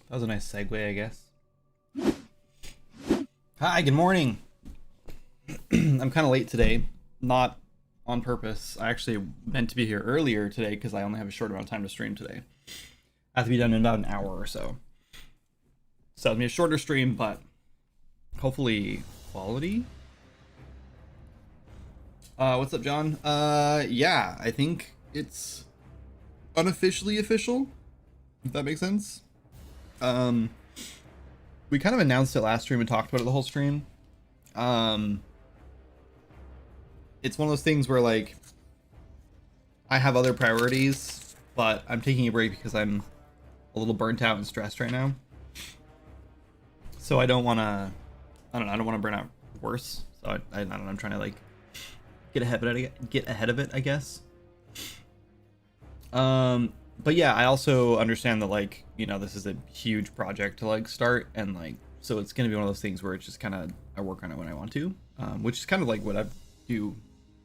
That was a nice segue, I guess. Hi, good morning. I'm kind of late today, not on purpose. I actually meant to be here earlier today because I only have a short amount of time to stream today. I have to be done in about an hour or so. So it'll be a shorter stream, but hopefully quality. What's up, John? Yeah, I think it's unofficially official, if that makes sense. We kind of announced it last stream and talked about it the whole stream. It's one of those things where, like, I have other priorities, but I'm taking a break because I'm a little burnt out and stressed right now. So I don't want to, I don't want to burn out worse. So I don't know, I'm trying to, like, get ahead of it, I guess. But yeah, I also understand that, like, you know, this is a huge project to, like, start, and, like, so it's gonna be one of those things where it's just kind of, I work on it when I want to, which is kind of like what I do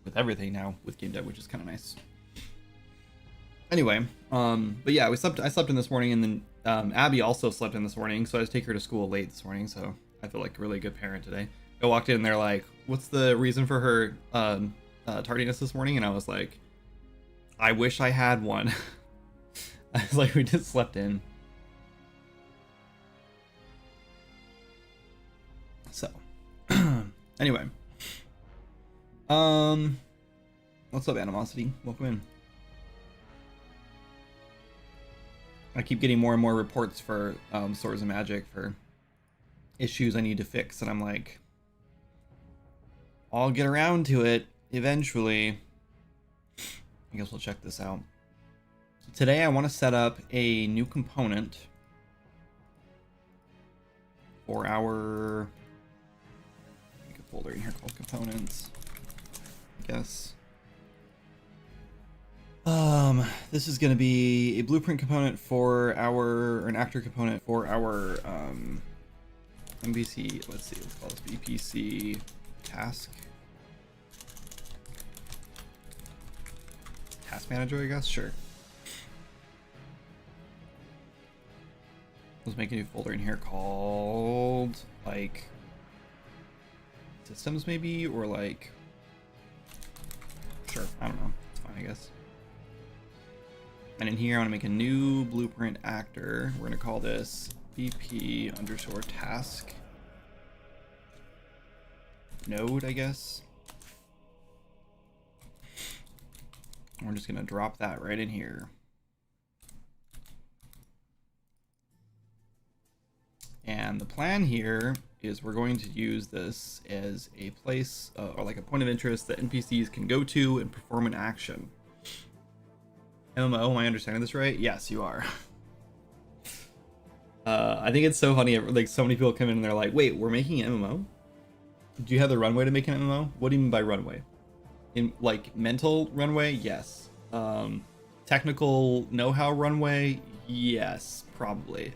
with everything now with Gamedev, which is kind of nice. Anyway, but yeah, I slept in this morning, and then Abby also slept in this morning, so I just take her to school late this morning, so I feel like a really good parent today. I walked in and they're like, what's the reason for her tardiness this morning? And I was like, I wish I had one. I was like, we just slept in. So, anyway. What's up, Animosity? Welcome in. I keep getting more and more reports for Swords of Magic for issues I need to fix, and I'm like, I'll get around to it eventually. I guess we'll check this out. Today I want to set up a new component for our, make a folder in here called components, I guess. This is going to be a blueprint component for our, or an actor component for our MVC, let's see, let's call this BPC task manager, I guess. Sure. Let's make a new folder in here called, like, systems maybe, or like, sure, I don't know, it's fine, I guess. And in here I want to make a new blueprint actor. We're going to call this BP underscore task node, I guess. We're just going to drop that right in here. And the plan here is we're going to use this as a place or like a point of interest that NPCs can go to and perform an action. MMO, am I understanding this right? Yes, you are. I think it's so funny, like, so many people come in and they're like, wait, we're making an MMO? Do you have the runway to make an MMO? What do you mean by runway? In, like, mental runway? Yes. Technical know-how runway? Yes, probably.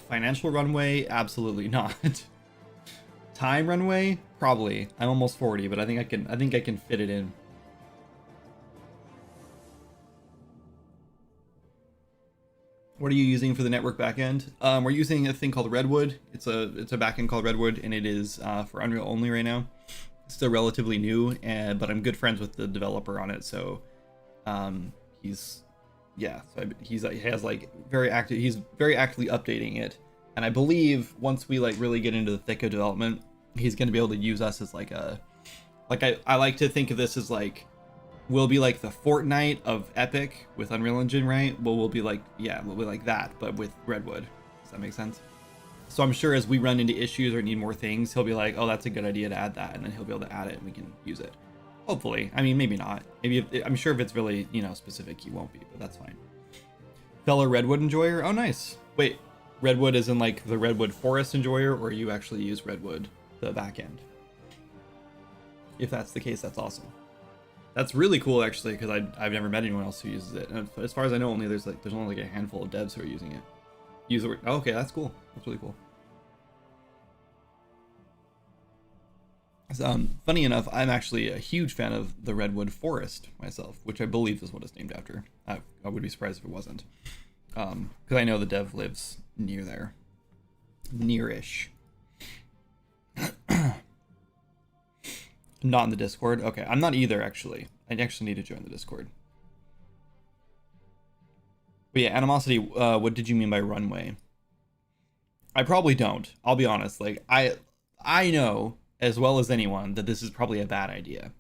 Financial runway? Absolutely not. Time runway? Probably. I'm almost 40, but I think I can fit it in. What are you using for the network backend? We're using a thing called Redwood. It's a backend called Redwood, and it is for Unreal only right now. It's still relatively new, but I'm good friends with the developer on it, so he's very active. He's very actively updating it, and I believe once we, like, really get into the thick of development, he's going to be able to use us as like a, like, I like to think of this as like, we'll be like the Fortnite of Epic with Unreal Engine, right? Well, we'll be like that, but with Redwood. Does that make sense? So I'm sure as we run into issues or need more things, he'll be like, oh, that's a good idea to add that, and then he'll be able to add it and we can use it. Hopefully. I mean, maybe not. Maybe I'm sure if it's really, you know, specific, he won't be, but that's fine. Fellow Redwood enjoyer? Oh, nice. Wait, Redwood is in, like, the Redwood Forest enjoyer, or you actually use Redwood, the back end? If that's the case, that's awesome. That's really cool, actually, because I've never met anyone else who uses it. And as far as I know, there's only like a handful of devs who are using it. Oh, okay, that's cool. That's really cool. Funny enough, I'm actually a huge fan of the Redwood Forest myself, which I believe is what it's named after. I would be surprised if it wasn't. Because I know the dev lives near there, nearish. Not in the Discord. Okay, I'm not either actually. I actually need to join the Discord. But yeah, animosity. What did you mean by runway? I probably don't. I'll be honest. Like I know as well as anyone that this is probably a bad idea,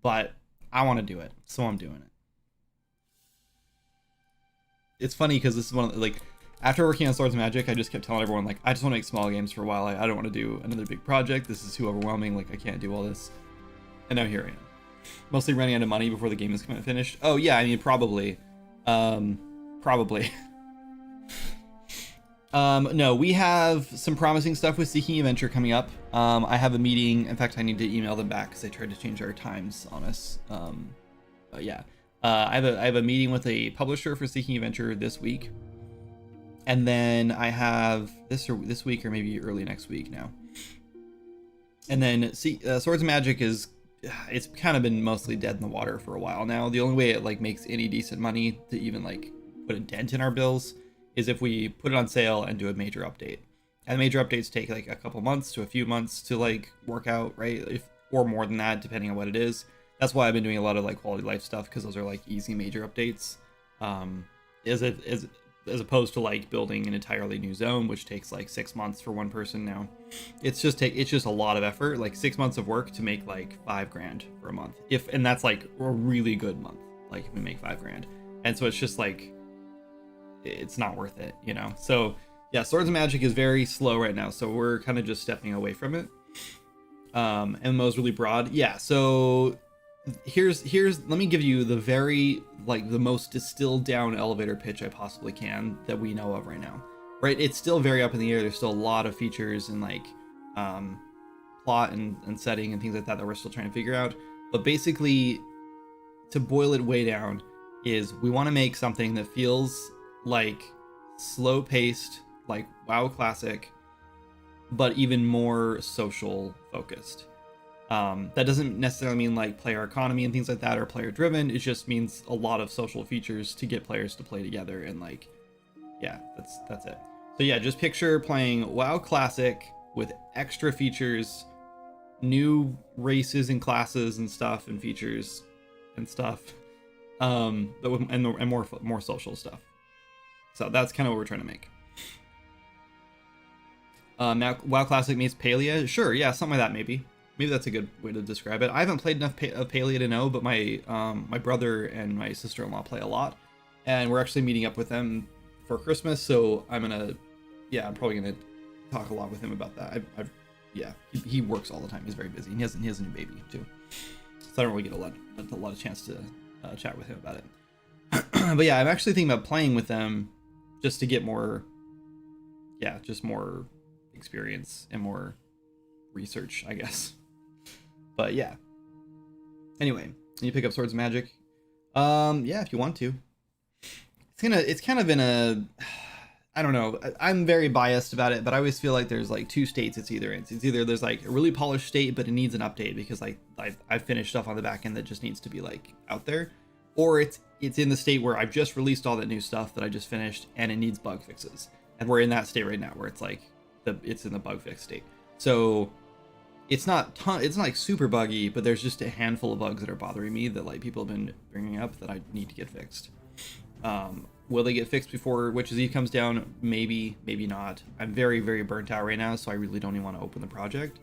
but I want to do it, so I'm doing it. It's funny because this is one of the, like, after working on Swords of Magic, I just kept telling everyone like I just want to make small games for a while. I don't want to do another big project. This is too overwhelming. Like I can't do all this. And now here I am, mostly running out of money before the game is finished. Oh yeah, I mean probably, probably. No, we have some promising stuff with Seeking Adventure coming up. I have a meeting. In fact, I need to email them back because they tried to change our times on us. But yeah, I have a meeting with a publisher for Seeking Adventure this week, and then I have this week or maybe early next week now. And then Swords of Magic it's kind of been mostly dead in the water for a while now. The only way it like makes any decent money to even like put a dent in our bills is if we put it on sale and do a major update. And major updates take like a couple months to a few months to like work out, right? Or more than that, depending on what it is. That's why I've been doing a lot of like quality life stuff, because those are like easy major updates. As opposed to like building an entirely new zone, which takes like 6 months for one person now. It's just a lot of effort, like 6 months of work to make like $5,000 for a month. And that's like a really good month. Like we make $5,000. And so it's just like, it's not worth it, you know? So yeah, Swords of Magic is very slow right now. So we're kind of just stepping away from it. MMO is really broad. Yeah. So here's let me give you the very like the most distilled down elevator pitch I possibly can that we know of right now. Right, it's still very up in the air. There's still a lot of features and like plot and setting and things like that we're still trying to figure out. But basically, to boil it way down, is we want to make something that feels like slow paced, like WoW Classic, but even more social focused. That doesn't necessarily mean like player economy and things like that or player driven. It just means a lot of social features to get players to play together, and like, yeah, that's it. So yeah, just picture playing WoW Classic with extra features, new races and classes and stuff and features and stuff, and more social stuff. So that's kind of what we're trying to make. Now WoW Classic meets Palia, sure, yeah, something like that maybe. Maybe that's a good way to describe it. I haven't played enough of Palia to know, but my my brother and my sister-in-law play a lot, and we're actually meeting up with them for Christmas. So I'm probably gonna talk a lot with him about that. He works all the time. He's very busy, and he has a new baby too, so I don't really get a lot of chance to chat with him about it. But yeah, I'm actually thinking about playing with them just to get more experience and more research, I guess. But yeah. Anyway, can you pick up Swords of Magic? Yeah, if you want to. It's kind of in a, I don't know. I'm very biased about it, but I always feel like there's like two states it's either in. It's either there's like a really polished state, but it needs an update because like I've finished stuff on the back end that just needs to be like out there, or it's in the state where I've just released all that new stuff that I just finished and it needs bug fixes, and we're in that state right now where it's like it's in the bug fix state. So it's not like super buggy, but there's just a handful of bugs that are bothering me that like people have been bringing up that I need to get fixed. Will they get fixed before Witch's Eve comes down? Maybe, maybe not. I'm very, very burnt out right now, so I really don't even want to open the project.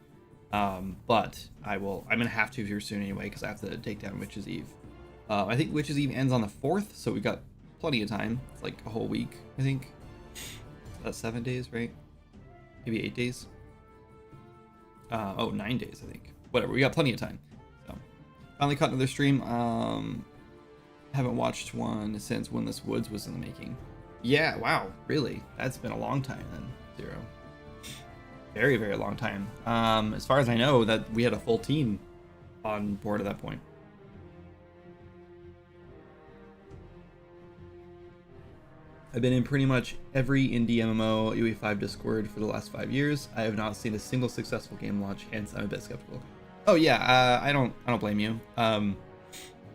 But I'm gonna have to here soon anyway, because I have to take down Witch's Eve. I think Witch's Eve ends on the 4th, so we got plenty of time. It's like a whole week, I think. That's 7 days, right? Maybe 8 days. 9 days, I think. Whatever, we got plenty of time. So, finally caught another stream. Haven't watched one since Windless Woods was in the making. Yeah, wow, really? That's been a long time then, Zero. Very, very long time. As far as I know, that we had a full team on board at that point. I've been in pretty much every indie MMO UE5 Discord for the last 5 years. I have not seen a single successful game launch, hence I'm a bit skeptical. Oh yeah, I don't blame you.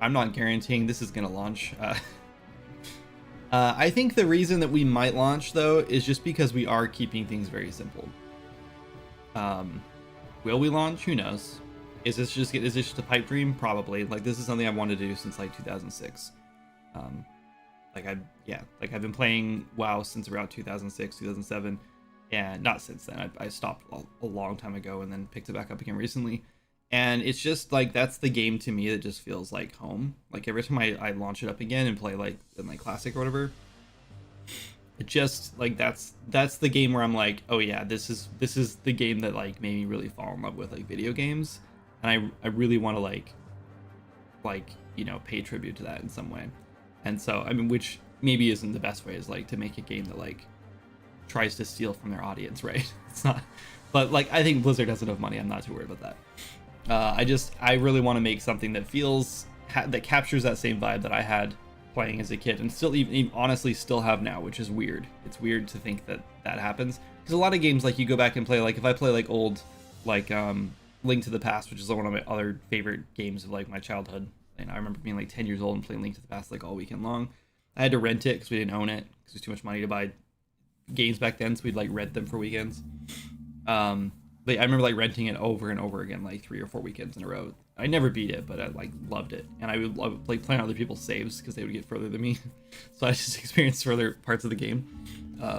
I'm not guaranteeing this is gonna launch. I think the reason that we might launch though is just because we are keeping things very simple. Will we launch? Who knows? Is this just a pipe dream? Probably. Like, this is something I've wanted to do since like 2006. Like I've been playing WoW since around 2006, 2007, and not since then. I stopped a long time ago and then picked it back up again recently. And it's just like, that's the game to me that just feels like home. Like every time I launch it up again and play like in like classic or whatever, it just like that's the game where I'm like, oh yeah, this is the game that like made me really fall in love with like video games, and I really want to like you know, pay tribute to that in some way. And so I mean, which maybe isn't the best way, is like to make a game that like tries to steal from their audience, right? It's not, but like I think Blizzard has enough money. I'm not too worried about that. I really want to make something that feels that captures that same vibe that I had playing as a kid, and still even honestly still have now, which is weird. It's weird to think that happens, because a lot of games, like, you go back and play, like if I play like old like Link to the Past, which is one of my other favorite games of like my childhood, and I remember being like 10 years old and playing Link to the Past like all weekend long. I had to rent it because we didn't own it because it was too much money to buy games back then, so we'd like rent them for weekends. But I remember like renting it over and over again, like 3 or 4 weekends in a row. I never beat it, but I like loved it, and I would love like playing other people's saves because they would get further than me. So I just experienced further parts of the game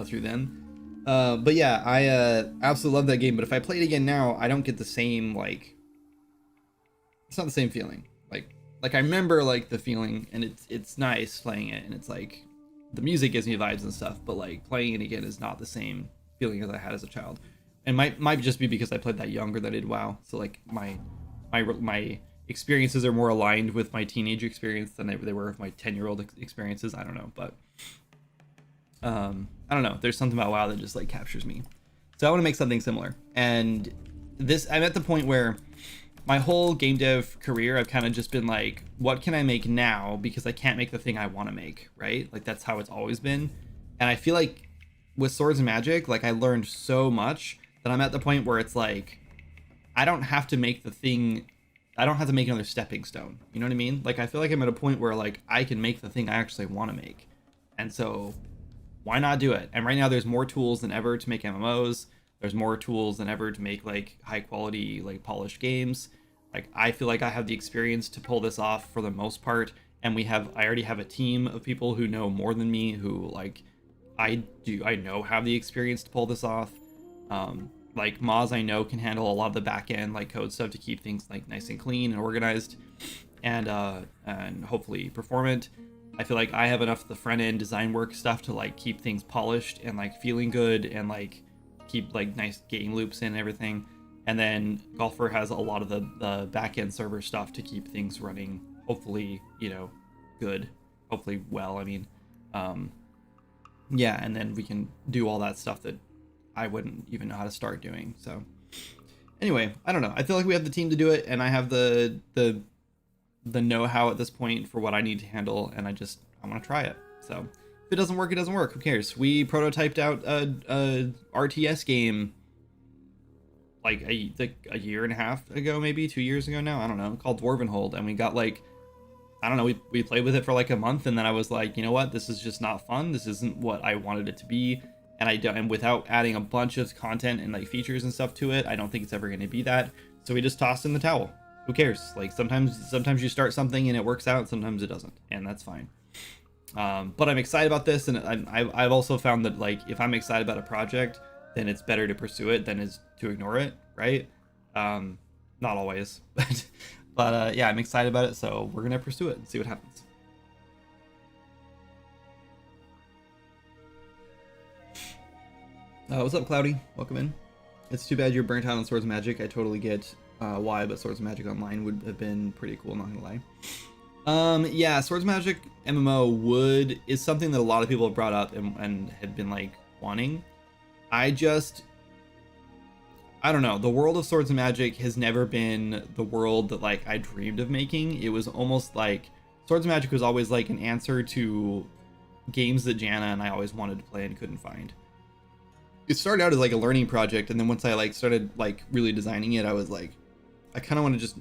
through them. But yeah, I absolutely love that game. But if I play it again now, I don't get the same, like, it's not the same feeling. Like I remember like the feeling, and it's nice playing it, and it's like the music gives me vibes and stuff. But like playing it again is not the same feeling as I had as a child. And might just be because I played that younger than I did WoW. So like my experiences are more aligned with my teenage experience than they were with my 10-year-old experiences. I don't know, but I don't know. There's something about WoW that just like captures me. So I want to make something similar. And this, I'm at the point where my whole game dev career, I've kind of just been like, what can I make now? Because I can't make the thing I want to make, right? Like that's how it's always been. And I feel like with Swords and Magic, like I learned so much that I'm at the point where it's like, I don't have to make the thing, I don't have to make another stepping stone. You know what I mean? Like, I feel like I'm at a point where like I can make the thing I actually want to make. And so why not do it? And right now there's more tools than ever to make MMOs. There's more tools than ever to make like high quality, like polished games. Like, I feel like I have the experience to pull this off for the most part. And I already have a team of people who know more than me, who like I know have the experience to pull this off. Like Moz, I know, can handle a lot of the back end like code stuff to keep things like nice and clean and organized, and hopefully performant. I feel like I have enough of the front end design work stuff to like keep things polished and like feeling good, and like keep like nice game loops in and everything. And then Golfer has a lot of the back end server stuff to keep things running, hopefully, you know, good, hopefully well. I mean, yeah, and then we can do all that stuff that I wouldn't even know how to start doing. So anyway, I don't know. I feel like we have the team to do it, and I have the know-how at this point for what I need to handle, and I want to try it. So if it doesn't work, it doesn't work. Who cares? We prototyped out a RTS game like a year and a half ago, maybe 2 years ago now. I don't know, called Dwarven Hold, and we got like, I don't know, we played with it for like a month, and then I was like, you know what? This is just not fun. This isn't what I wanted it to be. And without adding a bunch of content and like features and stuff to it, I don't think it's ever going to be that. So we just tossed in the towel. Who cares? Like sometimes you start something and it works out, sometimes it doesn't, and that's fine. But I'm excited about this, and I've also found that like if I'm excited about a project, then it's better to pursue it than is to ignore it, right? Not always, but yeah, I'm excited about it, so we're gonna pursue it and see what happens. What's up, Cloudy? Welcome in. It's too bad you're burnt out on Swords of Magic. I totally get why, but Swords of Magic Online would have been pretty cool, not gonna lie. Yeah, Swords of Magic MMO is something that a lot of people have brought up and had been like wanting. I don't know. The world of Swords of Magic has never been the world that like I dreamed of making. It was almost like Swords of Magic was always like an answer to games that Jana and I always wanted to play and couldn't find. It started out as like a learning project, and then once I like started like really designing it, I was like, I kind of want to just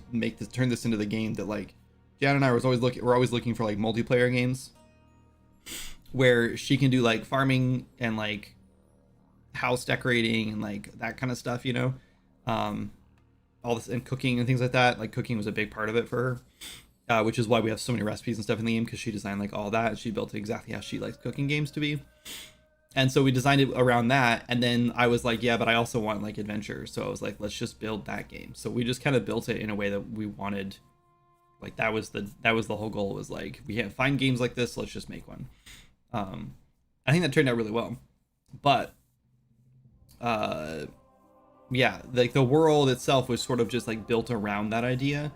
turn this into the game that like Jan and I we're always looking for like multiplayer games, where she can do like farming and like house decorating and like that kind of stuff, you know, um, all this and cooking and things like that. Like cooking was a big part of it for her, which is why we have so many recipes and stuff in the game because she designed like all that. She built it exactly how she likes cooking games to be. And so we designed it around that. And then I was like, yeah, but I also want like adventure. So I was like, let's just build that game. So we just kind of built it in a way that we wanted. Like that was the whole goal, was like, we can't find games like this. Let's just make one. I think that turned out really well. But yeah, like the world itself was sort of just like built around that idea,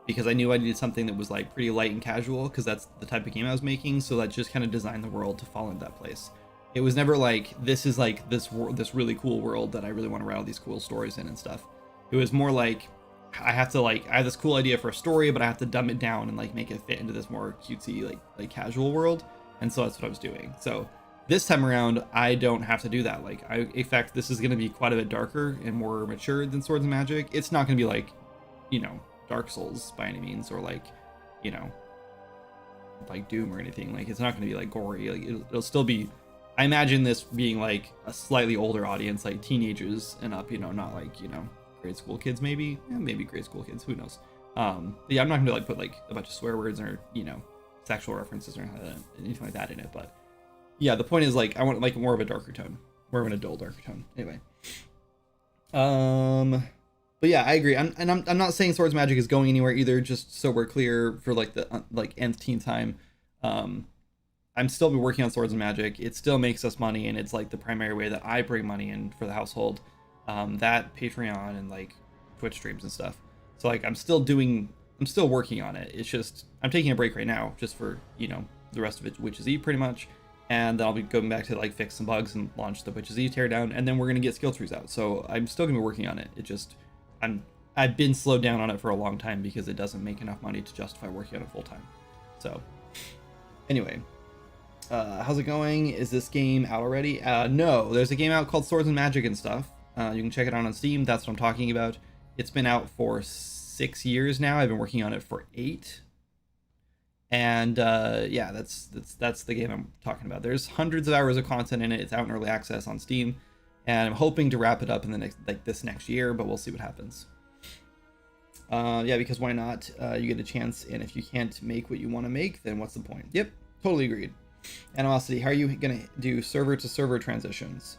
because I knew I needed something that was like pretty light and casual, because that's the type of game I was making. So that just kind of designed the world to fall into that place. It was never like, this is like this really cool world that I really want to write all these cool stories in and stuff. It was more like, I have this cool idea for a story, but I have to dumb it down and like make it fit into this more cutesy like casual world. And so that's what I was doing. So this time around, I don't have to do that. Like, in fact, this is going to be quite a bit darker and more mature than Swords and Magic. It's not going to be like, you know, Dark Souls by any means, or like, you know, like Doom or anything. Like, it's not going to be like gory. Like, it'll still be, I imagine this being like a slightly older audience, like teenagers and up, you know, not like, you know, grade school kids, maybe. Yeah, maybe grade school kids, who knows. Yeah, I'm not going to like put like a bunch of swear words or, you know, sexual references or anything like that in it, but yeah, the point is like I want like more of a darker tone, more of an adult darker tone. Anyway, but yeah, I agree. I'm not saying Swords Magic is going anywhere either. Just so we're clear, for like the like nth time, I'm still be working on Swords and Magic. It still makes us money, and it's like the primary way that I bring money in for the household. That Patreon and like Twitch streams and stuff. So like I'm still working on it. It's just I'm taking a break right now, just for, you know, the rest of it, Witches E pretty much. And then I'll be going back to like fix some bugs and launch the Witches E teardown, and then we're gonna get skill trees out. So I'm still gonna be working on it. It just I've been slowed down on it for a long time because it doesn't make enough money to justify working on it full time. So anyway, how's it going? Is this game out already? No, there's a game out called Swords and Magic and stuff. You can check it out on Steam. That's what I'm talking about. It's been out for 6 years now. I've been working on it for 8. And yeah, that's the game I'm talking about. There's hundreds of hours of content in it. It's out in early access on Steam, and I'm hoping to wrap it up in the next year, but we'll see what happens. Yeah, because why not? You get a chance, and if you can't make what you want to make, then what's the point? Yep, totally agreed. Animosity, how are you gonna do server to server transitions?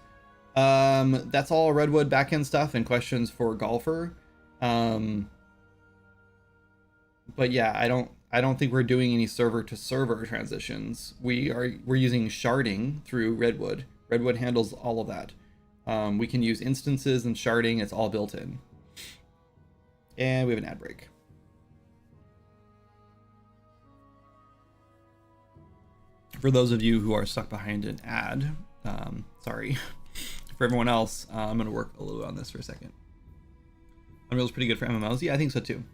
That's all Redwood backend stuff and questions for Golfer. But yeah, I don't think we're doing any server to server transitions. We're using sharding through Redwood. Redwood handles all of that. We can use instances and sharding. It's all built in. And we have an ad break. For those of you who are stuck behind an ad, sorry. For everyone else, I'm going to work a little bit on this for a second. Unreal's pretty good for MMOs. Yeah, I think so too.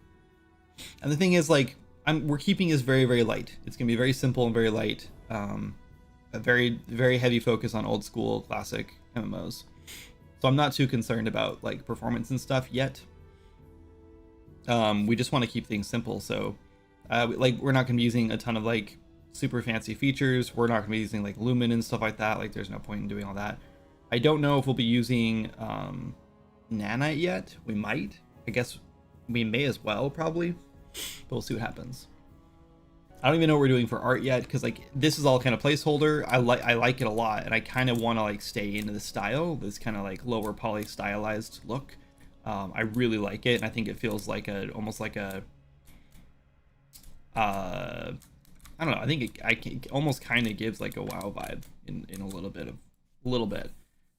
And the thing is, like, we're keeping this very, very light. It's going to be very simple and very light. A very, very heavy focus on old school classic MMOs. So I'm not too concerned about like performance and stuff yet. We just want to keep things simple. So like we're not going to be using a ton of like super fancy features. We're not going to be using like Lumen and stuff like that. Like there's no point in doing all that. I don't know if we'll be using Nanite yet. We might. I guess we may as well, probably. But we'll see what happens. I don't even know what we're doing for art yet, because like this is all kind of placeholder. I like it a lot, and I kind of want to like stay into the style, this kind of like lower poly stylized look. I really like it, and I think it feels like almost like a I don't know. I think it almost kind of gives like a WoW vibe in a little bit.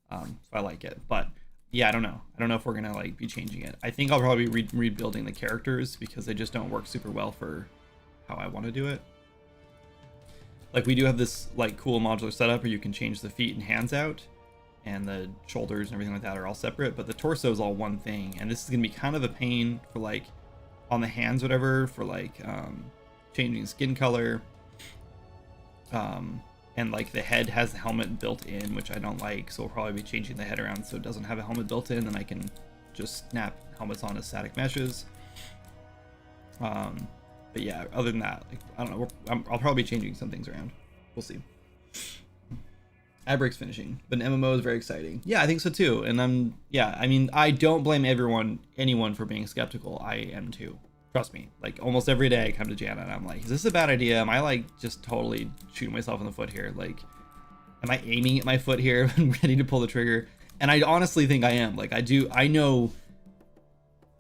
So I like it, but yeah, I don't know if we're gonna like be changing it. I think I'll probably be rebuilding the characters because they just don't work super well for how I want to do it. Like we do have this like cool modular setup where you can change the feet and hands out, and the shoulders and everything like that are all separate, but the torso is all one thing. And this is gonna be kind of a pain for like on the hands, whatever, for like changing skin color. And like the head has the helmet built in, which I don't like, so we'll probably be changing the head around so it doesn't have a helmet built in, and I can just snap helmets on as static meshes. But yeah, other than that, like, I don't know. I'll probably be changing some things around. We'll see. Ibrick's finishing, but an MMO is very exciting. Yeah, I think so too. And I mean, I don't blame anyone for being skeptical. I am too. Trust me. Like almost every day I come to Jana and I'm like, is this a bad idea? Am I like just totally shooting myself in the foot here? Like, am I aiming at my foot here and ready to pull the trigger? And I honestly think I am. Like I know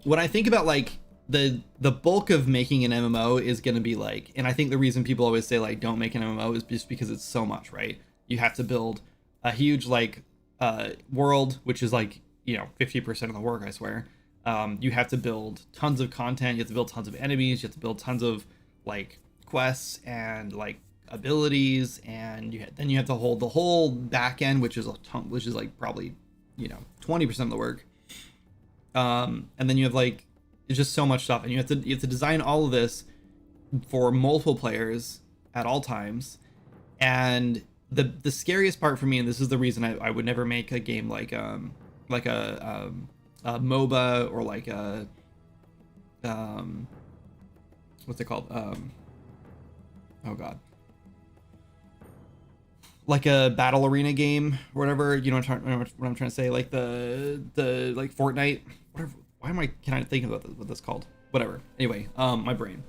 when I think about like the bulk of making an MMO is going to be like, and I think the reason people always say like don't make an MMO is just because it's so much, right? You have to build a huge like world, which is like, you know, 50% of the work, I swear. You have to build tons of content, you have to build tons of enemies, you have to build tons of like quests and like abilities, and then you have to hold the whole back end, which is like probably, you know, 20% of the work. And then you have like, it's just so much stuff, and you have to design all of this for multiple players at all times. And the scariest part for me, and this is the reason I would never make a game like a MOBA or like a what's it called, oh god, like a battle arena game or whatever, you know what I'm trying to say, like the like Fortnite, whatever. Can I think about what that's called? Whatever. Anyway, my brain.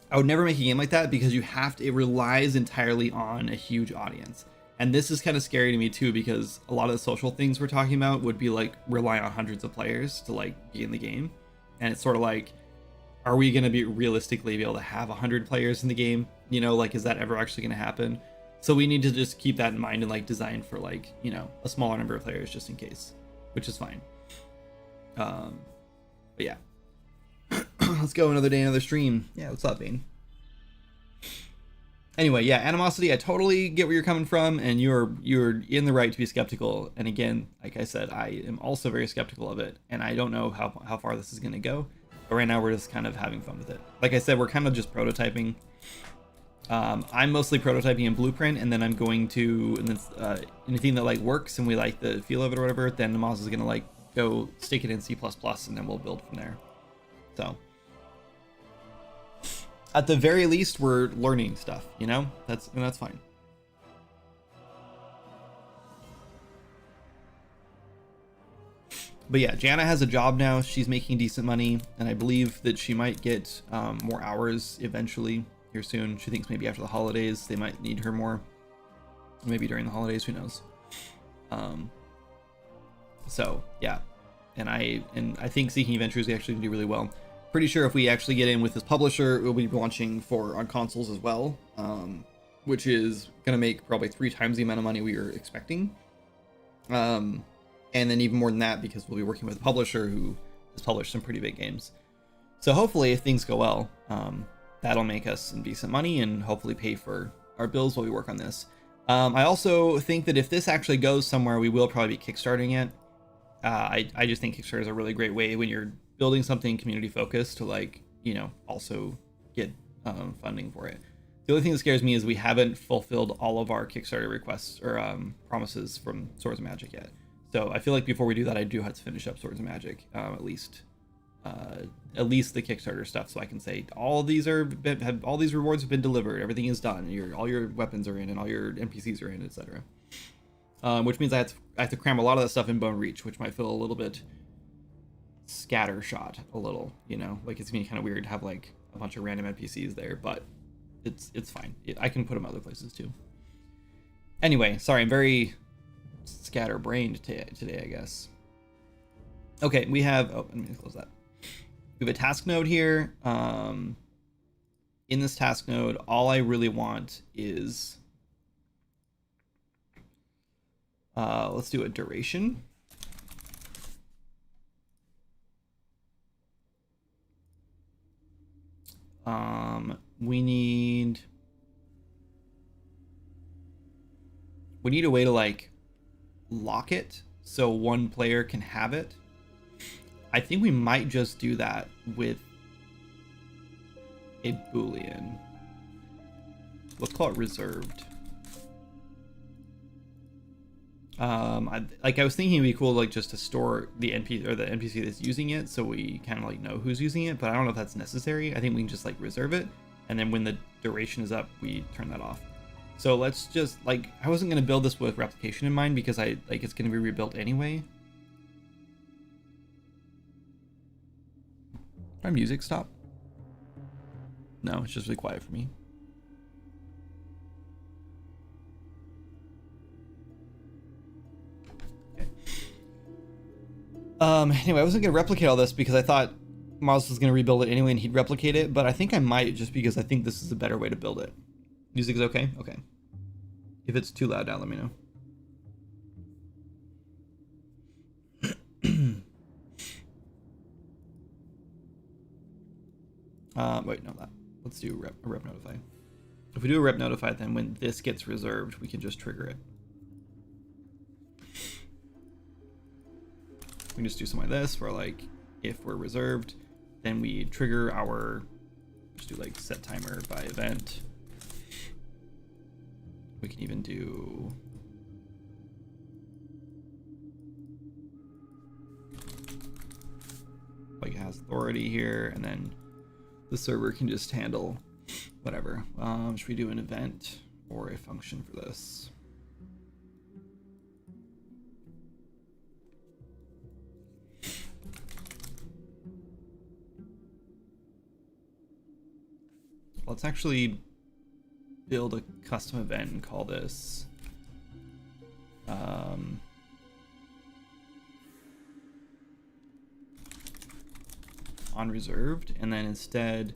I would never make a game like that because it relies entirely on a huge audience. And this is kind of scary to me too, because a lot of the social things we're talking about would be like rely on hundreds of players to like be in the game. And it's sort of like, are we going to be realistically be able to have 100 players in the game? You know, like, is that ever actually going to happen? So we need to just keep that in mind and like design for like, you know, a smaller number of players just in case, which is fine. But yeah. Let's go, another day, another stream. Yeah, what's up, Bane? Anyway, yeah, Animosity, I totally get where you're coming from, and you're in the right to be skeptical. And again, like I said, I am also very skeptical of it, and I don't know how far this is going to go. But right now, we're just kind of having fun with it. Like I said, we're kind of just prototyping. I'm mostly prototyping in Blueprint, and then I'm going to, and then anything that like works and we like the feel of it or whatever, then Moz is going to like go stick it in C++, and then we'll build from there. So at the very least, we're learning stuff, you know? That's fine. But yeah, Jana has a job now. She's making decent money, and I believe that she might get more hours eventually here soon. She thinks maybe after the holidays they might need her more. Maybe during the holidays, who knows? So yeah, and I think Seeking Adventures is actually gonna do really well. Pretty sure if we actually get in with this publisher, we'll be launching on consoles as well, which is gonna make probably 3 times the amount of money we were expecting, and then even more than that because we'll be working with a publisher who has published some pretty big games. So hopefully, if things go well, that'll make us some decent money and hopefully pay for our bills while we work on this. I also think that if this actually goes somewhere, we will probably be kickstarting it. I just think Kickstarter is a really great way when you're building something community focused to, like, you know, also get funding for it. The only thing that scares me is we haven't fulfilled all of our Kickstarter requests or promises from Swords of Magic yet. So I feel like before we do that, I do have to finish up Swords of Magic, at least the Kickstarter stuff, so I can say all these rewards have been delivered, everything is done, all your weapons are in, and all your NPCs are in, etc. Which means I have to cram a lot of that stuff in Bone Reach, which might feel a little bit scattershot, a little, you know, like it's gonna be kind of weird to have like a bunch of random NPCs there, but it's fine. I can put them other places too. Anyway, sorry, I'm very scatterbrained today, I guess. Okay, we have, let me close that. We have a task node here. In this task node, all I really want is, let's do a duration. We need a way to like lock it so one player can have it. I think we might just do that with a Boolean. Let's call it reserved. I was thinking it'd be cool, like, just to store the NPC that's using it, so we kind of like know who's using it. But I don't know if that's necessary. I think we can just like reserve it, and then when the duration is up, we turn that off. So let's just, like, I wasn't going to build this with replication in mind because it's going to be rebuilt anyway. Did my music stop? No, it's just really quiet for me. Okay. Anyway, I wasn't going to replicate all this because I thought Miles was going to rebuild it anyway and he'd replicate it, but I think I might just because I think this is a better way to build it. Music is okay? Okay. If it's too loud now, let me know. Wait, no, let's do a rep notify. If we do a rep notify, then when this gets reserved, we can just trigger it. We can just do something like this, where like, if we're reserved, then we trigger our, just do like set timer by event. We can even do like it has authority here, and then the server can just handle whatever. Should we do an event or a function for this? Let's actually build a custom event and call this on reserved, and then instead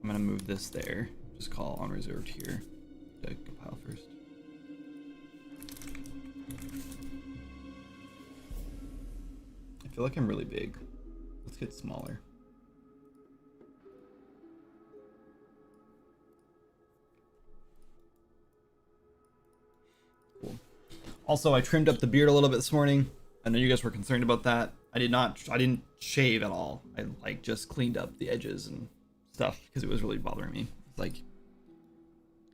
I'm gonna move this there. Just call on reserved here to compile first. I feel like I'm really big. Let's get smaller. Cool. Also, I trimmed up the beard a little bit this morning. I know you guys were concerned about that. I didn't shave at all. I like just cleaned up the edges and stuff because it was really bothering me. It's like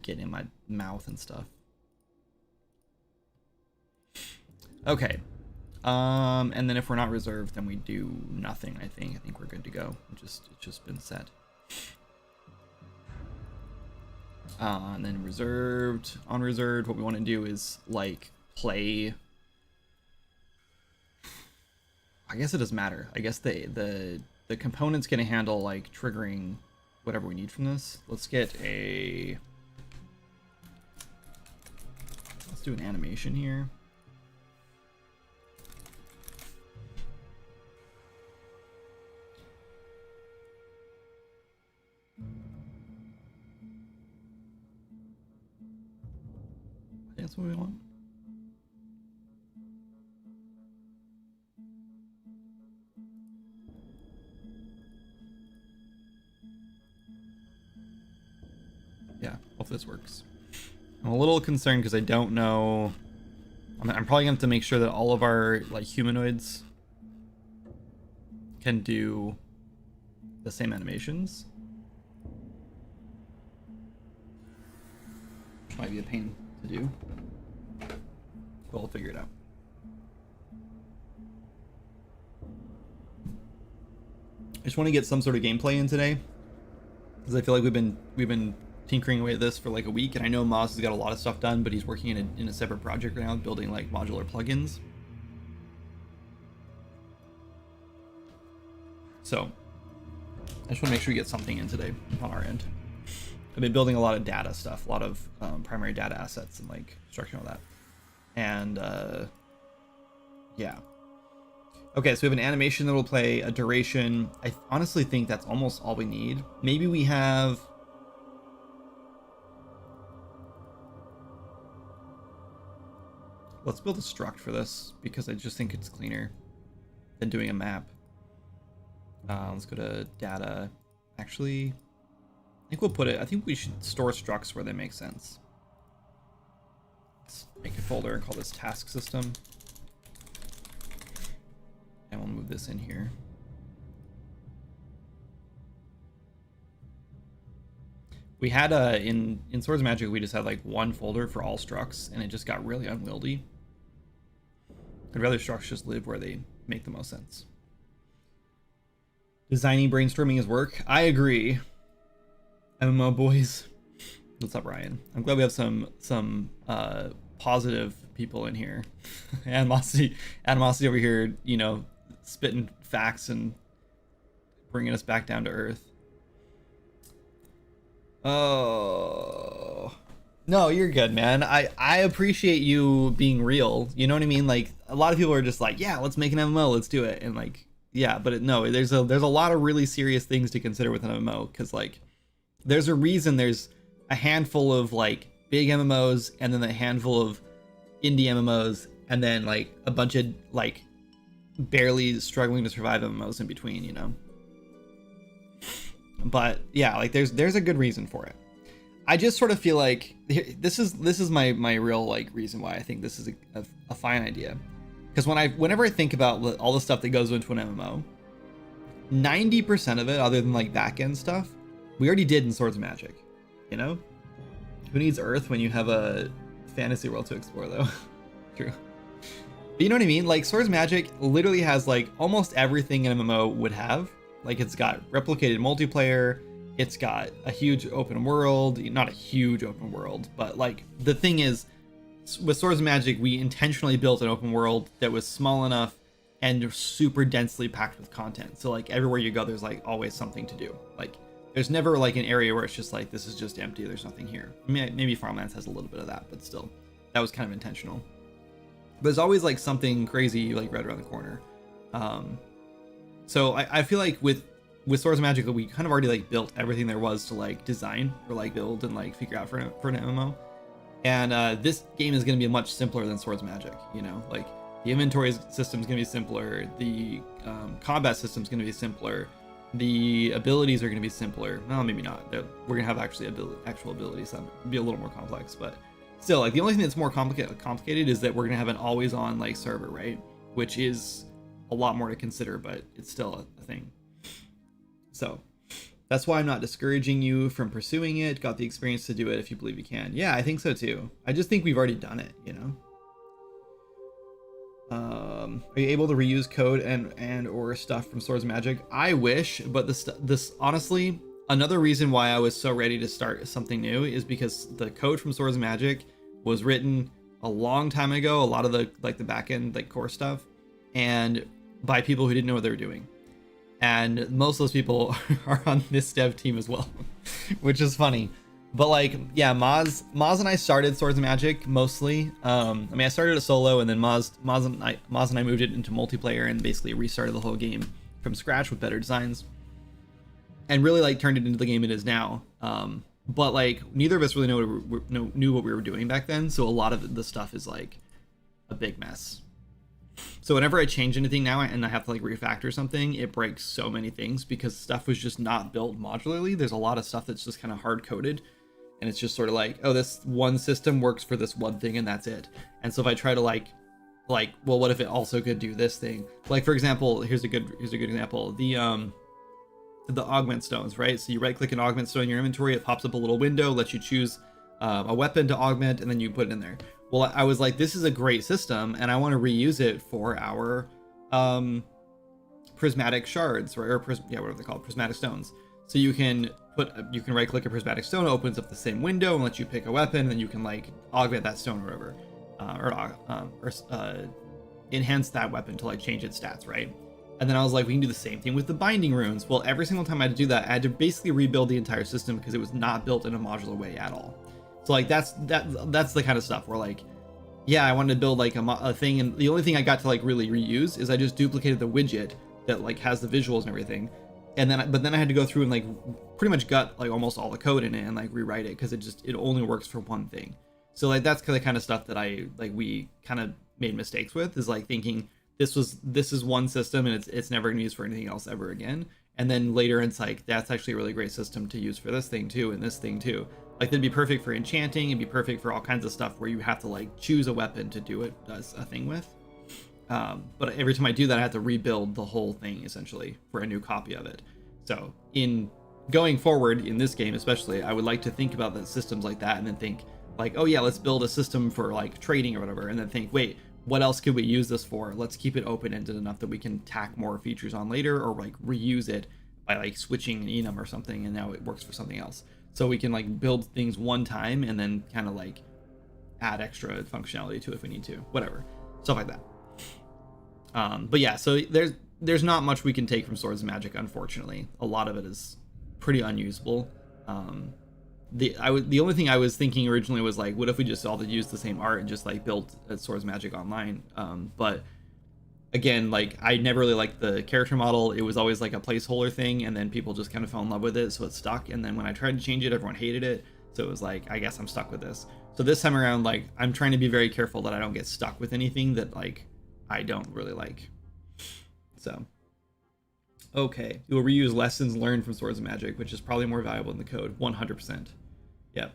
getting in my mouth and stuff. Okay. And then if we're not reserved, then we do nothing, I think. I think we're good to go. It's just been set. And then reserved, on reserved, what we want to do is like play. I guess it doesn't matter. I guess the component's gonna handle like triggering whatever we need from this. Let's do an animation here. I think that's what we want. Yeah, hopefully this works. I'm a little concerned because I don't know. I'm probably gonna have to make sure that all of our like humanoids can do the same animations. Which might be a pain to do. But we'll figure it out. I just want to get some sort of gameplay in today, because I feel like we've been tinkering away at this for like a week, and I know Moz has got a lot of stuff done, but he's working in a separate project right now, building like modular plugins. So I just want to make sure we get something in today on our end. I've been building a lot of data stuff, a lot of primary data assets and like structuring all that. And yeah. Okay, so we have an animation that will play, a duration. I honestly think that's almost all we need. Maybe we have... Let's build a struct for this, because I just think it's cleaner than doing a map. Let's go to data. Actually, I think we should store structs where they make sense. Let's make a folder and call this task system. And we'll move this in here. We had in Swords of Magic, we just had like one folder for all structs, and it just got really unwieldy. I'd rather structs just live where they make the most sense. Designing brainstorming is work. I agree. MMO boys. What's up, Ryan? I'm glad we have some positive people in here. Animosity over here, you know, spitting facts and bringing us back down to earth. Oh no, you're good, man. I appreciate you being real. You know what I mean? Like a lot of people are just like, yeah, let's make an MMO, let's do it, and like, yeah, but no, there's a lot of really serious things to consider with an MMO, because like there's a reason there's a handful of like big MMOs and then a handful of indie MMOs and then like a bunch of like barely struggling to survive MMOs in between, you know. But yeah, like there's a good reason for it. I just sort of feel like this is my real like reason why I think this is a fine idea, because whenever I think about all the stuff that goes into an MMO, 90% of it, other than like back end stuff, we already did in Swords of Magic. You know, who needs Earth when you have a fantasy world to explore, though? True. But you know what I mean? Like Swords of Magic literally has like almost everything an MMO would have. Like it's got replicated multiplayer, it's got a huge open world, not a huge open world, but like the thing is, with Swords of Magic, we intentionally built an open world that was small enough and super densely packed with content. So like everywhere you go, there's like always something to do. Like there's never like an area where it's just like, this is just empty, there's nothing here. I mean, maybe Farmlands has a little bit of that, but still, that was kind of intentional. But there's always like something crazy like right around the corner. So I feel like with Swords of Magic, we kind of already like built everything there was to like design or like build and like figure out for an MMO. And this game is going to be much simpler than Swords of Magic, you know, like the inventory system is going to be simpler, the combat system is going to be simpler, the abilities are going to be simpler. No, maybe not. We're going to have actual abilities that would be a little more complex, but still, like the only thing that's more complicated is that we're going to have an always on like server, right? Which is a lot more to consider, but it's still a thing. So that's why I'm not discouraging you from pursuing it. Got the experience to do it if you believe you can. Yeah, I think so too. I just think we've already done it, you know? Are you able to reuse code and or stuff from Swords of Magic? I wish, but this honestly, another reason why I was so ready to start something new is because the code from Swords of Magic was written a long time ago, a lot of the like the back end like core stuff, and by people who didn't know what they were doing. And most of those people are on this dev team as well, which is funny. But like, yeah, Maz and I started Swords of Magic mostly. I mean, I started a solo, and then Maz and I moved it into multiplayer and basically restarted the whole game from scratch with better designs, and really like turned it into the game it is now. But like, neither of us really knew what we were doing back then, so a lot of the stuff is like a big mess. So whenever I change anything now and I have to like refactor something, it breaks so many things because stuff was just not built modularly. There's a lot of stuff that's just kind of hard coded, and it's just sort of like, oh, this one system works for this one thing and that's it. And so if I try to like, well, what if it also could do this thing? Like for example, here's a good example. The augment stones, right? So you right click an augment stone in your inventory, it pops up a little window, lets you choose a weapon to augment, and then you put it in there. Well, I was like, this is a great system, and I want to reuse it for our prismatic shards, right? Or whatever they're called, prismatic stones. So you can right click a prismatic stone, it opens up the same window and lets you pick a weapon, and then you can like augment that stone or whatever, or enhance that weapon to like change its stats, right? And then I was like, we can do the same thing with the binding runes. Well, every single time I had to do that, I had to basically rebuild the entire system because it was not built in a modular way at all. So like that's the kind of stuff where like, yeah, I wanted to build like a thing, and the only thing I got to like really reuse is I just duplicated the widget that like has the visuals and everything, and then I had to go through and like pretty much gut like almost all the code in it and like rewrite it because it only works for one thing. So like that's the kind of stuff that we kind of made mistakes with, is like thinking this is one system and it's never gonna use for anything else ever again. And then later it's like, that's actually a really great system to use for this thing too and this thing too. Like that'd be perfect for enchanting, it'd be perfect for all kinds of stuff where you have to like choose a weapon to do it as a thing with. But every time I do that, I have to rebuild the whole thing essentially for a new copy of it. So in going forward in this game especially, I would like to think about the systems like that and then think like, oh yeah, let's build a system for like trading or whatever, and then think, wait, what else could we use this for? Let's keep it open-ended enough that we can tack more features on later, or like reuse it by like switching an enum or something, and now it works for something else. so we can like build things one time and then kind of like add extra functionality to it if we need to, whatever, stuff like that. But yeah, so there's not much we can take from Swords of Magic, unfortunately. A lot of it is pretty unusable. The only thing I was thinking originally was like, what if we just all used the same art and just like built a Swords of Magic online? But again, like I never really liked the character model. It was always like a placeholder thing, and then people just kind of fell in love with it, so it stuck. And then when I tried to change it, everyone hated it. So it was like, I guess I'm stuck with this. So this time around, like I'm trying to be very careful that I don't get stuck with anything that like I don't really like. So, okay, you will reuse lessons learned from Swords of Magic, which is probably more valuable in the code. 100%. Yep.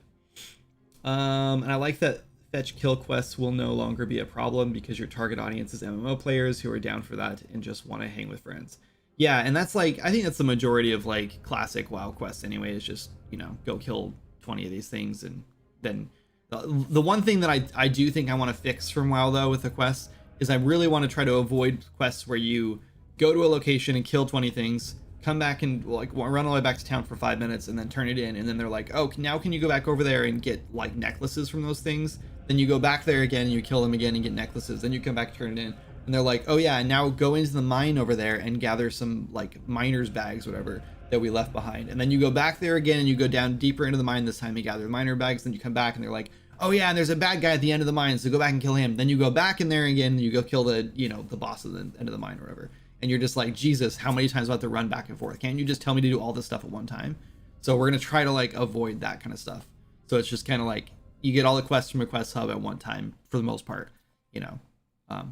And I like that fetch kill quests will no longer be a problem because your target audience is MMO players who are down for that and just want to hang with friends. Yeah, and that's like, I think that's the majority of like classic WoW quests anyway, is just, you know, go kill 20 of these things. And then the one thing that I do think I want to fix from WoW though with the quests is I really want to try to avoid quests where you go to a location and kill 20 things, come back and like run all the way back to town for 5 minutes and then turn it in, and then they're like, oh, now can you go back over there and get like necklaces from those things? Then you go back there again and you kill them again and get necklaces, then you come back, turn it in, and they're like, oh yeah, and now go into the mine over there and gather some like miners bags, whatever, that we left behind. And then you go back there again and you go down deeper into the mine this time, you gather miner bags, then you come back and they're like, oh yeah, and there's a bad guy at the end of the mine, so go back and kill him. Then you go back in there again and you go kill the, you know, the boss at the end of the mine or whatever. And you're just like, Jesus, how many times do I have to run back and forth? Can't you just tell me to do all this stuff at one time? So we're going to try to like avoid that kind of stuff. So it's just kind of like you get all the quests from a quest hub at one time for the most part, you know.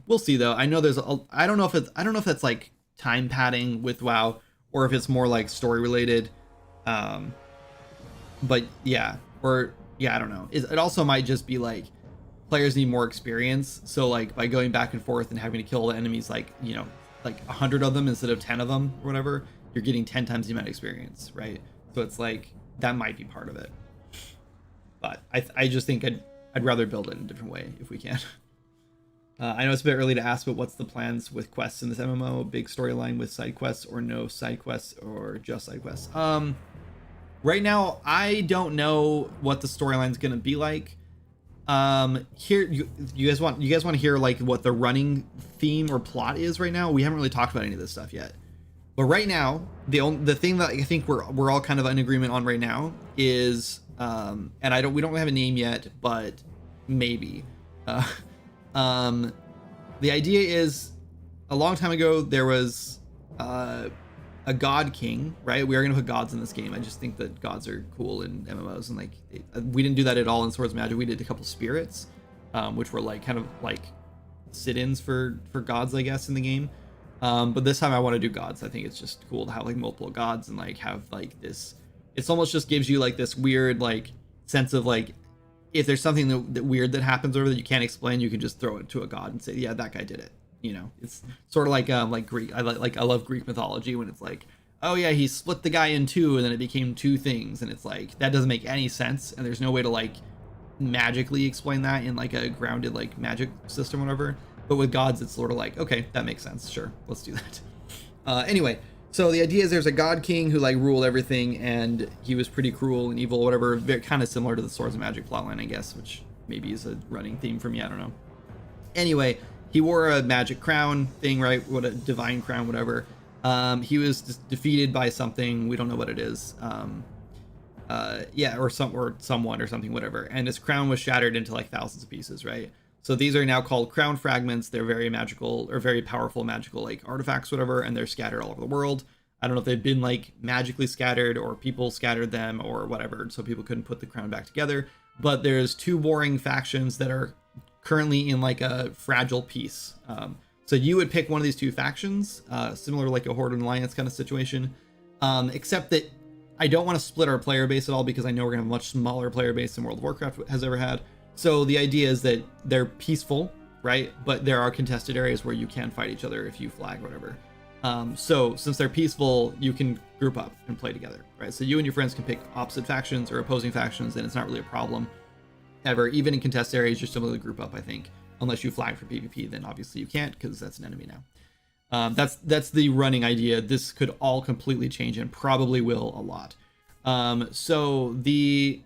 We'll see though. I know there's I don't know if that's like time padding with WoW or if it's more like story related. But yeah, I don't know. It also might just be like players need more experience. So like by going back and forth and having to kill the enemies, like, you know, like 100 of them instead of 10 of them or whatever, you're getting 10 times the amount of experience, right? So it's like that might be part of it. But I just think I'd rather build it in a different way if we can. I know it's a bit early to ask, but what's the plans with quests in this MMO? Big storyline with side quests or no side quests or just side quests? Right now, I don't know what the storyline's gonna be like. Here, you guys want to hear like what the running theme or plot is right now? We haven't really talked about any of this stuff yet. But right now, the thing that I think we're all kind of in agreement on right now is, and we don't have a name yet, but maybe. The idea is, a long time ago there was a god king, right? We are gonna put gods in this game. I just think that gods are cool in MMOs, and like we didn't do that at all in Swords of Magic. We did a couple spirits, which were like kind of like sit-ins for gods, I guess, in the game. But this time I want to do gods. I think it's just cool to have like multiple gods and like have like this. It's almost just gives you like this weird like sense of like, if there's something that weird that happens over that you can't explain, you can just throw it to a god and say, yeah, that guy did it. You know, it's sort of like Greek. I love Greek mythology when it's like, oh yeah, he split the guy in two and then it became two things, and it's like that doesn't make any sense, and there's no way to like magically explain that in like a grounded like magic system or whatever. But with gods, it's sort of like, okay, that makes sense. Sure, let's do that. Anyway, so the idea is there's a god king who like ruled everything, and he was pretty cruel and evil, whatever. Very kind of similar to the Swords of Magic plotline, I guess, which maybe is a running theme for me. I don't know. Anyway, he wore a magic crown thing, right? What, a divine crown, whatever. He was defeated by something. We don't know what it is. Yeah, or someone or something, whatever. And his crown was shattered into like thousands of pieces, right? So these are now called crown fragments. They're very magical or very powerful magical like artifacts, whatever, and they're scattered all over the world. I don't know if they've been like magically scattered or people scattered them or whatever, so people couldn't put the crown back together. But there's two warring factions that are currently in like a fragile peace. So you would pick one of these two factions, similar to like a Horde and Alliance kind of situation, except that I don't want to split our player base at all because I know we're gonna have a much smaller player base than World of Warcraft has ever had. So the idea is that they're peaceful, right? But there are contested areas where you can fight each other if you flag or whatever. So since they're peaceful, you can group up and play together, right? So you and your friends can pick opposite factions or opposing factions, and it's not really a problem ever. Even in contested areas, you're still able to group up, I think. Unless you flag for PvP, then obviously you can't because that's an enemy now. That's the running idea. This could all completely change and probably will a lot. So the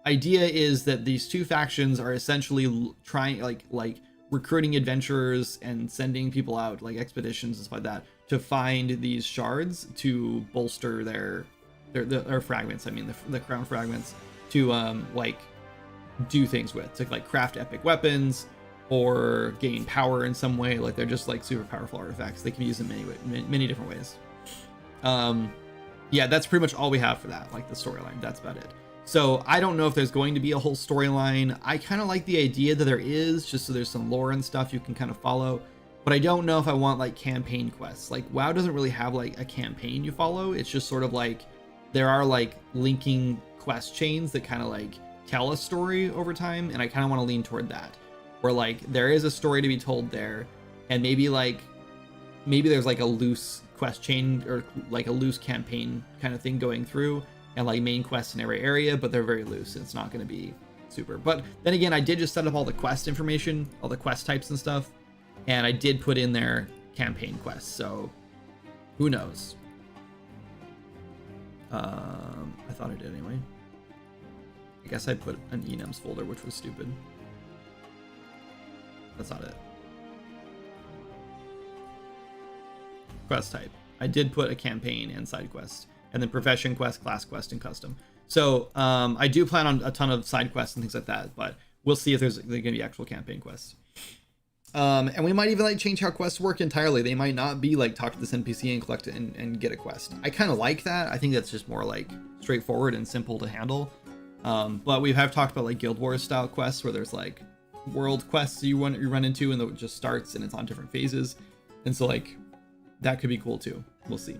idea is that these two factions are essentially trying like recruiting adventurers and sending people out like expeditions and stuff like that to find these shards to bolster their fragments. I mean the crown fragments to like do things with, to like craft epic weapons or gain power in some way. Like they're just like super powerful artifacts. They can be used in many different ways. Yeah, that's pretty much all we have for that, like the storyline. That's about it. So I don't know if there's going to be a whole storyline. I kind of like the idea that there is, just so there's some lore and stuff you can kind of follow, but I don't know if I want like campaign quests. Like WoW doesn't really have like a campaign you follow. It's just sort of like there are like linking quest chains that kind of like tell a story over time, and I kind of want to lean toward that, where like there is a story to be told there, and maybe there's like a loose quest chain or like a loose campaign kind of thing going through, and like main quests in every area, but they're very loose. It's not going to be super. But then again, I did just set up all the quest information, all the quest types and stuff, and I did put in there campaign quests, so who knows. I thought I did anyway. I guess I put an enums folder, which was stupid. That's not it. Quest type. I did put a campaign and side quest, and then profession quest, class quest, and custom. So I do plan on a ton of side quests and things like that, but we'll see if they're going to be actual campaign quests. And we might even like change how quests work entirely. They might not be like talk to this NPC and collect it and get a quest. I kind of like that. I think that's just more like straightforward and simple to handle. But we have talked about like Guild Wars style quests where there's like world quests you run into, and it just starts and it's on different phases, and so like that could be cool too. We'll see.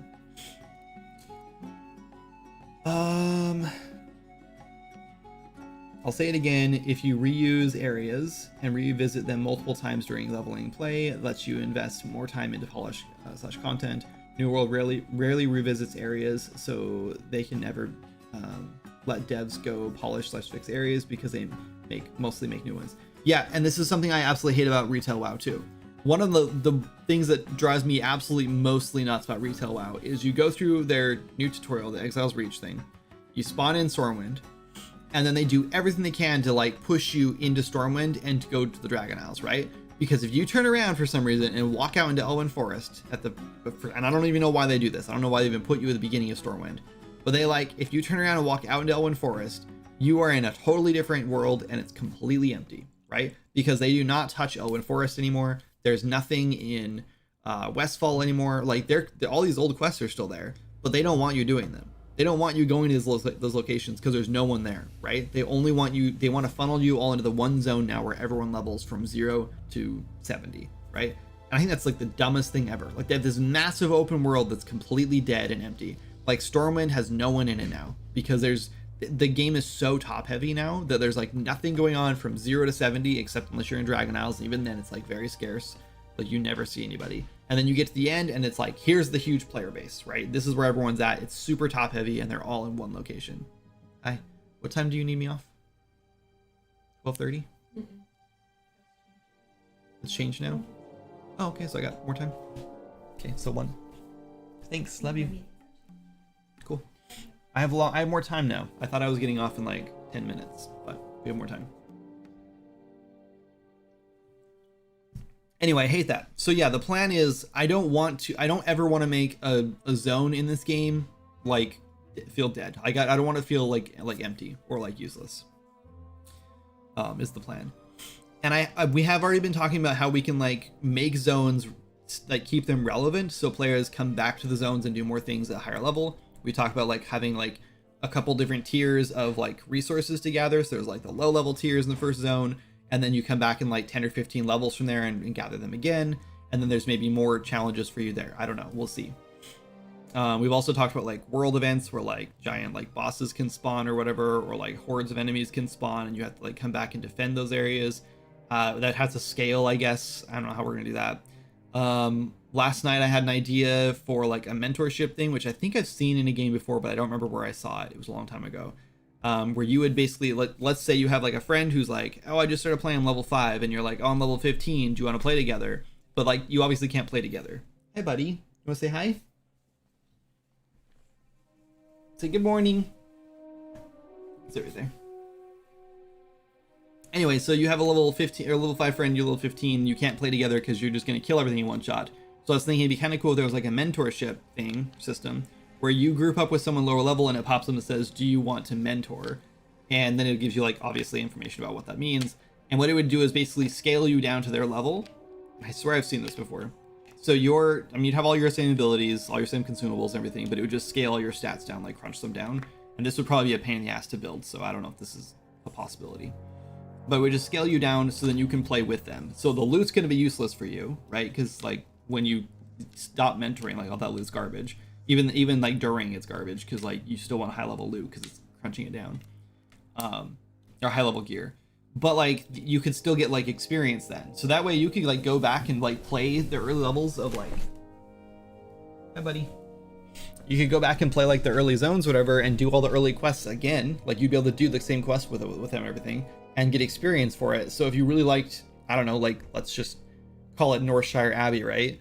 I'll say it again, if you reuse areas and revisit them multiple times during leveling play, it lets you invest more time into polish / content. New World rarely revisits areas, so they can never let devs go polish / fix areas because they mostly make new ones. Yeah, and this is something I absolutely hate about retail WoW too. One of the things that drives me absolutely mostly nuts about retail WoW is you go through their new tutorial, the Exile's Reach thing, you spawn in Stormwind, and then they do everything they can to like push you into Stormwind and to go to the Dragon Isles, right? Because if you turn around for some reason and walk out into Elwynn Forest and I don't even know why they do this. I don't know why they even put you at the beginning of Stormwind, but they like, if you turn around and walk out into Elwynn Forest, you are in a totally different world and it's completely empty, right? Because they do not touch Elwynn Forest anymore. There's nothing in Westfall anymore. Like all these old quests are still there, but they don't want you doing them. They don't want you going to those locations because there's no one there, right? They only want you, they want to funnel you all into the one zone now where everyone levels from 0 to 70, right? And I think that's like the dumbest thing ever. Like they have this massive open world that's completely dead and empty. Like Stormwind has no one in it now because the game is so top heavy now that there's like nothing going on from 0 to 70 except unless you're in Dragon Isles, and even then it's like very scarce. Like you never see anybody. And then you get to the end and it's like, here's the huge player base, right? This is where everyone's at. It's super top heavy and they're all in one location. Hi, what time do you need me off? 12:30? It's changed now? Oh, okay, so I got more time. Okay, so 1. Thanks, love you. Cool. I have more time now. I thought I was getting off in like 10 minutes, but we have more time. Anyway, I hate that. So yeah, the plan is I don't ever want to make a zone in this game like feel dead. I don't want to feel like empty or like useless. Is the plan. And we have already been talking about how we can like make zones like keep them relevant so players come back to the zones and do more things at a higher level. We talked about like having like a couple different tiers of like resources to gather. So there's like the low level tiers in the first zone, and then you come back in like 10 or 15 levels from there and gather them again. And then there's maybe more challenges for you there. I don't know. We'll see. We've also talked about like world events where like giant like bosses can spawn or whatever, or like hordes of enemies can spawn and you have to like come back and defend those areas. That has to scale, I guess. I don't know how we're gonna do that. Last night I had an idea for like a mentorship thing, which I think I've seen in a game before, but I don't remember where I saw it. It was a long time ago. Where you would basically, let's say you have like a friend who's like, oh, I just started playing level 5, and you're like, oh, I'm level 15. Do you want to play together? But like, you obviously can't play together. Hey, buddy. You want to say hi? Say good morning. It's right there. Anyway, so you have a level 15 or level 5 friend, you're level 15. You can't play together because you're just going to kill everything in one shot. So I was thinking it'd be kind of cool if there was like a mentorship thing system where you group up with someone lower level and it pops up and says, do you want to mentor? And then it gives you like obviously information about what that means. And what it would do is basically scale you down to their level. I swear I've seen this before. So you'd have all your same abilities, all your same consumables, and everything, but it would just scale your stats down, like crunch them down. And this would probably be a pain in the ass to build, so I don't know if this is a possibility. But it would just scale you down so then you can play with them. So the loot's going to be useless for you, right? Because like when you stop mentoring, like all that loot's garbage. Even like during it's garbage because like you still want high level loot because it's crunching it down, or high level gear. But like you could still get like experience then, so that way you could like go back and like play the early levels of like, hi buddy, you could go back and play like the early zones, whatever, and do all the early quests again. Like you'd be able to do the same quest with them and everything and get experience for it. So if you really liked, I don't know, like let's just call it Northshire Abbey, right?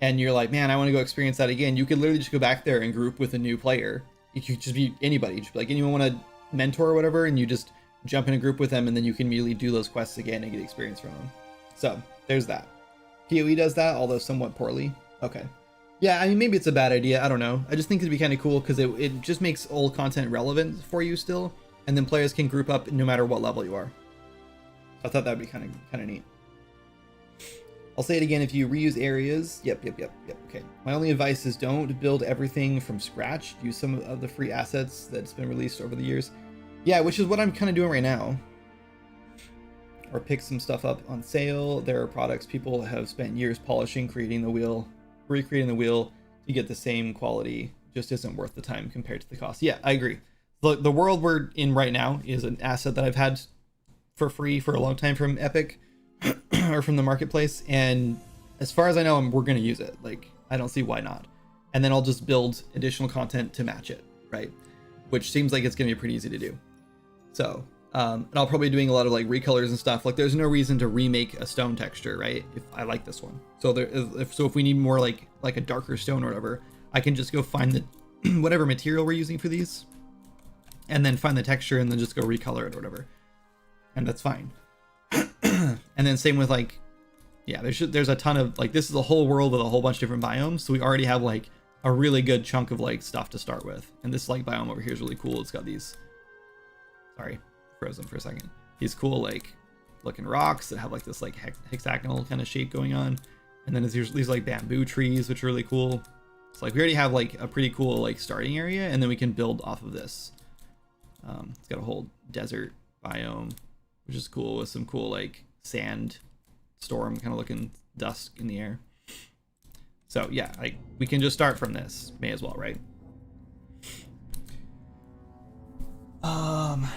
And you're like, man, I want to go experience that again. You could literally just go back there and group with a new player. You could just be anybody, just be like, anyone want to mentor or whatever, and you just jump in a group with them, and then you can immediately do those quests again and get experience from them. So there's that. PoE does that, although somewhat poorly. Okay. Yeah, I mean, maybe it's a bad idea. I don't know. I just think it'd be kind of cool because it just makes old content relevant for you still, and then players can group up no matter what level you are. I thought that'd be kind of neat. I'll say it again, if you reuse areas, yep, okay. My only advice is don't build everything from scratch. Use some of the free assets that's been released over the years. Yeah, which is what I'm kind of doing right now. Or pick some stuff up on sale. There are products people have spent years polishing, recreating the wheel to get the same quality. Just isn't worth the time compared to the cost. Yeah, I agree. The world we're in right now is an asset that I've had for free for a long time from Epic. Or from the marketplace, and as far as I know, we're going to use it. Like, I don't see why not. And then I'll just build additional content to match it, right? Which seems like it's going to be pretty easy to do. So, and I'll probably be doing a lot of like recolors and stuff. Like, there's no reason to remake a stone texture, right? If I like this one, so if we need more like a darker stone or whatever, I can just go find the whatever material we're using for these, and then find the texture, and then just go recolor it or whatever, and that's fine. And then same with like, yeah, there's a ton of like, this is a whole world with a whole bunch of different biomes, so we already have like a really good chunk of like stuff to start with. And this like biome over here is really cool. It's got these, sorry, frozen for a second, these cool like looking rocks that have like this like hexagonal kind of shape going on, and then there's these like bamboo trees which are really cool. So like we already have like a pretty cool like starting area, and then we can build off of this. It's got a whole desert biome, which is cool, with some cool like sand storm kind of looking dust in the air. So yeah, like we can just start from this, may as well, right? My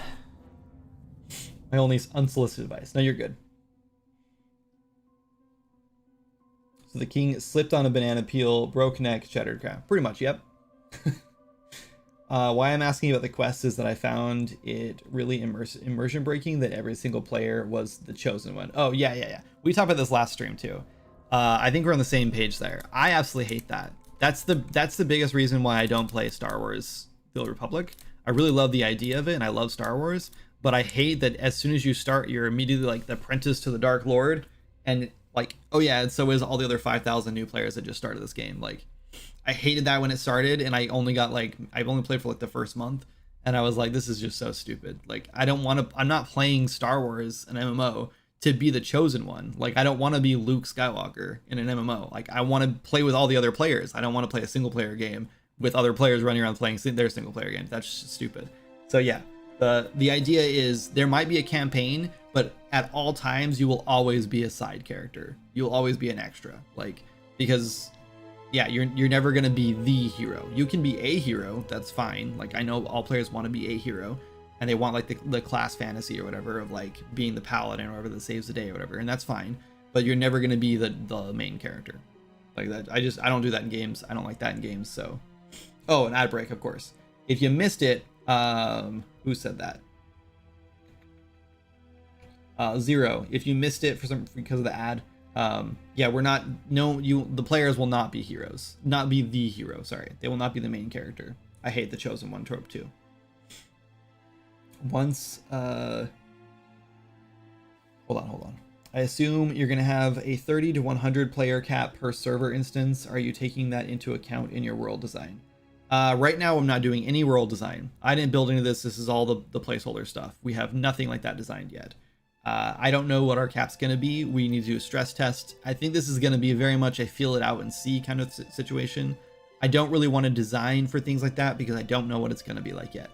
only unsolicited advice. No, you're good. So the king slipped on a banana peel, broke neck, shattered crown. Pretty much, yep. Why I'm asking about the quest is that I found it really immersion breaking that every single player was the chosen one. Oh yeah. We talked about this last stream too. I think we're on the same page there. I absolutely hate that. That's the biggest reason why I don't play Star Wars: The Old Republic. I really love the idea of it, and I love Star Wars, but I hate that as soon as you start, you're immediately like the apprentice to the Dark Lord, and like, oh yeah, and so is all the other 5,000 new players that just started this game. Like, I hated that when it started, and I've only played for like the first month, and I was like, this is just so stupid. Like, I'm not playing Star Wars, an MMO, to be the chosen one. Like, I don't want to be Luke Skywalker in an MMO. Like, I want to play with all the other players. I don't want to play a single player game with other players running around playing their single player games. That's just stupid. So yeah, the idea is there might be a campaign, but at all times you will always be a side character. You'll always be an extra, like, because yeah, you're never gonna be the hero. You can be a hero, that's fine. Like, I know all players want to be a hero, and they want like the class fantasy or whatever of like being the paladin or whatever that saves the day or whatever, and that's fine. But you're never gonna be the main character. Like that, I don't do that in games. I don't like that in games. So, oh, an ad break, of course. If you missed it, who said that? Zero. If you missed it because of the ad. Yeah, the players will not be heroes, not be the hero. Sorry, they will not be the main character. I hate the chosen one trope too. Once, hold on. I assume you're going to have a 30 to 100 player cap per server instance. Are you taking that into account in your world design? Right now, I'm not doing any world design. I didn't build into this. This is all the placeholder stuff. We have nothing like that designed yet. I don't know what our cap's going to be. We need to do a stress test. I think this is going to be very much a feel it out and see kind of situation. I don't really want to design for things like that because I don't know what it's going to be like yet.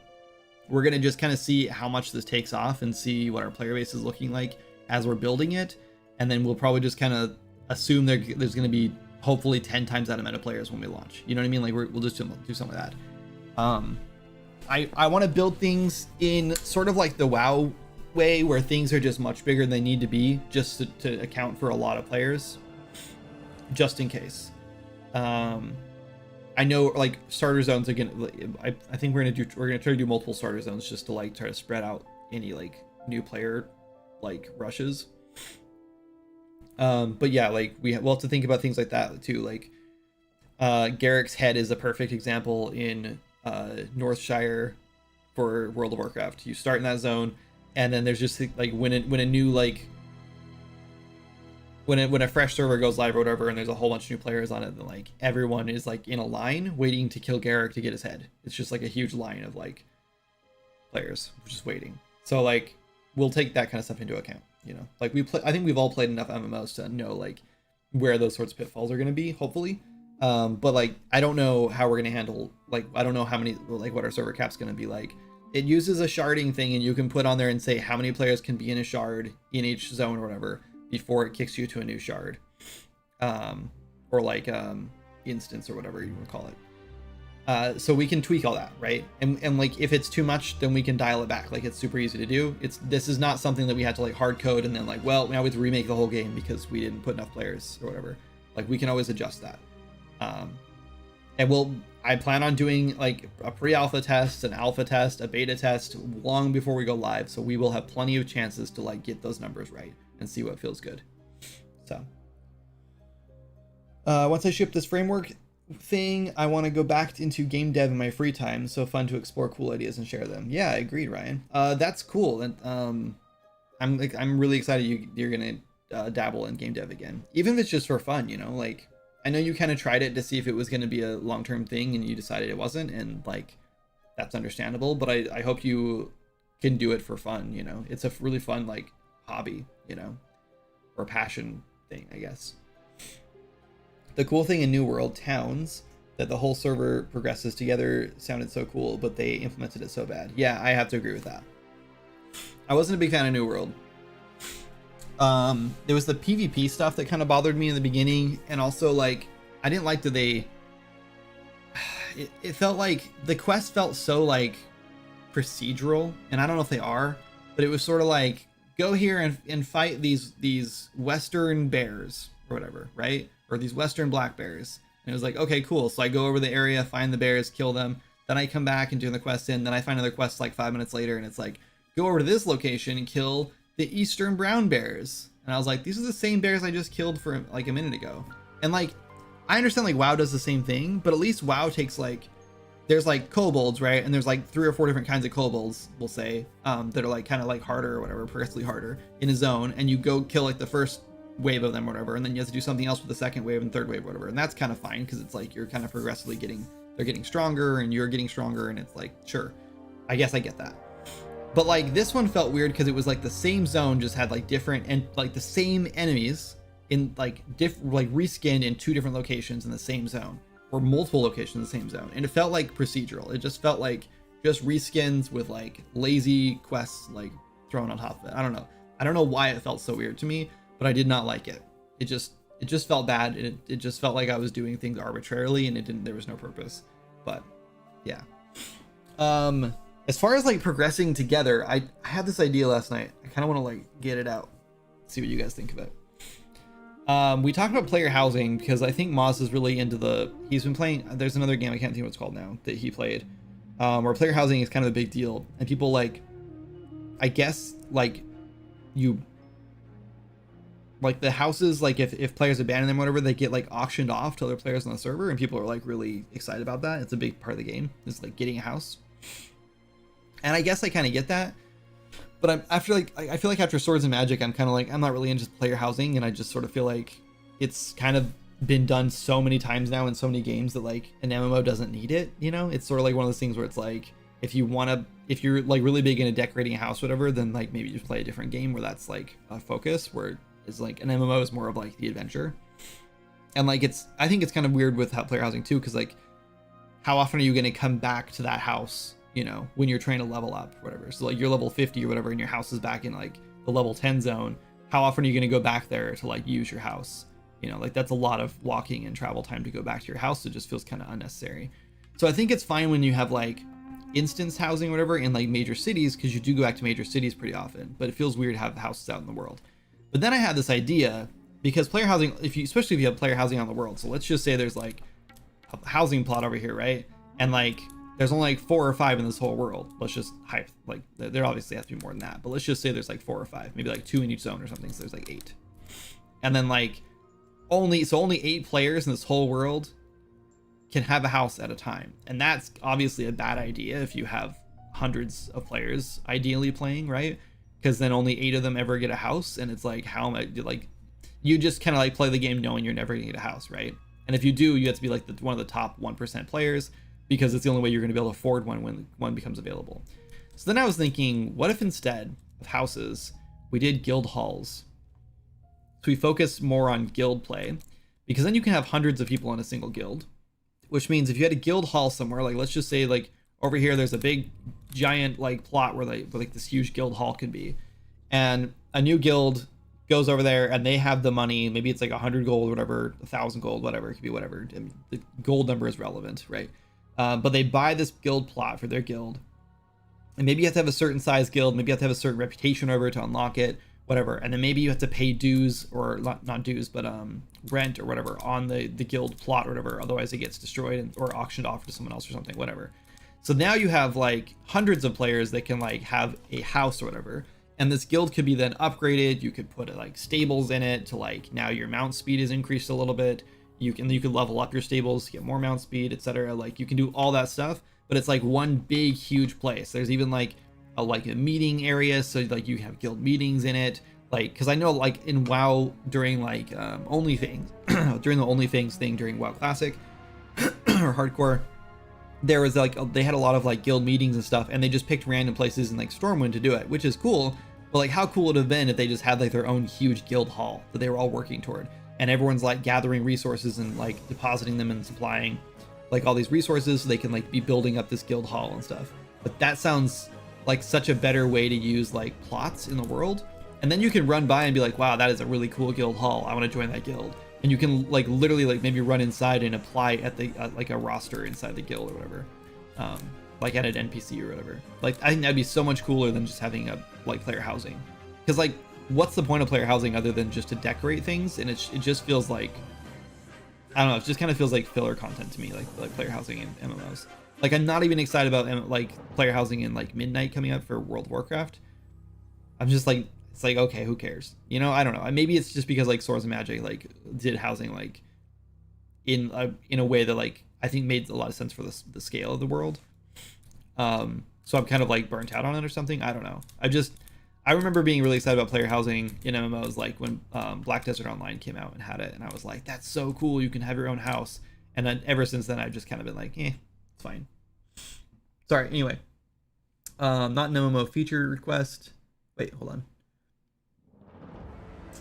We're going to just kind of see how much this takes off and see what our player base is looking like as we're building it. And then we'll probably just kind of assume there's going to be hopefully 10 times that amount of players when we launch. You know what I mean? Like we'll just do some of that. I want to build things in sort of like the WoW way where things are just much bigger than they need to be just to account for a lot of players, just in case. I know like starter zones again. I think we're gonna try to do multiple starter zones just to like try to spread out any like new player like rushes. But yeah, like we'll have to think about things like that too. Like Garrick's Head is a perfect example in Northshire for World of Warcraft. You start in that zone, and then there's just like when a new like when a fresh server goes live or whatever, and there's a whole bunch of new players on it, then like everyone is like in a line waiting to kill Garrick to get his head. It's just like a huge line of like players just waiting. So like we'll take that kind of stuff into account. You know, like I think we've all played enough MMOs to know like where those sorts of pitfalls are going to be, hopefully. But like I don't know how we're going to handle, like I don't know how many, like what our server cap's going to be like. It uses a sharding thing, and you can put on there and say how many players can be in a shard in each zone or whatever before it kicks you to a new shard, or like instance or whatever you want to call it. So we can tweak all that, right? And like if it's too much, then we can dial it back. Like it's super easy to do. This is not something that we had to like hard code and then like, well, now we have to remake the whole game because we didn't put enough players or whatever. Like we can always adjust that. And I plan on doing like a pre-alpha test, an alpha test, a beta test long before we go live. So we will have plenty of chances to like get those numbers right and see what feels good. So once I ship this framework thing, I want to go back into game dev in my free time. So fun to explore cool ideas and share them. Yeah, I agreed, Ryan. That's cool. And I'm really excited you're gonna dabble in game dev again, even if it's just for fun. You know, like I know you kind of tried it to see if it was going to be a long-term thing, and you decided it wasn't, and like that's understandable. But I hope you can do it for fun. You know, it's a really fun like hobby, you know, or passion thing, I guess. The cool thing in New World Towns that the whole server progresses together sounded so cool, but they implemented it so bad. Yeah, I have to agree with that. I wasn't a big fan of New World. There was the PvP stuff that kind of bothered me in the beginning, and also like I didn't like that it felt like the quest felt so like procedural, and I don't know if they are, but it was sort of like go here and fight these western bears or whatever, right? Or these western black bears. And it was like, okay, cool. So I go over the area, find the bears, kill them. Then I come back and do the quest in. Then I find another quest like 5 minutes later, and it's like, go over to this location and kill the eastern brown bears. And I was like, these are the same bears I just killed for like a minute ago. And like, I understand like WoW does the same thing, but at least WoW takes like, there's like kobolds, right? And there's like 3 or 4 different kinds of kobolds, we'll say, that are like kind of like harder or whatever, progressively harder in a zone. And you go kill like the first wave of them or whatever, and then you have to do something else with the second wave and third wave or whatever. And that's kind of fine because it's like you're kind of progressively they're getting stronger and you're getting stronger, and it's like, sure, I guess I get that. But like this one felt weird because it was like the same zone just had like different and like the same enemies in like like reskinned in 2 different locations in the same zone, or multiple locations in the same zone, and it felt like procedural. It just felt like just reskins with like lazy quests like thrown on top of it. I don't know why it felt so weird to me, but I did not like it. It just felt bad. It just felt like I was doing things arbitrarily, and there was no purpose. But yeah. As far as like progressing together, I had this idea last night. I kind of want to like get it out, see what you guys think of it. We talked about player housing because I think Moz is really into he's been playing, there's another game, I can't think what it's called now, that he played, where player housing is kind of a big deal, and people like, I guess like you like the houses, like if players abandon them or whatever, they get like auctioned off to other players on the server, and people are like really excited about that. It's a big part of the game, is like getting a house. And I guess I kind of get that, but I feel like after Swords and Magic, I'm kind of like, I'm not really into player housing, and I just sort of feel like it's kind of been done so many times now in so many games that like an MMO doesn't need it. You know, it's sort of like one of those things where it's like, if you're like really big into decorating a house, whatever, then like maybe just play a different game where that's like a focus, where it's like an MMO is more of like the adventure. And like I think it's kind of weird with player housing too, because like how often are you going to come back to that house, you know, when you're trying to level up or whatever? So like you're level 50 or whatever, and your house is back in like the level 10 zone. How often are you going to go back there to like use your house? You know, like that's a lot of walking and travel time to go back to your house. It just feels kind of unnecessary. So I think it's fine when you have like instance housing or whatever in like major cities, because you do go back to major cities pretty often, but it feels weird to have houses out in the world. But then I had this idea, because player housing, especially if you have player housing on the world, so let's just say there's like a housing plot over here, right? And like there's only like 4 or 5 in this whole world. Let's just hype, like there obviously has to be more than that, but let's just say there's like 4 or 5, maybe like 2 in each zone or something, so there's like 8. And then like only 8 players in this whole world can have a house at a time, and that's obviously a bad idea if you have hundreds of players ideally playing, right? Because then only 8 of them ever get a house, and it's like, how am I, like, you just kind of like play the game knowing you're never gonna get a house, right? And if you do, you have to be like one of the top 1% players, because it's the only way you're going to be able to afford one when one becomes available. So then I was thinking, what if instead of houses we did guild halls? So we focus more on guild play, because then you can have hundreds of people in a single guild, which means if you had a guild hall somewhere, like let's just say like over here there's a big giant like plot where like this huge guild hall could be, and a new guild goes over there and they have the money, maybe it's like 100 gold, whatever, 1,000 gold, whatever, it could be whatever. I mean, the gold number is relevant, right? But they buy this guild plot for their guild, and maybe you have to have a certain size guild, maybe you have to have a certain reputation over to unlock it, whatever, and then maybe you have to pay dues, or not dues, but rent or whatever on the guild plot or whatever, otherwise it gets destroyed or auctioned off to someone else or something, whatever. So now you have like hundreds of players that can like have a house or whatever, and this guild could be then upgraded. You could put like stables in it to like, now your mount speed is increased a little bit, you can level up your stables to get more mount speed, etc. Like you can do all that stuff, but it's like one big huge place. There's even like a meeting area, so like you have guild meetings in it, like, because I know like in WoW during like OnlyFans during the OnlyFans thing during WoW Classic or Hardcore, there was like they had a lot of like guild meetings and stuff, and they just picked random places in like Stormwind to do it, which is cool. But like, how cool would it have been if they just had like their own huge guild hall that they were all working toward, and everyone's like gathering resources and like depositing them and supplying like all these resources so they can like be building up this guild hall and stuff. But that sounds like such a better way to use like plots in the world, and then you can run by and be like, wow, that is a really cool guild hall, I want to join that guild. And you can like literally like maybe run inside and apply at the like a roster inside the guild or whatever, like at an NPC or whatever. Like I think that'd be so much cooler than just having a like player housing, because like what's the point of player housing other than just to decorate things? And it just feels like, I don't know, it just kind of feels like filler content to me, like player housing in MMOs. Like I'm not even excited about like player housing in like Midnight coming up for World of Warcraft. I'm just like, it's like, okay, who cares? You know, I don't know. Maybe it's just because like Swords and Magic like did housing like in a way that like I think made a lot of sense for the scale of the world. So I'm kind of like burnt out on it or something. I don't know. I remember being really excited about player housing in MMOs, like when Black Desert Online came out and had it, and I was like, that's so cool, you can have your own house. And then ever since then, I've just kind of been like, it's fine. Sorry, anyway. Not an MMO feature request. Wait, hold on.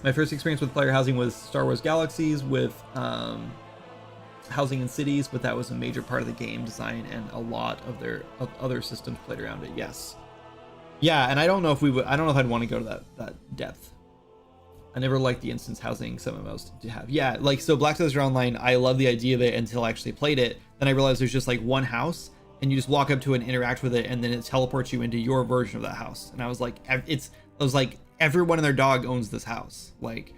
My first experience with player housing was Star Wars Galaxies with housing in cities, but that was a major part of the game design, and a lot of their other systems played around it. Yes. Yeah, and I don't know if I'd want to go to that depth. I never liked the instance housing some MMOs to have. Yeah, like, so Black Desert Online, I love the idea of it until I actually played it. Then I realized there's just like one house, and you just walk up to it and interact with it, and then it teleports you into your version of that house. And I was like, everyone and their dog owns this house. Like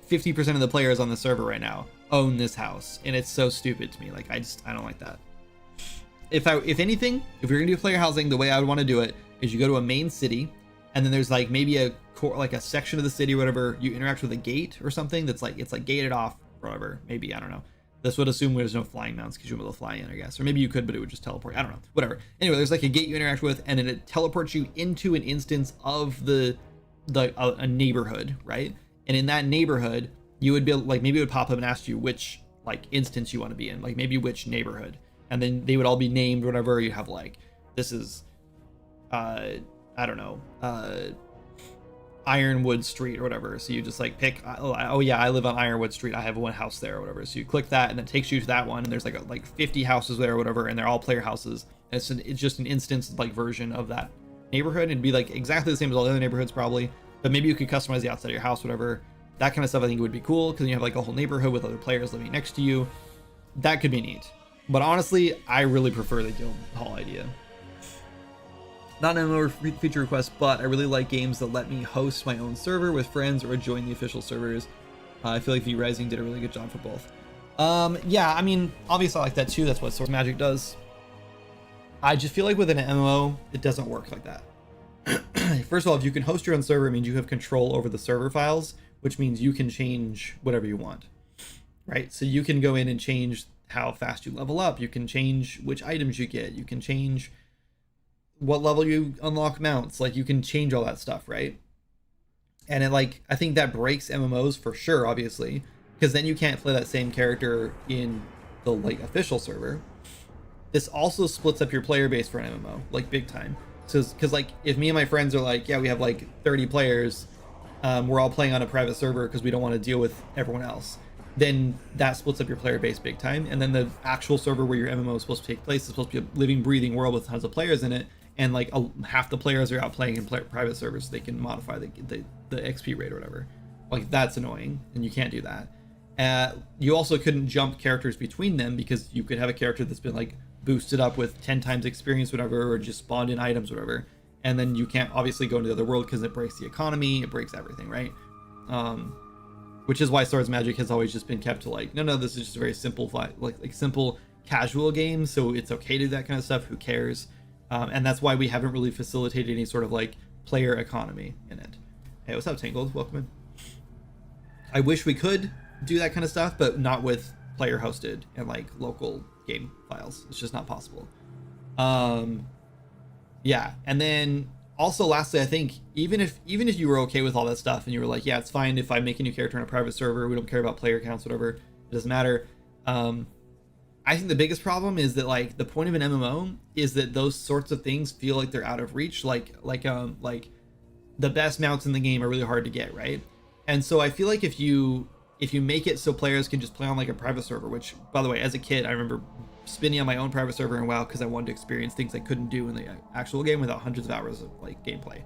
50% of the players on the server right now own this house, and it's so stupid to me. Like I don't like that. If anything, if you're gonna do player housing, the way I would want to do it is you go to a main city, and then there's like maybe a core, like a section of the city or whatever, you interact with a gate or something that's like, it's like gated off or whatever. Maybe, I don't know. This would assume there's no flying mounts because you wouldn't be able to fly in, I guess. Or maybe you could, but it would just teleport. I don't know. Whatever. Anyway, there's like a gate you interact with, and then it teleports you into an instance of a neighborhood, right? And in that neighborhood, you would be like, maybe it would pop up and ask you which like instance you want to be in, like maybe which neighborhood. And then they would all be named, whatever. You have like, this is, I don't know, Ironwood Street or whatever. So you just like pick, oh yeah, I live on Ironwood Street, I have one house there or whatever. So you click that and it takes you to that one, and there's like 50 houses there or whatever, and they're all player houses. And it's just an instance like version of that neighborhood. It'd be like exactly the same as all the other neighborhoods probably, but maybe you could customize the outside of your house, whatever. That kind of stuff I think would be cool, because you have like a whole neighborhood with other players living next to you. That could be neat. But honestly, I really prefer the guild hall idea. Not an MMO feature request, but I really like games that let me host my own server with friends or join the official servers. I feel like V Rising did a really good job for both. Yeah, I mean, obviously I like that too. That's what Source Magic does. I just feel like with an MMO, it doesn't work like that. First of all, if you can host your own server, it means you have control over the server files, which means you can change whatever you want, right? So you can go in and change how fast you level up. You can change which items you get. You can change what level you unlock mounts. Like you can change all that stuff, right? And it like, I think that breaks MMOs for sure, obviously, because then you can't play that same character in the like official server. This also splits up your player base for an MMO, like big time. So, because like if me and my friends are like, yeah, we have like 30 players, we're all playing on a private server because we don't want to deal with everyone else, then that splits up your player base big time. And then the actual server where your MMO is supposed to take place is supposed to be a living, breathing world with tons of players in it, and like half the players are out playing in private servers, so they can modify the XP rate or whatever. Like that's annoying, and you can't do that. You also couldn't jump characters between them, because you could have a character that's been like boosted up with 10 times experience, whatever, or just spawned in items, whatever, and then you can't obviously go into the other world because it breaks the economy, it breaks everything, right? Which is why Swords Magic has always just been kept to like, no, this is just a very simple like simple casual game, so it's okay to do that kind of stuff. Who cares? And that's why we haven't really facilitated any sort of like player economy in it. Hey, what's up, Tangled? Welcome in. I wish we could do that kind of stuff, but not with player hosted and like local game files. It's just not possible. Yeah, and then also lastly, I think even if you were okay with all that stuff and you were like, yeah, it's fine if I make a new character on a private server, we don't care about player counts, whatever, it doesn't matter. I think the biggest problem is that like the point of an MMO is that those sorts of things feel like they're out of reach. Like the best mounts in the game are really hard to get, right? And so I feel like if you make it so players can just play on like a private server, which by the way, as a kid, I remember spinning on my own private server in WoW because I wanted to experience things I couldn't do in the actual game without hundreds of hours of like gameplay.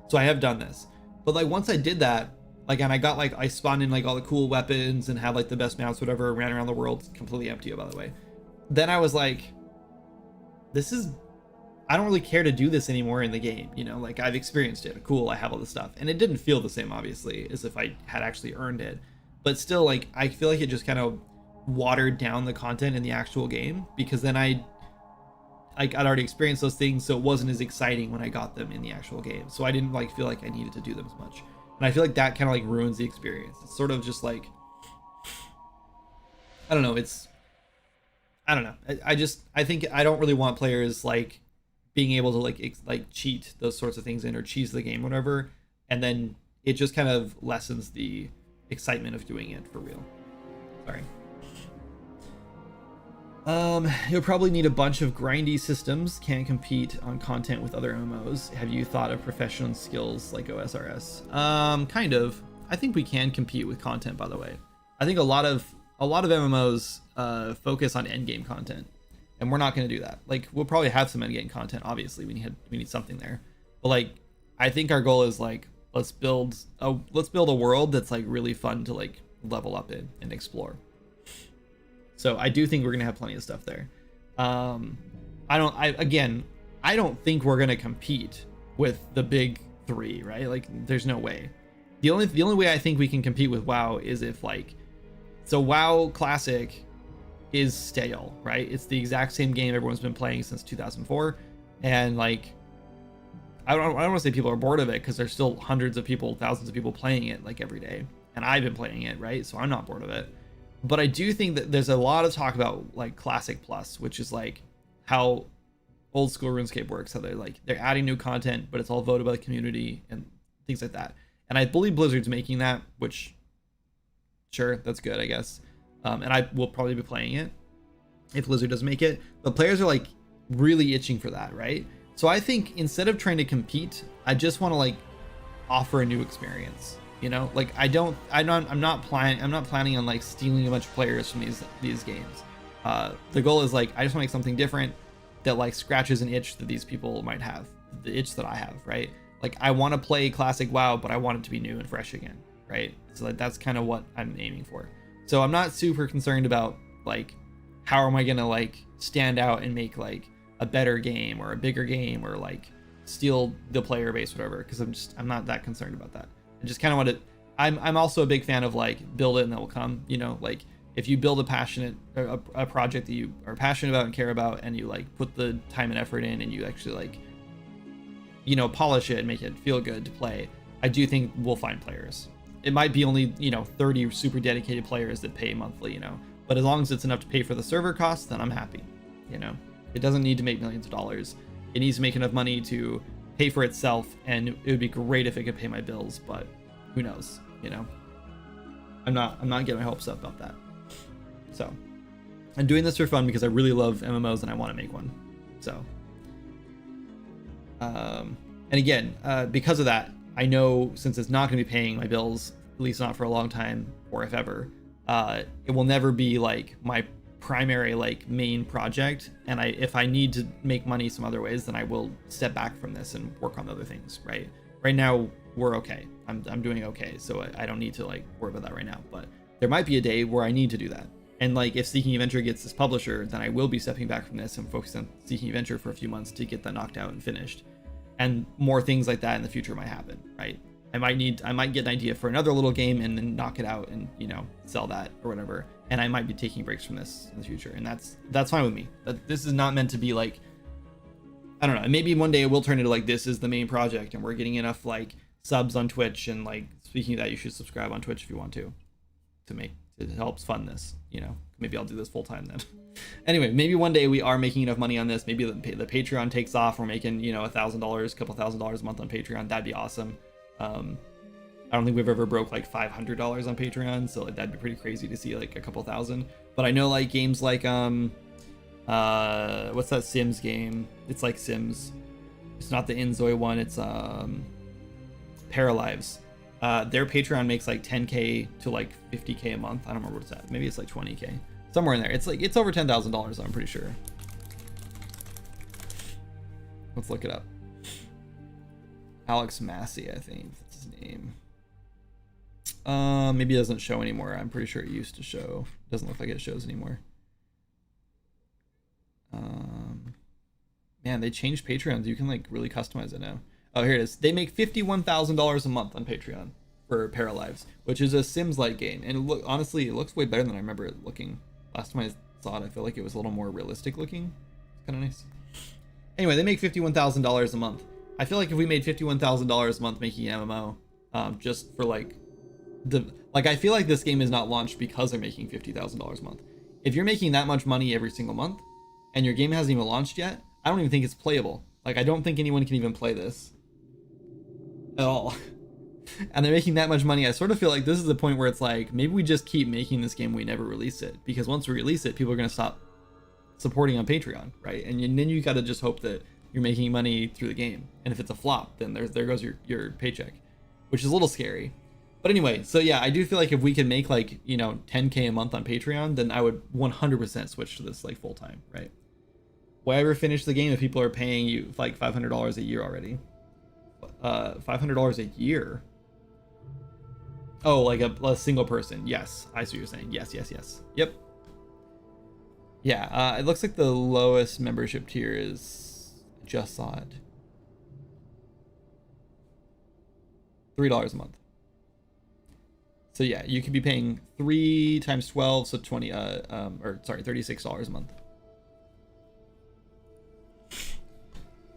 So I have done this, but like once I did that, like, and I got like, I spawned in like all the cool weapons and had like the best mounts, whatever, ran around the world completely empty, by the way. Then I was like, I don't really care to do this anymore in the game, you know, like I've experienced it, cool, I have all this stuff, and it didn't feel the same obviously as if I had actually earned it, but still, like I feel like it just kind of watered down the content in the actual game, because then I'd already experienced those things, so it wasn't as exciting when I got them in the actual game, so I didn't like feel like I needed to do them as much, and I feel like that kind of like ruins the experience. It's sort of just like, I don't know, I don't know. I think I don't really want players like being able to like cheat those sorts of things in or cheese the game, whatever, and then it just kind of lessens the excitement of doing it for real. Sorry. You'll probably need a bunch of grindy systems. Can't compete on content with other MMOs. Have you thought of professional skills like OSRS? Kind of. I think we can compete with content, by the way. I think a lot of MMOs focus on endgame content, and we're not going to do that. Like, we'll probably have some endgame content, obviously we need something there, but like I think our goal is like, let's build a world that's like really fun to like level up in and explore. So I do think we're going to have plenty of stuff there. I don't think we're going to compete with the big three, right? Like there's no way. The only way I think we can compete with WoW is if like, so WoW Classic is stale, right? It's the exact same game everyone's been playing since 2004, and like I don't want to say people are bored of it, because there's still hundreds of people, thousands of people playing it like every day, and I've been playing it, right? So I'm not bored of it. But I do think that there's a lot of talk about like Classic Plus, which is like how old school RuneScape works, how they're adding new content, but it's all voted by the community and things like that. And I believe Blizzard's making that, which, sure, that's good, I guess. And I will probably be playing it if Blizzard does make it. But players are like really itching for that, right? So I think instead of trying to compete, I just want to like offer a new experience. You know, like I'm not planning on like stealing a bunch of players from these games. The goal is like I just want to make something different that like scratches an itch that these people might have, the itch that I have, right? Like I want to play classic WoW, but I want it to be new and fresh again, right? So like, that's kind of what I'm aiming for. So I'm not super concerned about like how am I gonna like stand out and make like a better game or a bigger game or like steal the player base, whatever, because I'm not that concerned about that. I just kind of want to. I'm also a big fan of like build it and that will come. You know, like if you build a project that you are passionate about and care about, and you like put the time and effort in, and you actually like, you know, polish it and make it feel good to play, I do think we'll find players. It might be only, you know, 30 super dedicated players that pay monthly, you know, but as long as it's enough to pay for the server costs, then I'm happy. You know, it doesn't need to make millions of dollars. It needs to make enough money to pay for itself, and it would be great if it could pay my bills, but who knows, you know. I'm not getting my hopes up about that. So I'm doing this for fun because I really love MMOs and I want to make one. So and again, because of that, I know since it's not going to be paying my bills, at least not for a long time, or if ever, it will never be like my primary like main project, and if I need to make money some other ways, then I will step back from this and work on other things. Right now we're okay. I'm doing okay, so I don't need to like worry about that right now, but there might be a day where I need to do that. And like if Seeking Adventure gets this publisher, then I will be stepping back from this and focus on Seeking Adventure for a few months to get that knocked out and finished, and more things like that in the future might happen, right? I might get an idea for another little game and then knock it out and, you know, sell that or whatever. And I might be taking breaks from this in the future, and that's fine with me. This is not meant to be like, I don't know, maybe one day it will turn into like this is the main project and we're getting enough like subs on Twitch, and like speaking of that, you should subscribe on Twitch if you want to it helps fund this, you know. Maybe I'll do this full time then. Anyway, maybe one day we are making enough money on this, maybe the Patreon takes off, we're making, you know, $1,000, couple $1,000 a month on Patreon. That'd be awesome. I don't think we've ever broke like $500 on Patreon, so like that'd be pretty crazy to see like a couple thousand. But I know like games like what's that Sims game? It's like Sims. It's not the Inzoi one. It's Paralives. Their Patreon makes like 10k to like 50k a month. I don't remember what it's at. Maybe it's like 20k, somewhere in there. It's like it's over $10,000. I'm pretty sure. Let's look it up. Alex Massey, I think that's his name. Maybe it doesn't show anymore. I'm pretty sure it used to show. Doesn't look like it shows anymore. Man, they changed Patreons. You can like really customize it now. Oh, here it is. They make $51,000 a month on Patreon for Paralives, which is a Sims-like game. And honestly, it looks way better than I remember it looking. Last time I saw it, I feel like it was a little more realistic looking. It's kind of nice. Anyway, they make $51,000 a month. I feel like if we made $51,000 a month making an MMO, just for like I feel like this game is not launched because they're making $50,000 a month. If you're making that much money every single month and your game hasn't even launched yet, I don't even think it's playable. Like, I don't think anyone can even play this at all. And they're making that much money. I sort of feel like this is the point where it's like, maybe we just keep making this game, we never release it, because once we release it, people are going to stop supporting on Patreon, right? And then you got to just hope that you're making money through the game. And if it's a flop, then there goes your paycheck, which is a little scary. But anyway, so yeah, I do feel like if we can make like, you know, 10k a month on Patreon, then I would 100% switch to this like full time, right? Why ever finish the game if people are paying you like $500 a year already? $500 a year? Oh, like a single person. Yes, I see what you're saying. Yes. Yep. Yeah, it looks like the lowest membership tier is, just saw it, $3 a month. So yeah, you could be paying 3 times 12, so $36 a month.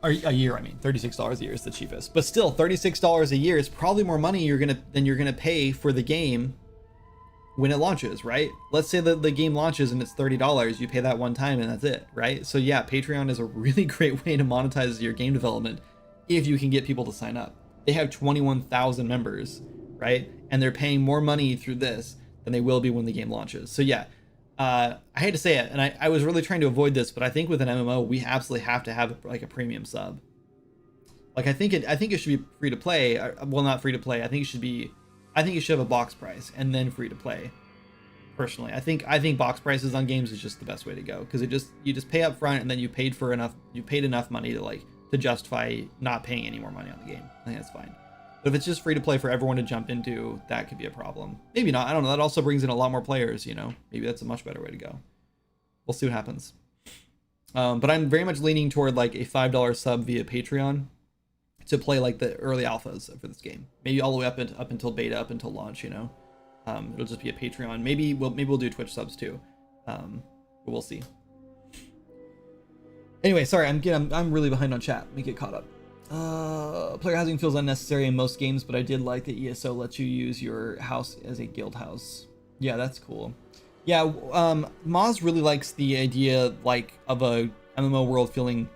Or a year, I mean, $36 a year is the cheapest. But still, $36 a year is probably more money than you're gonna pay for the game when it launches, right? Let's say that the game launches and it's $30, you pay that one time and that's it, right? So yeah, Patreon is a really great way to monetize your game development if you can get people to sign up. They have 21,000 members, right? And they're paying more money through this than they will be when the game launches. So yeah, I hate to say it, and I was really trying to avoid this, but I think with an MMO, we absolutely have to have like a premium sub. Like I think it should be free to play. Well, not free to play. I think it should have a box price and then free to play. Personally, I think box prices on games is just the best way to go, because you just pay up front and then you paid enough money to justify not paying any more money on the game. I think that's fine. But if it's just free to play for everyone to jump into, that could be a problem. Maybe not. I don't know. That also brings in a lot more players, you know. Maybe that's a much better way to go. We'll see what happens. But I'm very much leaning toward like a $5 sub via Patreon to play like the early alphas for this game. Maybe all the way up until beta, up until launch, you know. It'll just be a Patreon. Maybe we'll do Twitch subs too. But we'll see. Anyway, sorry, I'm really behind on chat. Let me get caught up. Player housing feels unnecessary in most games, but I did like that ESO lets you use your house as a guild house. Yeah, that's cool. Yeah, Moz really likes the idea like of a MMO world feeling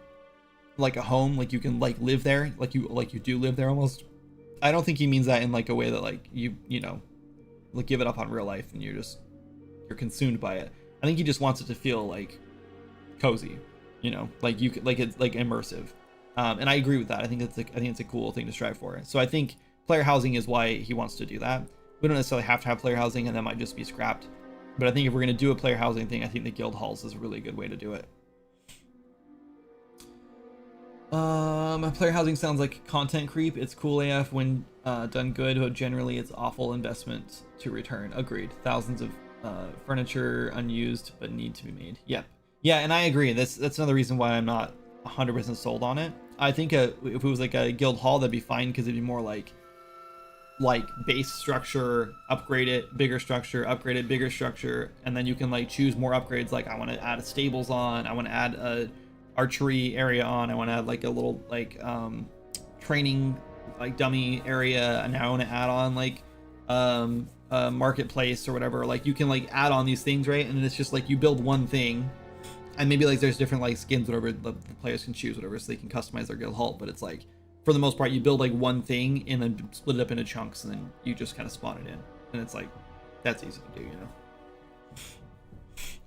like a home, like you can like live there, like you do live there almost. I don't think he means that in like a way that like you know, like give it up on real life and you're consumed by it. I think he just wants it to feel like cozy, you know, like you could like it's like immersive. And I agree with that. I think it's a cool thing to strive for. So I think player housing is why he wants to do that. We don't necessarily have to have player housing, and that might just be scrapped. But I think if we're going to do a player housing thing, I think the guild halls is a really good way to do it. Player housing sounds like content creep. It's cool AF when done good, but generally it's awful investment to return. Agreed. Thousands of furniture unused, but need to be made. Yep. Yeah, and I agree. That's another reason why I'm not 100% sold on it. I think if it was like a guild hall, that'd be fine, because it'd be more like base structure, upgrade it, bigger structure, upgrade it, bigger structure, and then you can like choose more upgrades. Like I want to add a stables on, I want to add a archery area on, I want to add like a little like training like dummy area, and now I want to add on like a marketplace or whatever. Like you can like add on these things, right? And it's just like you build one thing. And maybe like there's different like skins, whatever the players can choose, whatever, so they can customize their guild hall. But it's like, for the most part, you build like one thing and then split it up into chunks, and then you just kind of spawn it in. And it's like, that's easy to do, you know.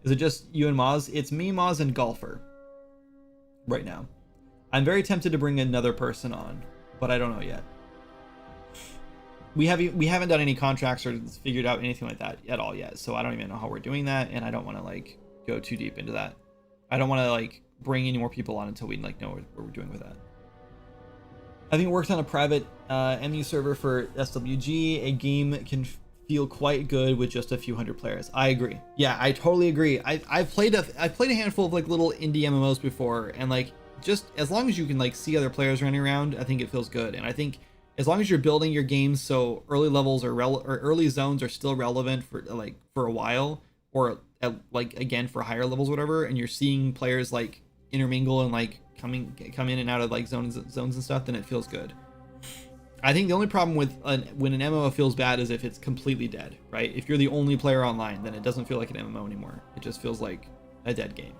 Is it just you and Moz? It's me, Moz, and Golfer right now. I'm very tempted to bring another person on, but I don't know yet. We haven't done any contracts or figured out anything like that at all yet, so I don't even know how we're doing that, and I don't want to like go too deep into that. I don't want to like bring any more people on until we like know what we're doing with that. I think worked on a private MU server for SWG. A game can feel quite good with just a few hundred players. I agree. Yeah, I totally agree. I've played a handful of like little indie MMOs before, and like just as long as you can like see other players running around, I think it feels good. And I think as long as you're building your games so early levels or early zones are still relevant for a while, or like again for higher levels, whatever, and you're seeing players like intermingle and like come in and out of like zones and stuff, then it feels good. I think the only problem with when an MMO feels bad is if it's completely dead, right? If you're the only player online, then it doesn't feel like an MMO anymore. It just feels like a dead game.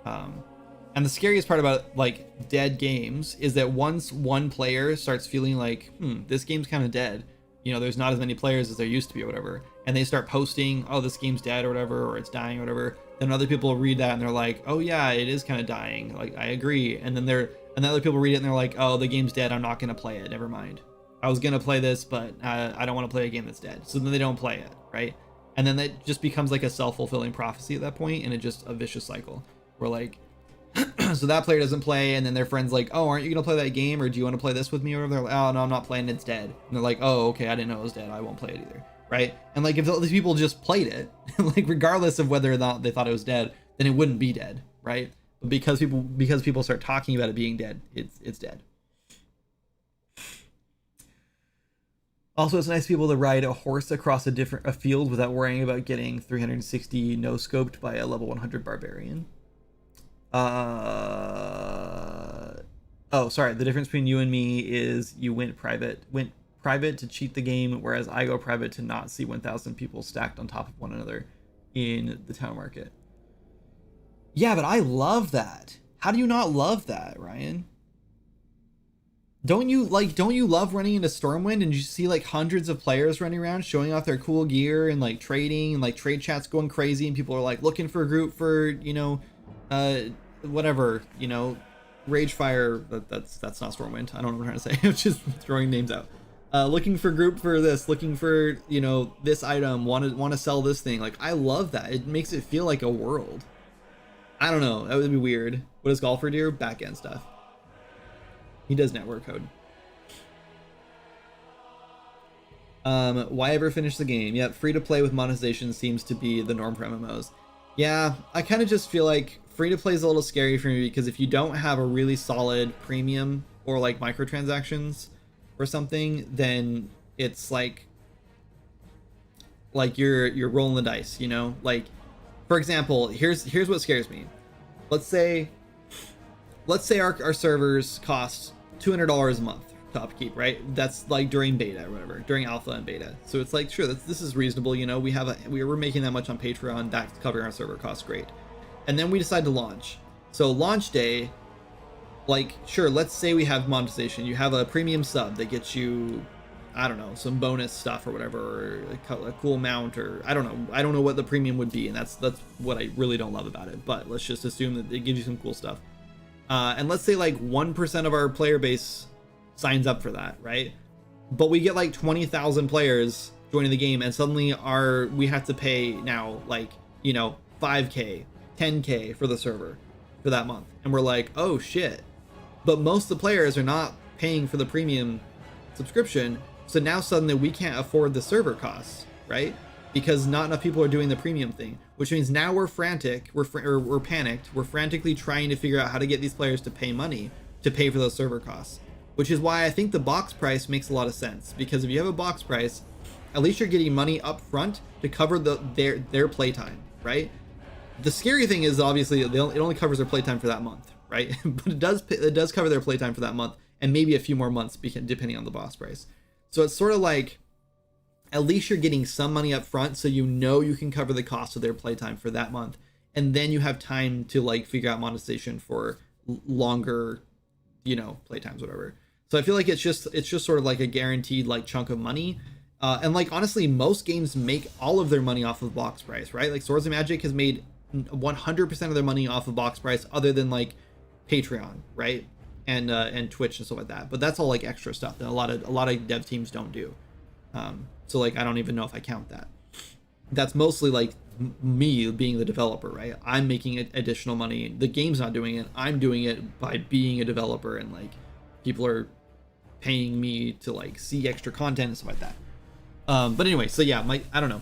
And the scariest part about like dead games is that once one player starts feeling like, this game's kind of dead, you know, there's not as many players as there used to be or whatever, and they start posting, oh, this game's dead or whatever, or it's dying or whatever, then other people read that and they're like, oh yeah, it is kind of dying, like I agree. And then other people read it and they're like, oh, the game's dead, I'm not gonna play it, never mind, I was gonna play this, but I don't want to play a game that's dead. So then they don't play it, right? And then that just becomes like a self-fulfilling prophecy at that point, and it's just a vicious cycle where like so that player doesn't play, and then their friend's like, oh, aren't you gonna play that game, or do you want to play this with me, or whatever? They're like, oh no, I'm not playing, it's dead. And they're like, oh okay, I didn't know it was dead, I won't play it either, right? And like if all these people just played it like regardless of whether or not they thought it was dead, then it wouldn't be dead, right? But because people start talking about it being dead, it's dead. Also, it's nice to be able to ride a horse across a field without worrying about getting 360 no-scoped by a level 100 barbarian. Oh, sorry. The difference between you and me is you went private to cheat the game, whereas I go private to not see 1,000 people stacked on top of one another in the town market. Yeah, but I love that. How do you not love that, Ryan? Don't you love running into Stormwind and you see like hundreds of players running around showing off their cool gear and like trading and like trade chats going crazy and people are like looking for a group for, uh whatever, Ragefire, that's not Stormwind. I don't know what I'm trying to say. I'm just throwing names out. Looking for group for this, looking for, this item, want to sell this thing. Like I love that. It makes it feel like a world. I don't know. That would be weird. What does Golfer do? Back end stuff. He does network code. Why ever finish the game? Yep, free to play with monetization seems to be the norm for MMOs. Yeah, I kind of just feel like free to play is a little scary for me because if you don't have a really solid premium or like microtransactions or something, then it's like you're rolling the dice, Like, for example, here's what scares me. Let's say our servers cost $200 a month to upkeep, right? That's like during beta or whatever, during alpha and beta. So it's like, sure, this is reasonable. We're making that much on Patreon. That's covering our server costs, great. And then we decide to launch. So launch day, like, sure, let's say we have monetization. You have a premium sub that gets you, I don't know, some bonus stuff or whatever, or a cool mount, or I don't know what the premium would be, and that's what I really don't love about it. But let's just assume that it gives you some cool stuff. And let's say like 1% of our player base signs up for that, right? But we get like 20,000 players joining the game, and suddenly we have to pay now like 5K, 10K for the server for that month, and we're like, oh shit. But most of the players are not paying for the premium subscription, so now suddenly we can't afford the server costs, right? Because not enough people are doing the premium thing, which means now we're frantic, we're panicked, we're frantically trying to figure out how to get these players to pay money to pay for those server costs, which is why I think the box price makes a lot of sense. Because if you have a box price, at least you're getting money up front to cover their playtime, right? The scary thing is obviously it only covers their playtime for that month, right? But it does cover their playtime for that month and maybe a few more months depending on the box price. So it's sort of like, at least you're getting some money up front so you can cover the cost of their playtime for that month, and then you have time to like figure out monetization for longer playtimes, whatever. So I feel like it's just sort of like a guaranteed like chunk of money, and like honestly most games make all of their money off of box price, right? Like Swords of Magic has made 100% of their money off of box price, other than like Patreon, right? And Twitch and stuff like that, but that's all like extra stuff that a lot of dev teams don't do. So like I don't even know if I count that. That's mostly like me being the developer, right? I'm making additional money. The game's not doing it. I'm doing it by being a developer, and like people are paying me to like see extra content and stuff like that. But anyway, so yeah, I don't know.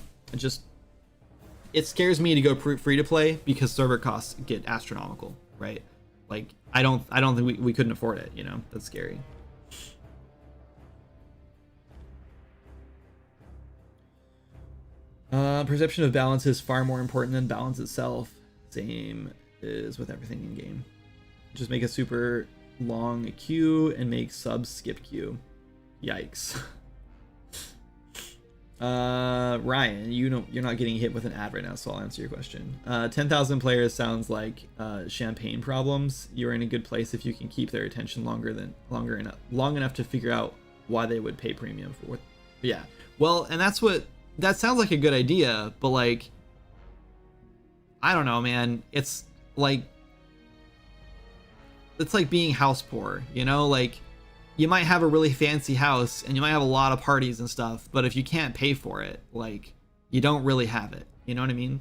It scares me to go free to play because server costs get astronomical, right? Like I don't think we couldn't afford it. That's scary. Perception of balance is far more important than balance itself. Same is with everything in game. Just make a super long queue and make subs skip queue. Yikes. Ryan, you're not getting hit with an ad right now, so I'll answer your question. 10,000 players sounds like champagne problems. You're in a good place if you can keep their attention long enough to figure out why they would pay premium for what. Yeah. Well, and that sounds like a good idea, but like I don't know, man. It's like being house poor, like you might have a really fancy house and you might have a lot of parties and stuff, but if you can't pay for it, like you don't really have it. You know what I mean?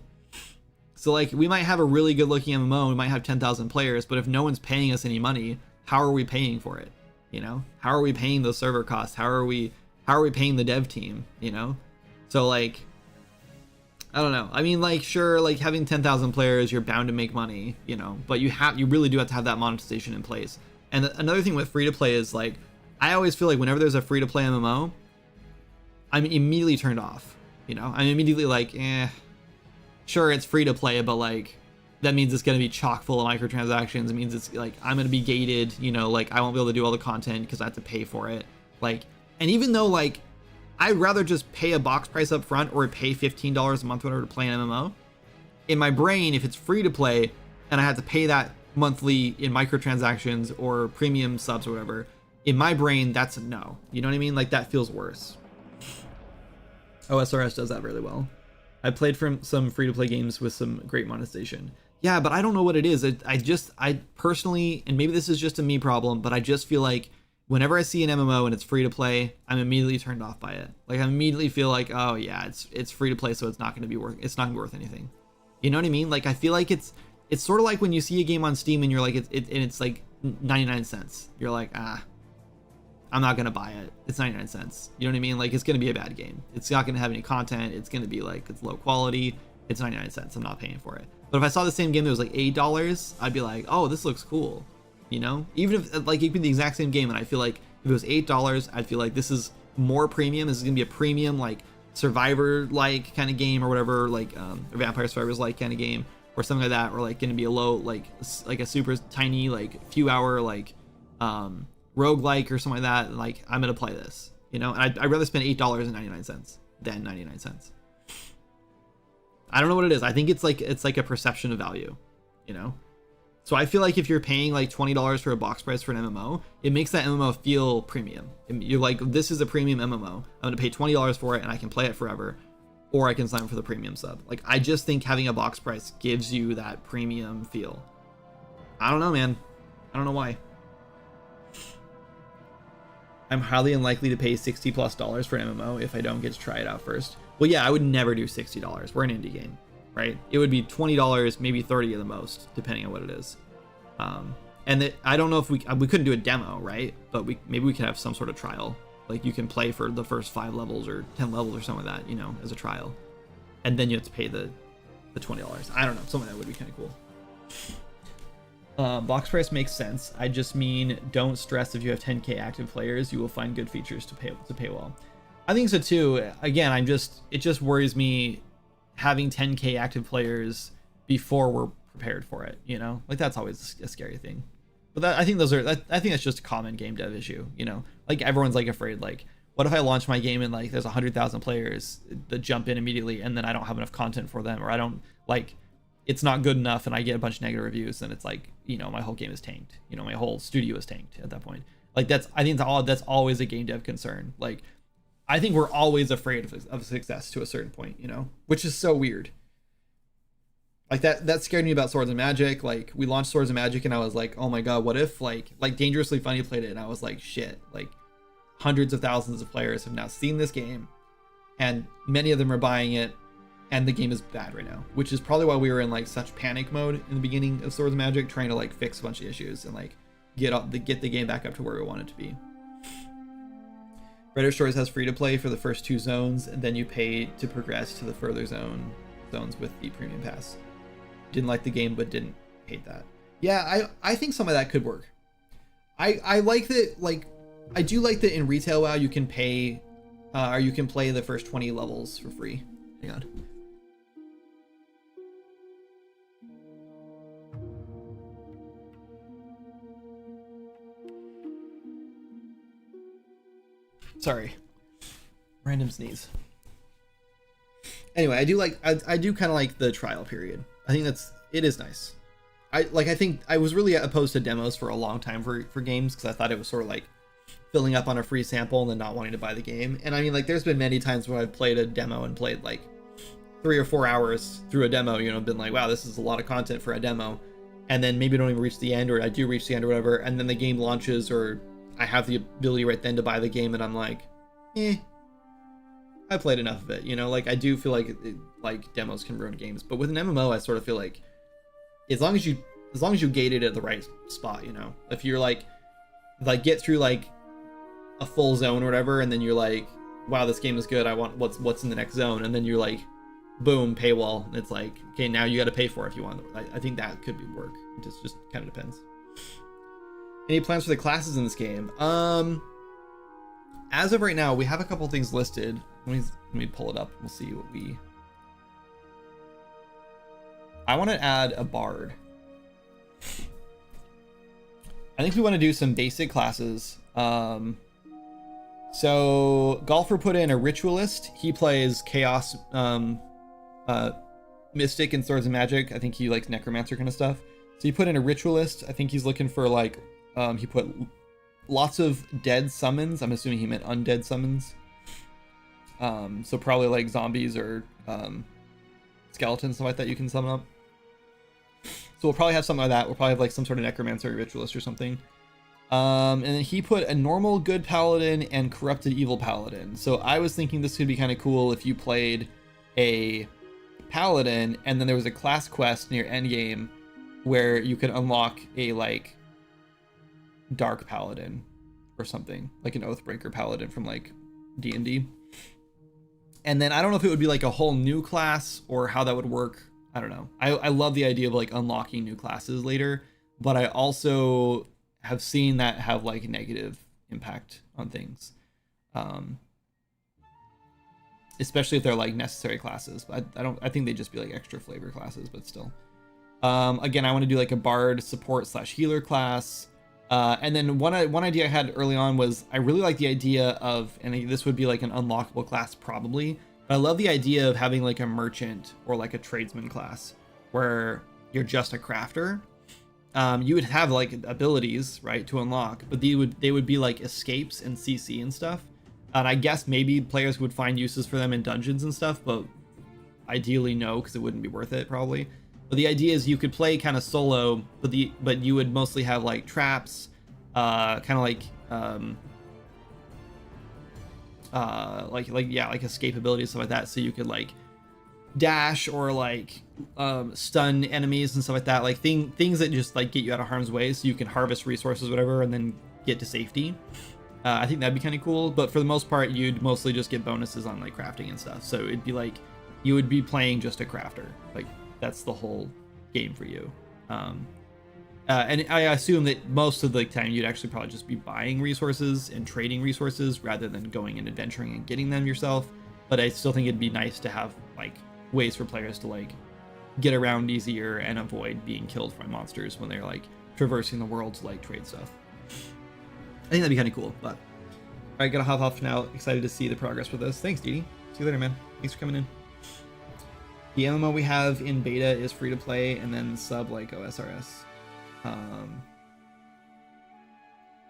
So like we might have a really good looking MMO, we might have 10,000 players, but if no one's paying us any money, how are we paying for it? How are we paying those server costs? How are we paying the dev team? So like I don't know. I mean, like, sure, like having 10,000 players, you're bound to make money, but you really do have to have that monetization in place. And another thing with free to play is like, I always feel like whenever there's a free to play MMO, I'm immediately turned off. I'm immediately like, sure, it's free to play, but like, that means it's going to be chock full of microtransactions. It means it's like I'm going to be gated, you know, like I won't be able to do all the content because I have to pay for it. Like, and even though like I'd rather just pay a box price up front or pay $15 a month, whatever, to play an MMO. In my brain, if it's free to play and I have to pay that monthly in microtransactions or premium subs or whatever, in my brain, that's a no. You know what I mean? Like that feels worse. OSRS does that really well. I played from some free-to-play games with some great monetization. Yeah, but I don't know what it is. I personally, and maybe this is just a me problem, but I just feel like whenever I see an MMO and it's free to play, I'm immediately turned off by it. Like I immediately feel like, oh yeah, it's free to play, so it's not going to be worth anything. You know what I mean? Like I feel like it's sort of like when you see a game on Steam and you're like and it's like 99 cents. You're like, I'm not going to buy it. It's 99 cents. You know what I mean? Like it's going to be a bad game. It's not going to have any content. It's going to be like, it's low quality. It's 99 cents. I'm not paying for it. But if I saw the same game that was like $8, I'd be like, oh, this looks cool. You know, even if like it could be the exact same game, and I feel like if it was $8, I'd feel like this is more premium. This is gonna be a premium like Survivor like kind of game or whatever, like Vampire Survivors like kind of game or something like that, or like gonna be a low like a super tiny like few hour like roguelike or something like that. And, like I'm gonna play this, you know, and I'd rather spend $8.99 than 99 cents. I don't know what it is. I think it's like a perception of value, you know. So I feel like if you're paying like $20 for a box price for an MMO, it makes that MMO feel premium. You're like, this is a premium MMO. I'm gonna pay $20 for it and I can play it forever, or I can sign up for the premium sub. Like I just think having a box price gives you that premium feel. I don't know, man. I don't know why. I'm highly unlikely to pay $60+ for an MMO if I don't get to try it out first. Well, yeah, I would never do $60. We're an indie game, right? It would be $20, maybe $30 at the most, depending on what it is. I don't know if we couldn't do a demo, right? But maybe we could have some sort of trial. Like you can play for the first 5 levels or 10 levels or something like that, you know, as a trial. And then you have to pay the $20. I don't know, something that would be kind of cool. Box price makes sense. I just mean don't stress if you have 10k active players, you will find good features to pay well. I think so too. Again, it just worries me having 10k active players before we're prepared for it, you know? Like that's always a scary thing. But I think that's just a common game dev issue, you know? Like everyone's like afraid, like what if I launch my game and like there's 100,000 players that jump in immediately and then I don't have enough content for them, or I don't like it's not good enough and I get a bunch of negative reviews and it's like, you know, my whole game is tanked. You know, my whole studio is tanked at that point. Like that's always a game dev concern. Like I think we're always afraid of success to a certain point, you know, which is so weird. Like that scared me about Swords and Magic. Like we launched Swords and Magic and I was like, oh my God, what if like Dangerously Funny played it and I was like, shit, like hundreds of thousands of players have now seen this game and many of them are buying it and the game is bad right now, which is probably why we were in like such panic mode in the beginning of Swords and Magic, trying to like fix a bunch of issues and like get the game back up to where we want it to be. Redder Stories has free to play for the first 2 zones, and then you pay to progress to the further zones with the premium pass. Didn't like the game, but didn't hate that. Yeah, I think some of that could work. I like that. Like, I do like that in retail WoW you can pay, or you can play the first 20 levels for free. Hang on. Sorry, random sneeze. Anyway, I do kind of like the trial period. I think it is nice. I think I was really opposed to demos for a long time for games because I thought it was sort of like filling up on a free sample and then not wanting to buy the game. And I mean, like there's been many times where I've played a demo and played like 3 or 4 hours through a demo, you know, been like, wow, this is a lot of content for a demo, and then maybe don't even reach the end, or I do reach the end or whatever, and then the game launches, or I have the ability right then to buy the game and I'm like, I played enough of it, you know. Like I do feel like demos can ruin games, but with an MMO I sort of feel like as long as you gate it at the right spot, you know, if you're like get through like a full zone or whatever and then you're like, wow, this game is good, I want what's in the next zone, and then you're like, boom, paywall, and it's like, okay, now you got to pay for it if you want. I think that could be work. It just kind of depends. Any plans for the classes in this game? As of right now, we have a couple things listed. Let me pull it up. We'll see what we. I want to add a bard. I think we want to do some basic classes. So Golfer put in a ritualist. He plays chaos, mystic and swords and magic. I think he likes necromancer kind of stuff. So he put in a ritualist. I think he's looking for like, he put lots of dead summons. I'm assuming he meant undead summons. So probably like zombies or skeletons, stuff like that you can summon up. So we'll probably have something like that. We'll probably have like some sort of necromancer or ritualist or something. And then he put a normal good paladin and corrupted evil paladin. So I was thinking this could be kind of cool if you played a paladin and then there was a class quest near endgame where you could unlock a like dark paladin or something, like an oathbreaker paladin from like D&D. And then I don't know if it would be like a whole new class or how that would work. I don't know. I love the idea of like unlocking new classes later, but I also have seen that have like a negative impact on things. Especially if they're like necessary classes. But I think they'd just be like extra flavor classes, but still. Again, I want to do like a bard support / healer class. And then one idea I had early on was I really like the idea of, and this would be like an unlockable class probably, but I love the idea of having like a merchant or like a tradesman class where you're just a crafter. You would have like abilities, right, to unlock, but they would be like escapes and CC and stuff. And I guess maybe players would find uses for them in dungeons and stuff, but ideally no, because it wouldn't be worth it probably. But the idea is you could play kind of solo, but you would mostly have like traps, kind of like escape abilities, stuff like that. So you could like dash or like stun enemies and stuff like that, like things that just like get you out of harm's way, so you can harvest resources, whatever, and then get to safety. I think that'd be kind of cool. But for the most part, you'd mostly just get bonuses on like crafting and stuff. So it'd be like you would be playing just a crafter. Like that's the whole game for you. And I assume that most of the time you'd actually probably just be buying resources and trading resources rather than going and adventuring and getting them yourself. But I still think it'd be nice to have like ways for players to like get around easier and avoid being killed by monsters when they're like traversing the world to like trade stuff. I think that'd be kind of cool. But all right, gotta hop off now. Excited to see the progress with this. Thanks, Didi. See you later, man. Thanks for coming in. The MMO we have in beta is free to play and then sub like OSRS.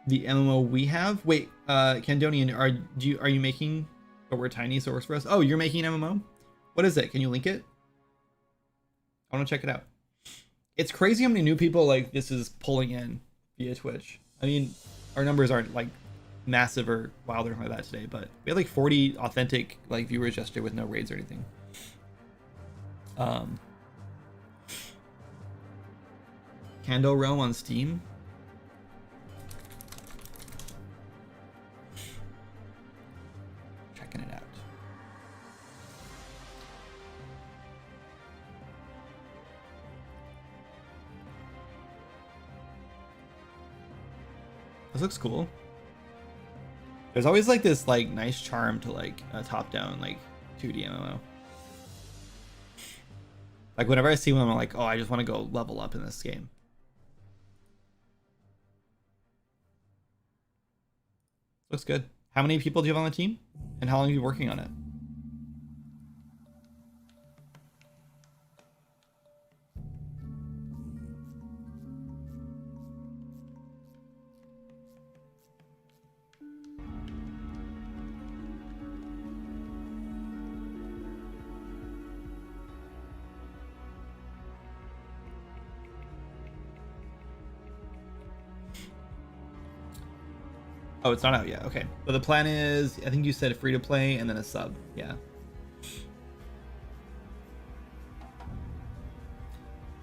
The MMO we have, wait, Candonian, are you making, but we're tiny so it works for us? Oh, you're making an MMO? What is it? Can you link it? I want to check it out. It's crazy how many new people like this is pulling in via Twitch. I mean, our numbers aren't like massive or wild or anything like that today, but we had like 40 authentic like viewers yesterday with no raids or anything. Cando Realm on Steam. Checking it out. This looks cool. There's always like this like nice charm to like a top-down like 2D MMO. Like whenever I see one, I'm like, oh, I just want to go level up in this game. Looks good. How many people do you have on the team? And how long have you been working on it? Oh, it's not out yet. Okay. But the plan is, I think you said free to play and then a sub. Yeah.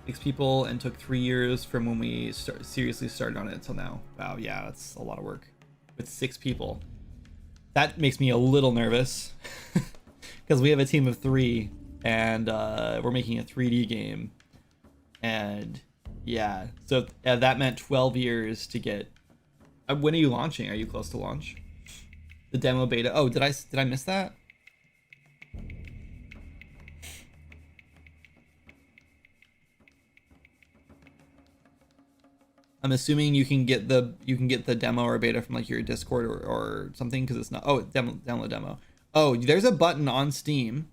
6 people and took 3 years from when we seriously started on it until now. Wow. Yeah, that's a lot of work with 6 people. That makes me a little nervous because we have a team of 3 and we're making a 3D game. And yeah, so that meant 12 years to get. When are you launching? Are you close to launch? The demo beta. Oh, did I miss that? I'm assuming you can get the demo or beta from like your Discord or something, because it's not. Oh, download demo. Oh, there's a button on Steam.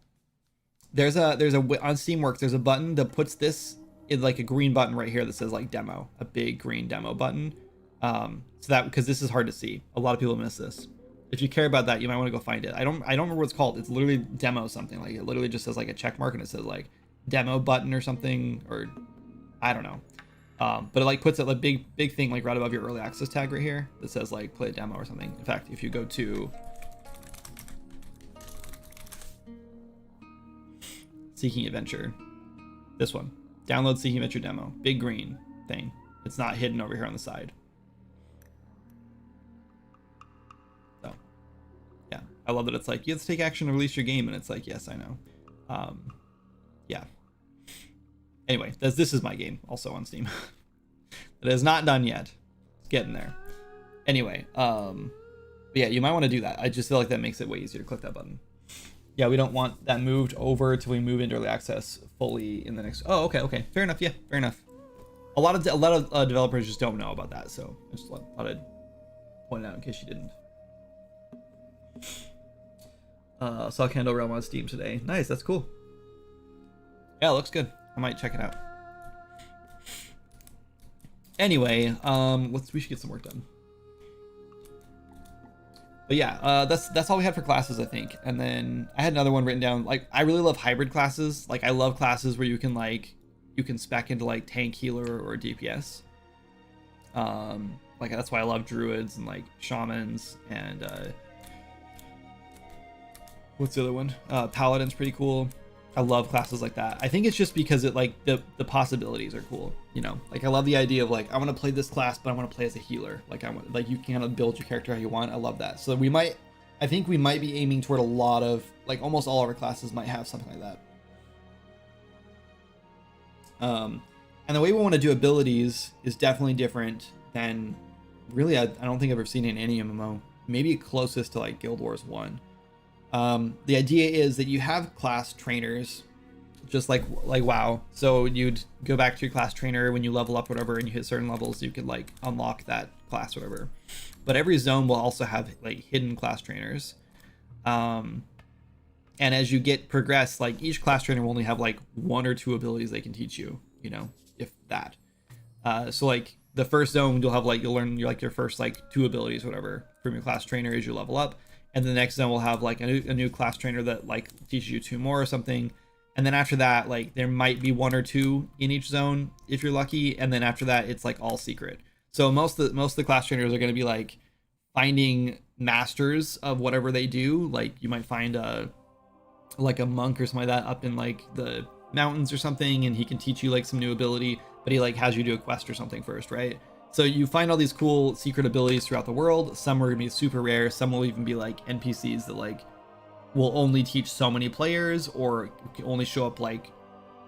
There's a on Steamworks. There's a button that puts this in like a green button right here that says like demo, a big green demo button. So that, because this is hard to see. A lot of people miss this. If you care about that, you might want to go find it. I don't remember what it's called. It's literally demo something. Like it literally just says like a check mark and it says like demo button or something, or I don't know. But it like puts it like big thing like right above your early access tag right here that says like play a demo or something. In fact, if you go to Seeking Adventure, this one, download Seeking Adventure demo, big green thing. It's not hidden over here on the side. So yeah, I love that it's like, you have to take action to release your game, and it's like, yes, I know. Yeah. Anyway, this is my game, also on Steam. It is not done yet. It's getting there. Anyway, but yeah, you might want to do that. I just feel like that makes it way easier to click that button. Yeah, we don't want that moved over till we move into early access fully in the next. Oh, okay, fair enough. Yeah, fair enough. A lot of developers just don't know about that, so I just thought I'd point it out in case you didn't. Saw Candle Realm on Steam today. Nice, that's cool. Yeah, it looks good. I might check it out. Anyway, we should get some work done. But yeah, that's all we had for classes, I think. And then I had another one written down. Like, I really love hybrid classes. Like, I love classes where you can spec into like tank, healer, or DPS. Like that's why I love druids and like shamans and what's the other one? Paladin's pretty cool. I love classes like that. I think it's just because it like the possibilities are cool, you know. Like I love the idea of like I want to play this class, but I want to play as a healer. Like I want, like you can kind of build your character how you want. I love that. So I think we might be aiming toward a lot of like almost all of our classes might have something like that. And the way we want to do abilities is definitely different than really I don't think I've ever seen in any MMO. Maybe closest to like Guild Wars 1. The idea is that you have class trainers, just like WoW. So you'd go back to your class trainer when you level up, whatever, and you hit certain levels, you could like unlock that class, whatever. But every zone will also have like hidden class trainers. And as you progress, like each class trainer will only have like 1 or 2 abilities they can teach you, you know, if that. So like the first zone, you'll learn your first like 2 abilities, whatever, from your class trainer as you level up. And the next zone will have like a new class trainer that like teaches you 2 more or something. And then after that, like there might be 1 or 2 in each zone if you're lucky. And then after that, it's like all secret. So most of the class trainers are going to be like finding masters of whatever they do. Like you might find like a monk or something like that up in like the mountains or something, and he can teach you like some new ability, but he like has you do a quest or something first, right? So you find all these cool secret abilities throughout the world. Some are gonna be super rare. Some will even be like NPCs that like will only teach so many players, or only show up like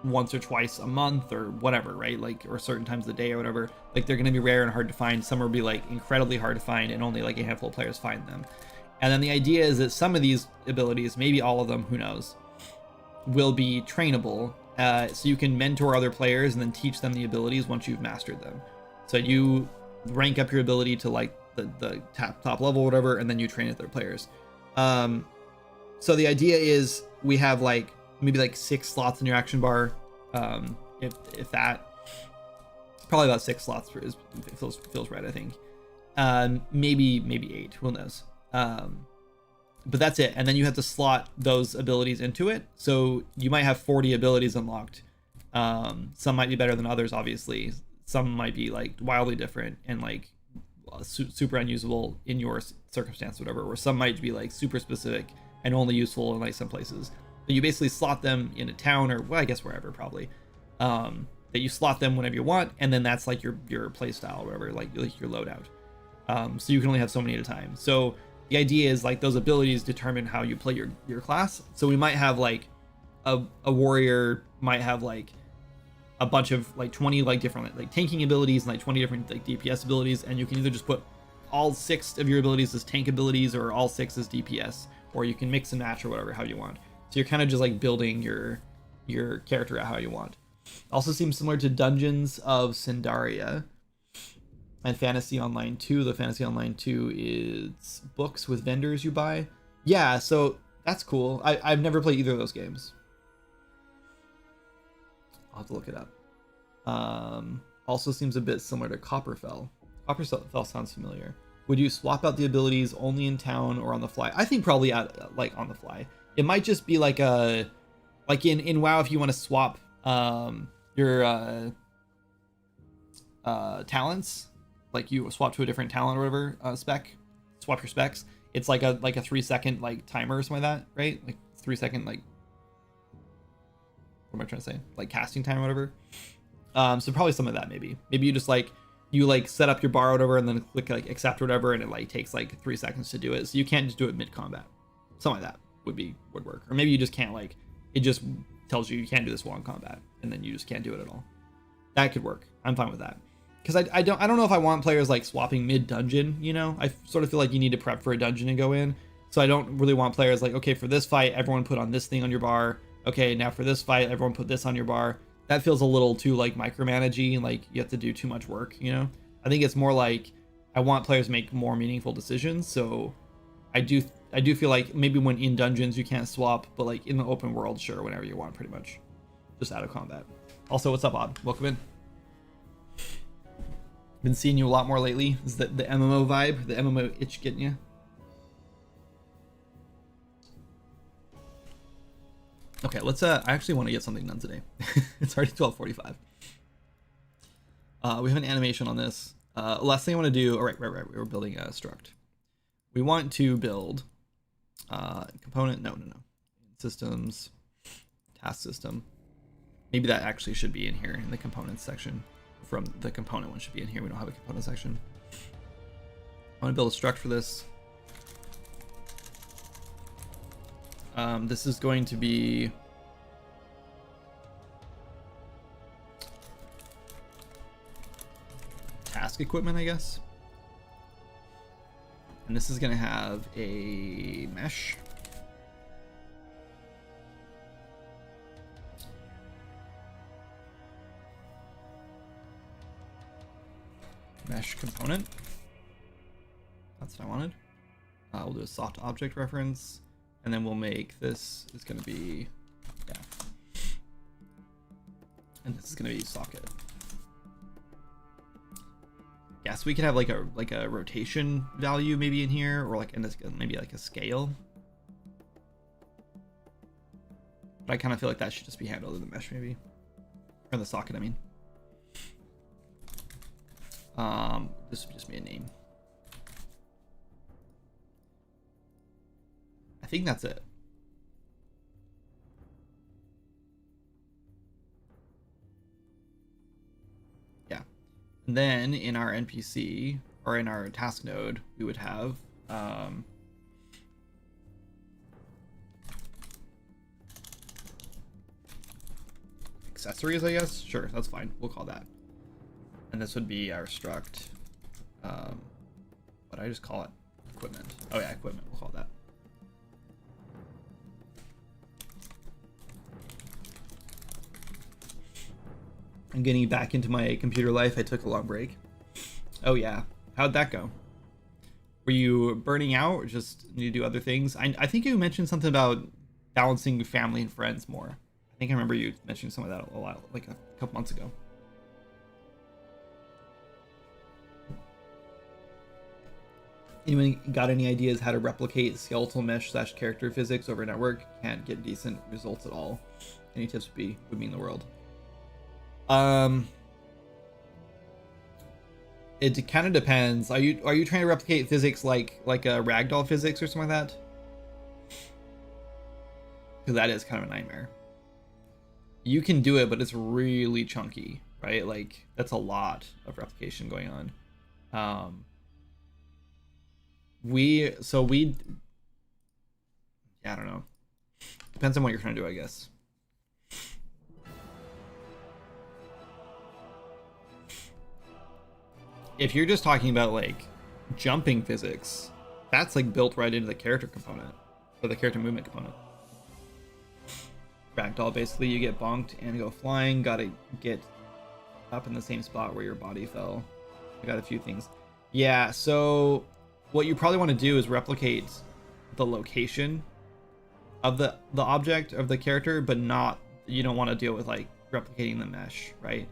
once or twice a month or whatever, right? Like, or certain times of the day or whatever. Like they're gonna be rare and hard to find. Some will be like incredibly hard to find, and only like a handful of players find them. And then the idea is that some of these abilities, maybe all of them, who knows, will be trainable. So you can mentor other players and then teach them the abilities once you've mastered them. So you rank up your ability to like the top level, whatever, and then you train other players. So the idea is we have like maybe like 6 slots in your action bar, if that. Probably about 6 slots feels right, I think. Maybe 8, who knows. But that's it. And then you have to slot those abilities into it. So you might have 40 abilities unlocked. Some might be better than others, obviously. Some might be like wildly different and like super unusable in your circumstance, whatever. Or some might be like super specific and only useful in like some places. But you basically slot them in a town, or well, I guess wherever probably. That you slot them whenever you want, and then that's like your play style, or whatever, like your loadout. So you can only have so many at a time. So the idea is like those abilities determine how you play your class. So we might have like a warrior might have like a bunch of like 20 like different like tanking abilities and like 20 different like DPS abilities, and you can either just put all 6 of your abilities as tank abilities or all 6 as DPS, or you can mix and match or whatever how you want. So you're kind of just like building your character out how you want. Also seems similar to Dungeons of Cindaria. And Fantasy Online 2. The Fantasy Online 2 is books with vendors you buy. Yeah, so that's cool. I've never played either of those games. I'll have to look it up. Also seems a bit similar to Copperfell. Copperfell sounds familiar. Would you swap out the abilities only in town or on the fly? I think probably like on the fly. It might just be like in WoW, if you want to swap your talents, like you swap to a different talent or whatever swap your specs. It's like a 3-second like timer or something like that, right? Like 3-second like, what am I trying to say? Like casting time or whatever. So probably some of that maybe. Maybe you just like set up your bar or whatever and then click like accept or whatever, and it like takes like 3 seconds to do it. So you can't just do it mid combat. Something like that would work. Or maybe you just can't, like it just tells you can't do this while in combat, and then you just can't do it at all. That could work. I'm fine with that. Because I don't know if I want players like swapping mid dungeon, you know? I sort of feel like you need to prep for a dungeon and go in. So I don't really want players like, okay, for this fight, everyone put on this thing on your bar. Okay, now for this fight, everyone put this on your bar. That feels a little too like micromanagey, and like you have to do too much work, you know? I think it's more like I want players to make more meaningful decisions. So I do feel like maybe when in dungeons you can't swap, but like in the open world, sure, whenever you want, pretty much. Just out of combat. Also, what's up, Odd? Welcome in. Been seeing you a lot more lately. Is that the MMO vibe? The MMO itch getting you? Okay, let's I actually want to get something done today. It's already 12:45. We have an animation on this. Last thing I want to do, right. We were building a struct. We want to build component, no. Systems, task system. Maybe that actually should be in here in the components section. From the component one should be in here. We don't have a component section. I want to build a struct for this. This is going to be task equipment, I guess. And this is going to have a mesh. Mesh component. That's what I wanted. We'll do a soft object reference, and then we'll make this is going to be, yeah, and this is going to be socket. Yeah, so we could have like a rotation value maybe in here, or like maybe like a scale. But I kind of feel like that should just be handled in the mesh maybe, or the socket, I mean. This would just be a name. I think that's it. Yeah. And then in our NPC, or in our task node, we would have accessories, I guess. Sure, that's fine. We'll call that. And this would be our struct. What did I just call it? Equipment. Oh yeah, equipment. We'll call that. I'm getting back into my computer life. I took a long break. Oh yeah. How'd that go? Were you burning out, or just need to do other things? I think you mentioned something about balancing family and friends more. I think I remember you mentioning some of that a while, like a couple months ago. Anyone got any ideas how to replicate skeletal mesh / character physics over a network? Can't get decent results at all. Any tips would mean the world. It kind of depends. Are you trying to replicate physics like a ragdoll physics or something like that? Because that is kind of a nightmare. You can do it, but it's really chunky, right? Like that's a lot of replication going on. Yeah, I don't know. Depends on what you're trying to do, I guess. If you're just talking about like jumping physics, that's like built right into the character component, or the character movement component. Ragdoll, basically you get bonked and go flying, gotta get up in the same spot where your body fell. I got a few things. Yeah, so what you probably want to do is replicate the location of the object of the character, but not, you don't want to deal with like replicating the mesh, right?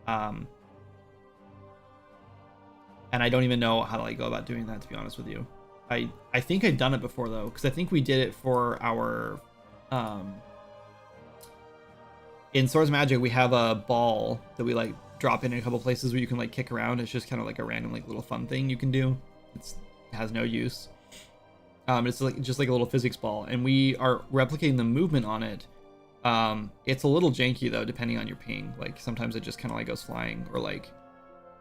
And I don't even know how to like go about doing that, to be honest with you. I think I'd done it before though, because I think we did it for our in Swords of Magic. We have a ball that we like drop in a couple places where you can like kick around. It's just kind of like a random like little fun thing you can do. It has no use. It's like just like a little physics ball, and we are replicating the movement on it. It's a little janky though, depending on your ping. Like sometimes it just kind of like goes flying, or like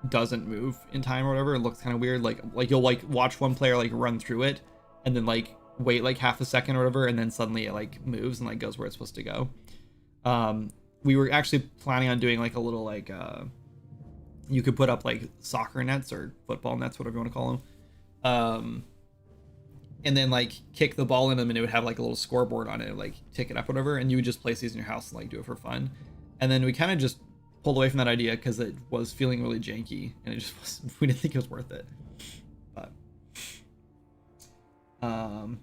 doesn't move in time or whatever. It looks kind of weird. Like you'll like watch one player like run through it, and then like wait like half a second or whatever, and then suddenly it like moves and like goes where it's supposed to go. We were actually planning on doing like a little like you could put up like soccer nets or football nets, whatever you want to call them, and then like kick the ball in them, and it would have like a little scoreboard on it, like tick it up, whatever, and you would just place these in your house and like do it for fun. And then we kind of just pulled away from that idea because it was feeling really janky, and it just wasn't, we didn't think it was worth it. But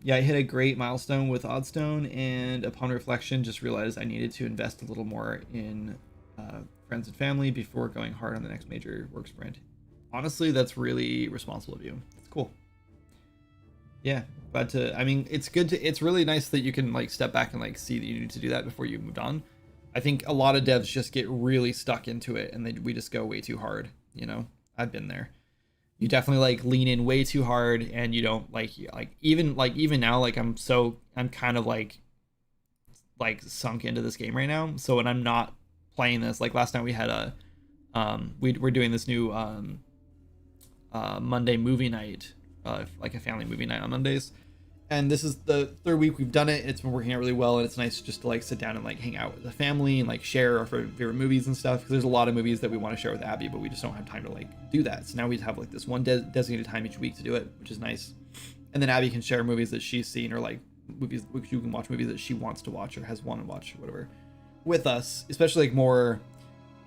yeah, I hit a great milestone with Oddstone, and upon reflection just realized I needed to invest a little more in friends and family before going hard on the next major work sprint. Honestly, that's really responsible of you. It's cool. Yeah, but I mean, it's good to, it's really nice that you can like step back and like see that you need to do that before you moved on. I think a lot of devs just get really stuck into it, and we just go way too hard. You know, I've been there. You definitely like lean in way too hard, and you don't like even now, like I'm kind of like sunk into this game right now. So when I'm not playing this, like last night we had a we're doing this new Monday movie night, like a family movie night on Mondays. And this is the third week we've done it. It's been working out really well, and it's nice just to like sit down and like hang out with the family and like share our favorite movies and stuff. Because there's a lot of movies that we want to share with Abby, but we just don't have time to like do that. So now we have like this one designated time each week to do it, which is nice. And then Abby can share movies that she's seen, or like movies, you can watch movies that she wants to watch or has wanted to watch or whatever with us, especially like more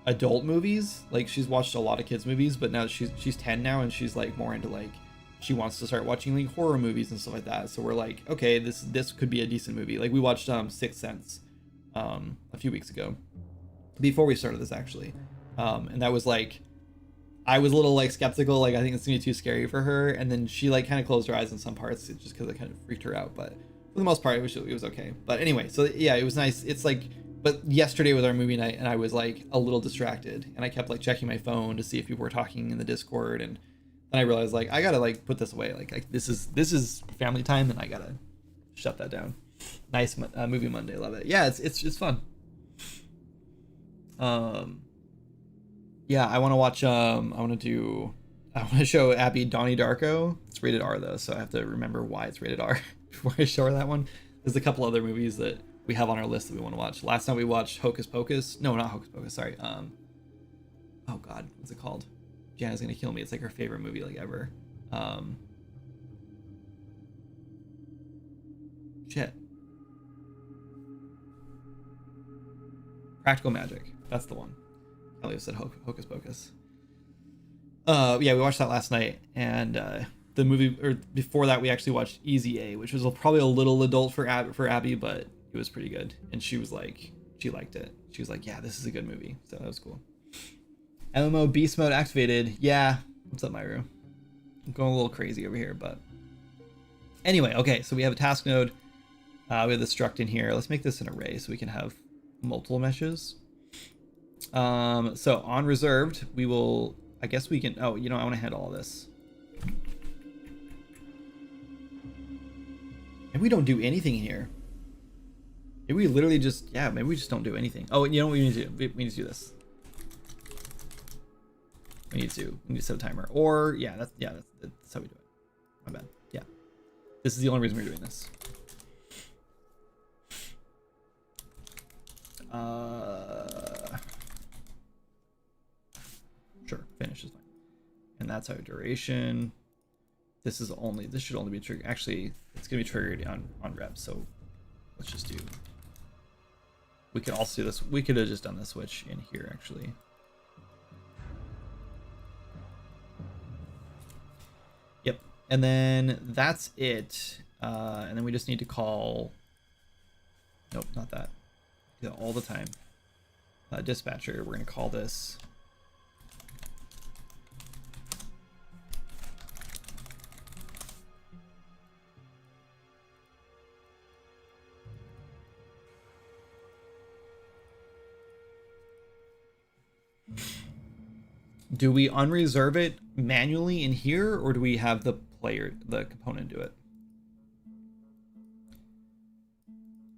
adult movies. Like she's watched a lot of kids movies, but now she's 10 now, and she's like more into like, she wants to start watching like horror movies and stuff like that. So we're like, okay, this could be a decent movie. Like we watched Sixth Sense a few weeks ago before we started this actually, and that was like, I was a little like skeptical, like I think it's gonna be too scary for her, and then she like kind of closed her eyes in some parts just because it kind of freaked her out, but for the most part it was okay. But anyway, so yeah, it was nice. It's like, but yesterday was our movie night, and I was like a little distracted, and I kept like checking my phone to see if people were talking in the Discord, and then I realized like I gotta like put this away. Like this is family time, and I gotta shut that down. Nice movie Monday, love it. Yeah, it's fun. Yeah, I want to watch. I want to show Abby Donnie Darko. It's rated R though, so I have to remember why it's rated R before I show her that one. There's a couple other movies that we have on our list that we want to watch. Last night we watched Hocus Pocus. No, not Hocus Pocus. Sorry. Oh God, what's it called? Jana's gonna kill me. It's like her favorite movie like ever. Shit. Practical Magic. That's the one. Elliot said Hocus Pocus. Yeah, we watched that last night, and the movie, or before that, we actually watched Easy A, which was probably a little adult for Abby, but it was pretty good. And she was like, she liked it. She was like, yeah, this is a good movie. So that was cool. MMO beast mode activated. Yeah. What's up, Myru? I'm going a little crazy over here, but anyway, okay. So we have a task node. We have the struct in here. Let's make this an array so we can have multiple meshes. So on reserved, we will, I guess we can, oh, you know, I want to handle all this. And we don't do anything here. Maybe we literally just, yeah, maybe we just don't do anything. Oh, you know what we need to do? We need to do this. We need to set a timer. Or, yeah, that's how we do it. My bad. Yeah. This is the only reason we're doing this. Sure, finish is fine. And that's our duration. This should only be triggered. Actually, it's gonna be triggered on rep, so let's just do, we can also do this. We could have just done the switch in here actually. And then that's it. And then we just need to call, nope, not that. Do that all the time. Dispatcher, we're gonna call this do we unreserve it manually in here, or do we have the component do it?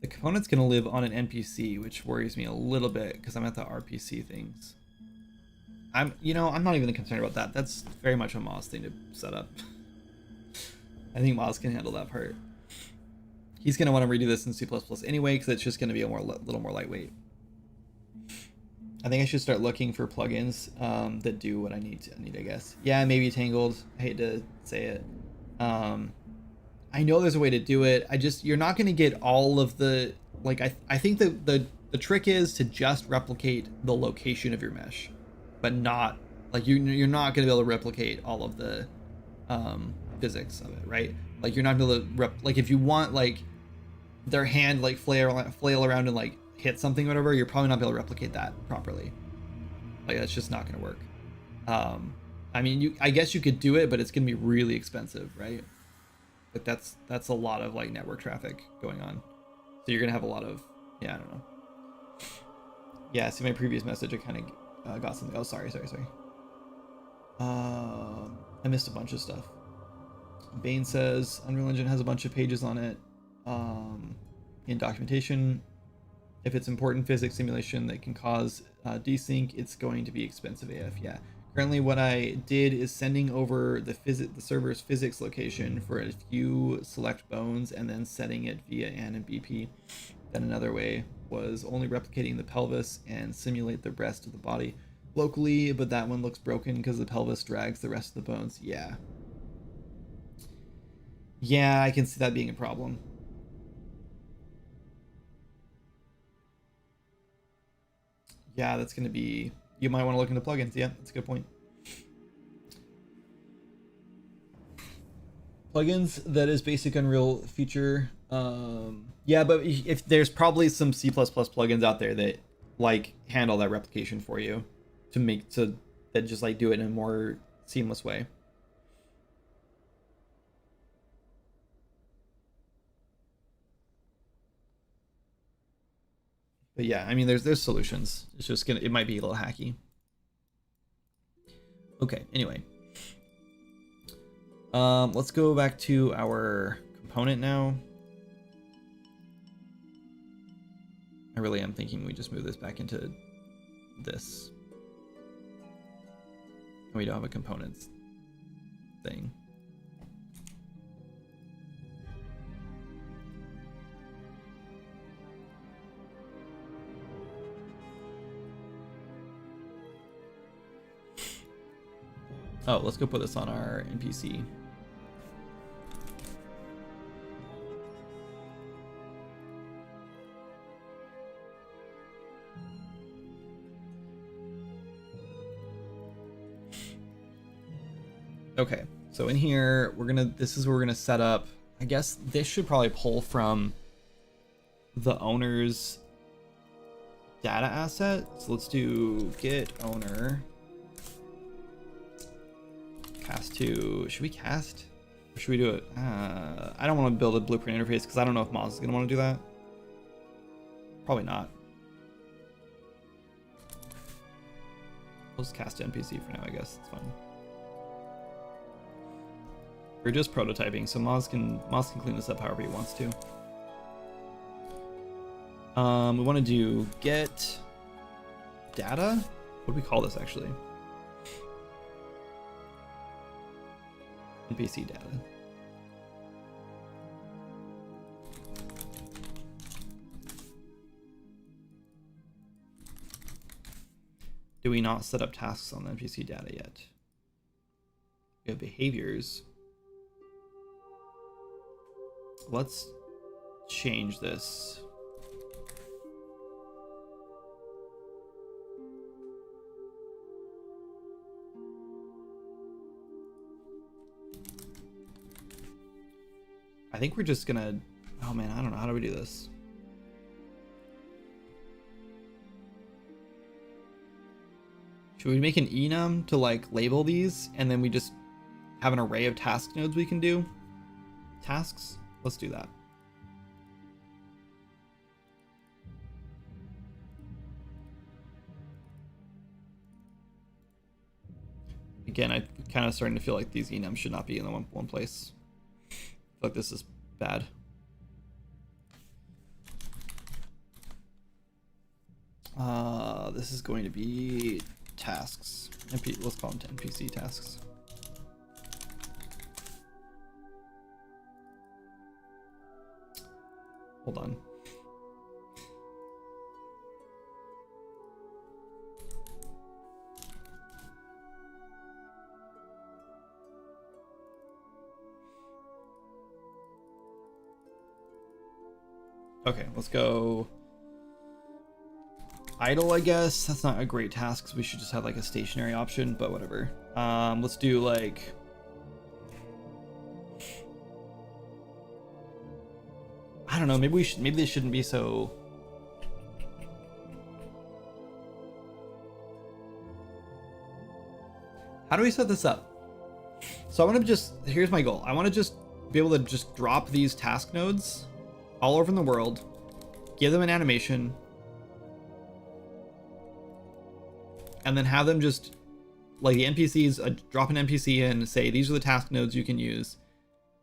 The component's gonna live on an NPC, which worries me a little bit because I'm at the RPC things. I'm not even concerned about that. That's very much a Moz thing to set up. I think Moz can handle that part. He's gonna want to redo this in C++ anyway, because it's just gonna be a little more lightweight. I think I should start looking for plugins that do what I need, I guess. Yeah, maybe Tangled. I hate to say it. I know there's a way to do it. You're not going to get all of the, like, I think the trick is to just replicate the location of your mesh, but not, like, you're not going to be able to replicate all of the physics of it, right? Like, you're not going to be able to, like, if you want, like, their hand, like, flail around and, like, hit something or whatever, you're probably not able to replicate that properly. Like, that's just not going to work. I mean, I guess you could do it, but it's going to be really expensive, right? Like, that's a lot of, like, network traffic going on. So you're going to have a lot of, yeah, I don't know. Yeah, see my previous message, I kind of got something. Oh, sorry. I missed a bunch of stuff. Bane says Unreal Engine has a bunch of pages on it in documentation. If it's important physics simulation that can cause desync, it's going to be expensive AF. Yeah. Currently, what I did is sending over the server's physics location for a few select bones and then setting it via AN and BP. Then another way was only replicating the pelvis and simulate the rest of the body locally, but that one looks broken because the pelvis drags the rest of the bones. Yeah. Yeah, I can see that being a problem. Yeah, that's going to be... You might want to look into plugins. Yeah, that's a good point. Plugins that is basic Unreal feature. Yeah, but if there's probably some C++ plugins out there that like handle that replication for you that just like do it in a more seamless way. But yeah, I mean, there's solutions. It's just it might be a little hacky. Okay, anyway. Let's go back to our component now. I really am thinking we just move this back into this. And we don't have a components thing. Oh, let's go put this on our NPC. Okay, so in here, this is where we're gonna set up. I guess this should probably pull from the owner's data asset. So let's do get owner. Cast to, should we cast? Or should we do it? I don't want to build a blueprint interface because I don't know if Moz is going to want to do that. Probably not. We'll just cast to NPC for now, I guess. It's fine. We're just prototyping, so Moz can clean this up however he wants to. We want to do get data. What do we call this actually? NPC data. Do we not set up tasks on the NPC data yet? We have behaviors. Let's change this. I think we're just gonna, oh man, I don't know, how do we do this? Should we make an enum to like label these and then we just have an array of task nodes we can do? Tasks? Let's do that. Again, I'm kind of starting to feel like these enums should not be in the one place. I feel like this is bad. This is going to be tasks. Let's call them NPC tasks. Hold on. Okay, let's go idle, I guess. That's not a great task, so we should just have like a stationary option, but whatever. Let's do like, I don't know, maybe they shouldn't be so, how do we set this up? So I want to just, here's my goal. I want to just be able to just drop these task nodes all over in the world, give them an animation, and then have them just, like the NPCs, drop an NPC in, say, these are the task nodes you can use,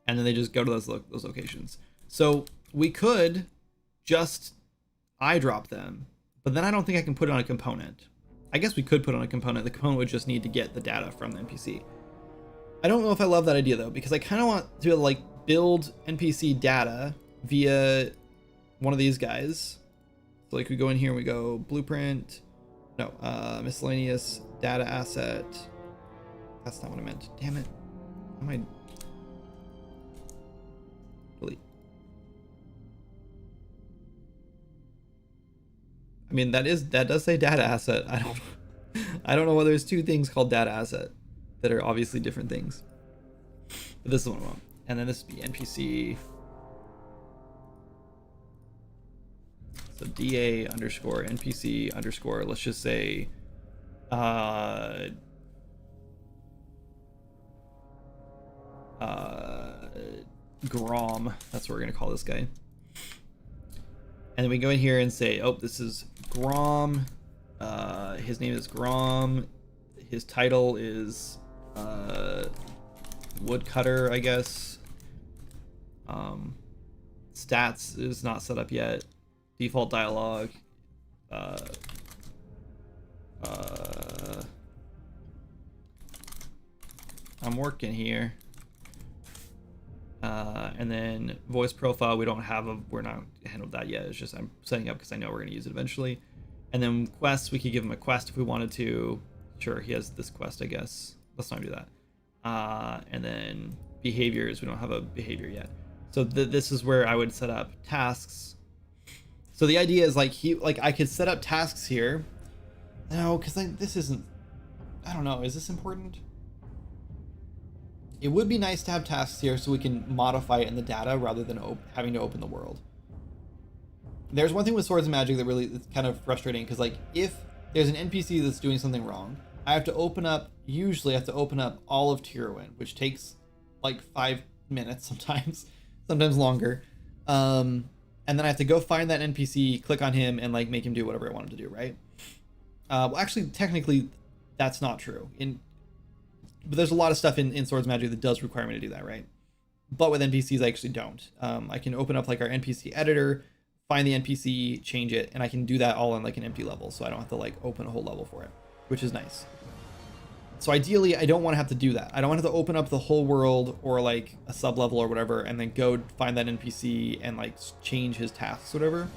and then they just go to those locations. So we could just eyedrop them, but then I don't think I can put it on a component. I guess we could put on a component. The component would just need to get the data from the NPC. I don't know if I love that idea though, because I kind of want to like build NPC data via one of these guys. So like we go in here and we go blueprint, no, miscellaneous data asset. That's not what I meant. Damn it. Am I delete? I mean, that does say data asset. I don't know whether there's two things called data asset that are obviously different things. But this is what I want. And then this would be NPC. So DA underscore NPC underscore, let's just say Grom. That's what we're gonna call this guy. And then we go in here and say, oh, this is Grom. His name is Grom. His title is woodcutter, I guess. Stats is not set up yet. Default dialogue. I'm working here. And then voice profile, we're not handled that yet. It's just I'm setting up because I know we're gonna use it eventually. And then quests, we could give him a quest if we wanted to. Sure, he has this quest, I guess. Let's not do that. And then behaviors, we don't have a behavior yet. So this is where I would set up tasks. So the idea is like I could set up tasks here. No, because this isn't, I don't know, is this important? It would be nice to have tasks here so we can modify it in the data rather than having to open the world. There's one thing with Swords and Magic that really is kind of frustrating, because like if there's an NPC that's doing something wrong, I have to open up, usually I have to open up all of Tyrwin, which takes like 5 minutes sometimes longer. And then I have to go find that NPC, click on him, and like make him do whatever I want him to do, right? Well, actually, technically, that's not true. But there's a lot of stuff in Swords Magic that does require me to do that, right? But with NPCs, I actually don't. I can open up like our NPC editor, find the NPC, change it, and I can do that all on like an empty level, so I don't have to like open a whole level for it, which is nice. So ideally, I don't want to have to do that. I don't want to have to open up the whole world or like a sub level or whatever, and then go find that NPC and like change his tasks, whatever.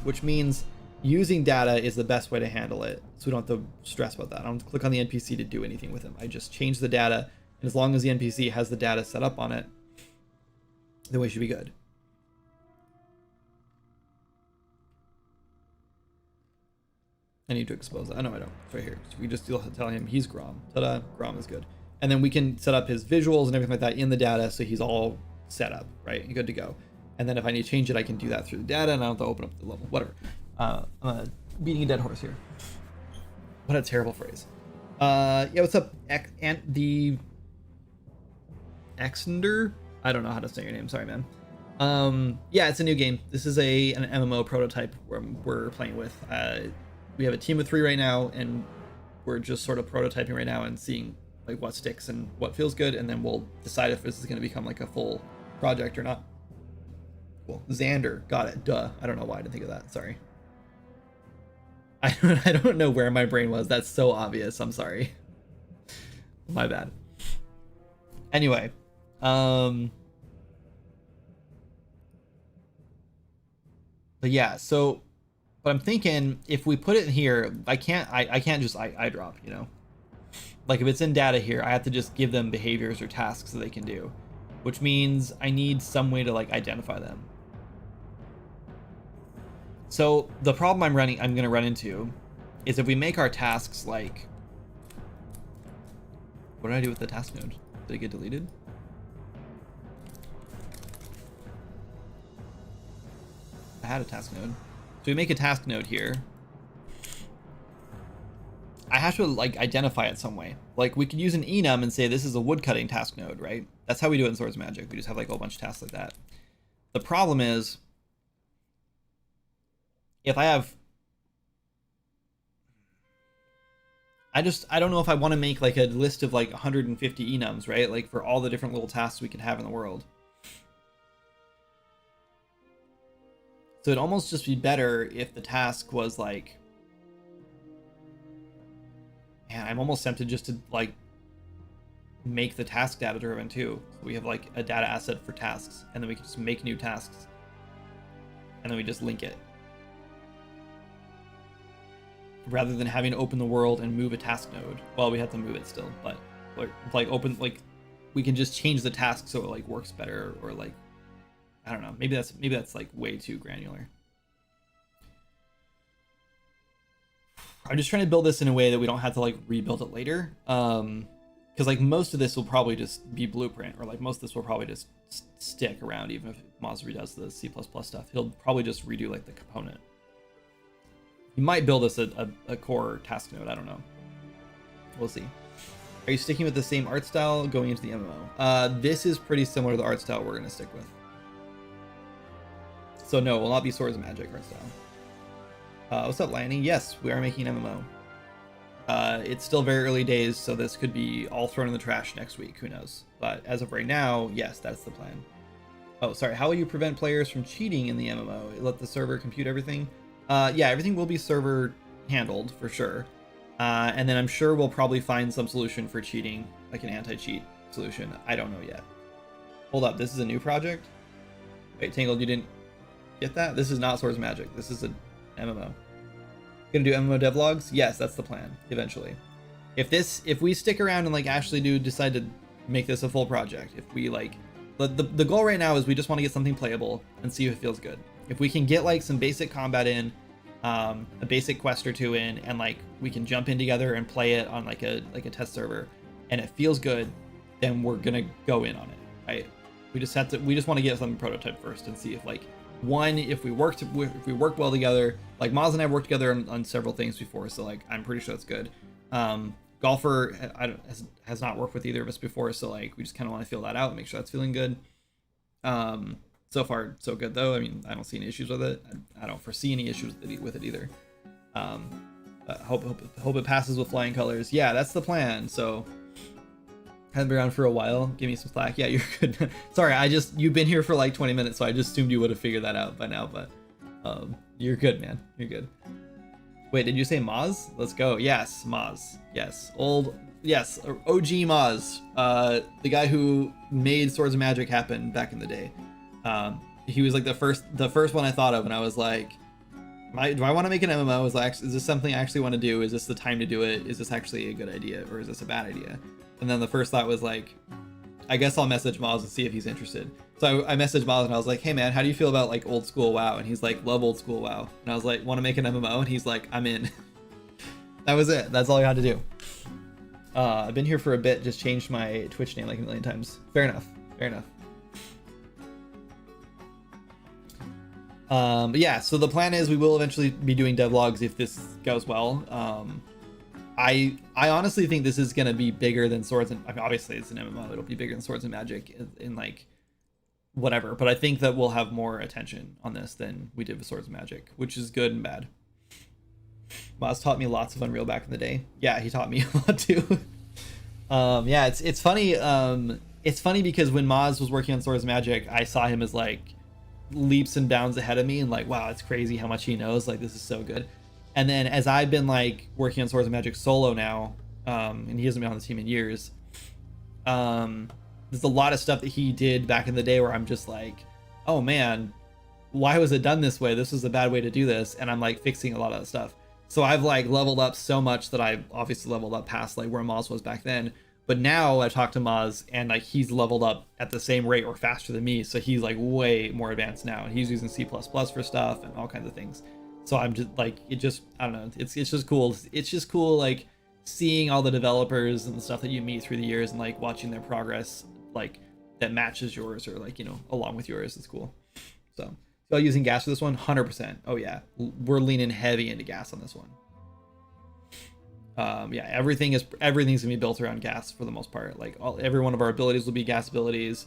Which means using data is the best way to handle it, so we don't have to stress about that. I don't click on the NPC to do anything with him. I just change the data, and as long as the NPC has the data set up on it, then we should be good. I need to expose that. I know I don't. It's right here. So we just tell him he's Grom. Ta-da, Grom is good. And then we can set up his visuals and everything like that in the data, so he's all set up, right? Good to go. And then if I need to change it, I can do that through the data, and I don't have to open up the level, whatever. I'm beating a dead horse here. What a terrible phrase. Yeah, what's up, the Exender? I don't know how to say your name, sorry, man. Yeah, it's a new game. This is an MMO prototype we're playing with. We have a team of 3 right now, and we're just sort of prototyping right now and seeing like what sticks and what feels good, and then we'll decide if this is going to become like a full project or not. Cool. Xander, got it. Duh. I don't know why I didn't think of that. Sorry. I don't know where my brain was. That's so obvious. I'm sorry. My bad. Anyway, but yeah, so but I'm thinking if we put it in here, I can't just eye drop, you know? Like if it's in data here, I have to just give them behaviors or tasks that they can do, which means I need some way to like identify them. So the problem I'm going to run into is if we make our tasks like, what did I do with the task node? Did it get deleted? I had a task node. So we make a task node here. I have to like identify it some way. Like we could use an enum and say this is a woodcutting task node, right? That's how we do it in Swords of Magic. We just have like a whole bunch of tasks like that. The problem is, if I have, I don't know if I want to make like a list of like 150 enums, right? Like for all the different little tasks we can have in the world. So it'd almost just be better if the task was like, man, I'm almost tempted just to like make the task data driven too. So we have like a data asset for tasks, and then we can just make new tasks, and then we just link it, rather than having to open the world and move a task node. Well, we have to move it still, but like open, like we can just change the task so it like works better, or like, I don't know, maybe that's like way too granular. I'm just trying to build this in a way that we don't have to like rebuild it later. Because like most of this will probably just be blueprint, or like most of this will probably just stick around even if Moz redoes the C++ stuff. He'll probably just redo like the component. He might build us a core task node, I don't know. We'll see. Are you sticking with the same art style going into the MMO? This is pretty similar to the art style we're going to stick with. So no, it will not be Swords of Magic art style. What's up, Lanny? Yes, we are making an MMO. It's still very early days, so this could be all thrown in the trash next week, who knows. But as of right now, yes, that's the plan. Oh, sorry, how will you prevent players from cheating in the MMO? Let the server compute everything? Yeah, everything will be server handled for sure. And then I'm sure we'll probably find some solution for cheating, like an anti-cheat solution. I don't know yet. Hold up, this is a new project? Wait, Tangled, you didn't get that? This is not Swords of Magic. This is an MMO. Gonna do MMO devlogs? Yes, that's the plan, eventually. If we stick around and like actually decide to make this a full project, if we like, the goal right now is we just want to get something playable and see if it feels good. If we can get like some basic combat in, a basic quest or two in, and like we can jump in together and play it on like a test server, and it feels good, then we're gonna go in on it, right? We just want to get something prototype first and see if like, one, if we work well together. Like Maz and I have worked together on several things before, so like I'm pretty sure that's good. Golfer has not worked with either of us before, so like we just kind of want to feel that out and make sure that's feeling good. So far so good though. I mean, I don't see any issues with it. I don't foresee any issues with it either. But hope it passes with flying colors. Yeah, that's the plan. So haven't been around for a while. Give me some slack. Yeah, you're good. Sorry, you've been here for like 20 minutes, so I just assumed you would have figured that out by now, but you're good, man. You're good. Wait, did you say Maz? Let's go. Yes, Maz. Yes. Yes, OG Maz. The guy who made Swords of Magic happen back in the day. He was like the first one I thought of, and I was like, do I want to make an MMO? Is this something I actually want to do? Is this the time to do it? Is this actually a good idea, or is this a bad idea? And then the first thought was like, I guess I'll message Maz and see if he's interested. So I messaged Maz and I was like, hey man, how do you feel about like old school WoW? And he's like, love old school WoW. And I was like, want to make an MMO? And he's like, I'm in. That was it. That's all I had to do. I've been here for a bit, just changed my Twitch name like a million times. Fair enough. Fair enough. But yeah, so the plan is we will eventually be doing devlogs if this goes well. I honestly think this is gonna be bigger than Swords and, I mean, obviously it's an MMO, it'll be bigger than Swords and Magic in like whatever, but I think that we'll have more attention on this than we did with Swords and Magic, which is good and bad. Moz taught me lots of Unreal back in the day. Yeah, he taught me a lot too. Yeah, it's funny. It's funny because when Moz was working on Swords and Magic, I saw him as like leaps and bounds ahead of me, and like, wow, it's crazy how much he knows. Like, this is so good. And then as I've been like working on Swords and Magic solo now, and he hasn't been on the team in years, there's a lot of stuff that he did back in the day where I'm just like, oh man, why was it done this way? This was a bad way to do this. And I'm like fixing a lot of that stuff. So I've like leveled up so much that I've obviously leveled up past like where Moz was back then. But now I talk to Moz and like he's leveled up at the same rate or faster than me. So he's like way more advanced now. And he's using C++ for stuff and all kinds of things. So I'm just like, it just, I don't know. It's just cool. It's just cool like seeing all the developers and the stuff that you meet through the years and like watching their progress like that matches yours or like, you know, along with yours. It's cool. So using gas for this one, 100%. Oh yeah, we're leaning heavy into gas on this one. Yeah, everything's gonna be built around gas for the most part. Like every one of our abilities will be gas abilities.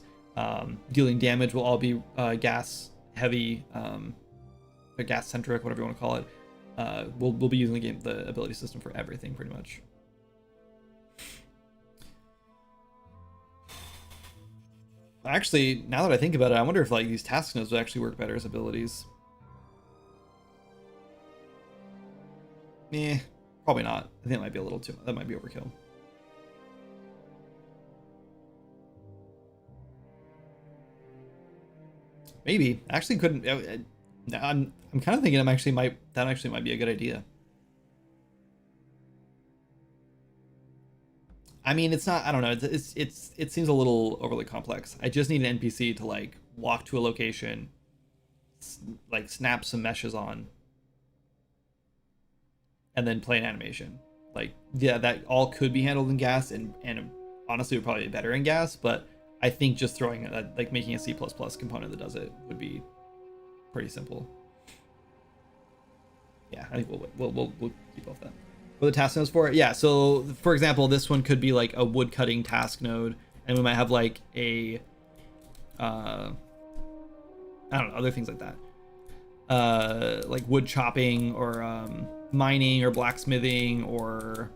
Dealing damage will all be gas heavy, or gas centric, whatever you want to call it. We'll be using the ability system for everything pretty much. Actually, now that I think about it, I wonder if like these task nodes would actually work better as abilities. Probably not. I think it might be a little too, that might be overkill. Maybe. Actually couldn't, I'm kind of thinking that actually might be a good idea. I mean, it's not, I don't know, it seems a little overly complex. I just need an NPC to like walk to a location, like snap some meshes on, and then play an animation. Like, yeah, that all could be handled in gas, and honestly would probably be better in gas, but I think just throwing like making a C++ component that does it would be pretty simple. Yeah, I think we'll keep both that. What are the task nodes for? Yeah, so for example, this one could be like a wood cutting task node, and we might have like a I don't know, other things like that. Like wood chopping or mining or blacksmithing or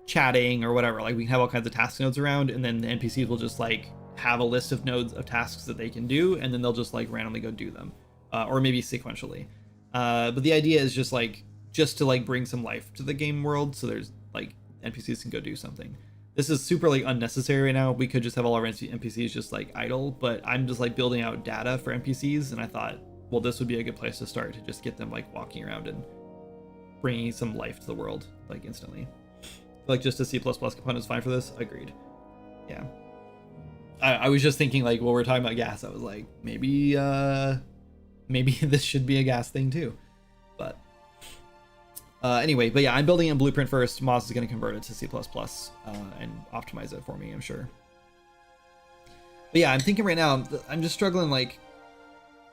chatting or whatever. Like we can have all kinds of task nodes around, and then the NPCs will just like have a list of nodes of tasks that they can do, and then they'll just like randomly go do them, or maybe sequentially. But the idea is just to like bring some life to the game world, so there's like NPCs can go do something. This is super like unnecessary right now. We could just have all our NPCs just like idle, but I'm just like building out data for NPCs, and I thought, well, this would be a good place to start, to just get them like walking around and bringing some life to the world like instantly. Like just a C++ component is fine for this. Agreed. Yeah. I was just thinking like while we're talking about gas, I was like maybe this should be a gas thing too, but anyway, but yeah, I'm building in Blueprint first. Moz is going to convert it to C++ and optimize it for me, I'm sure. But yeah, I'm thinking right now, I'm just struggling. Like,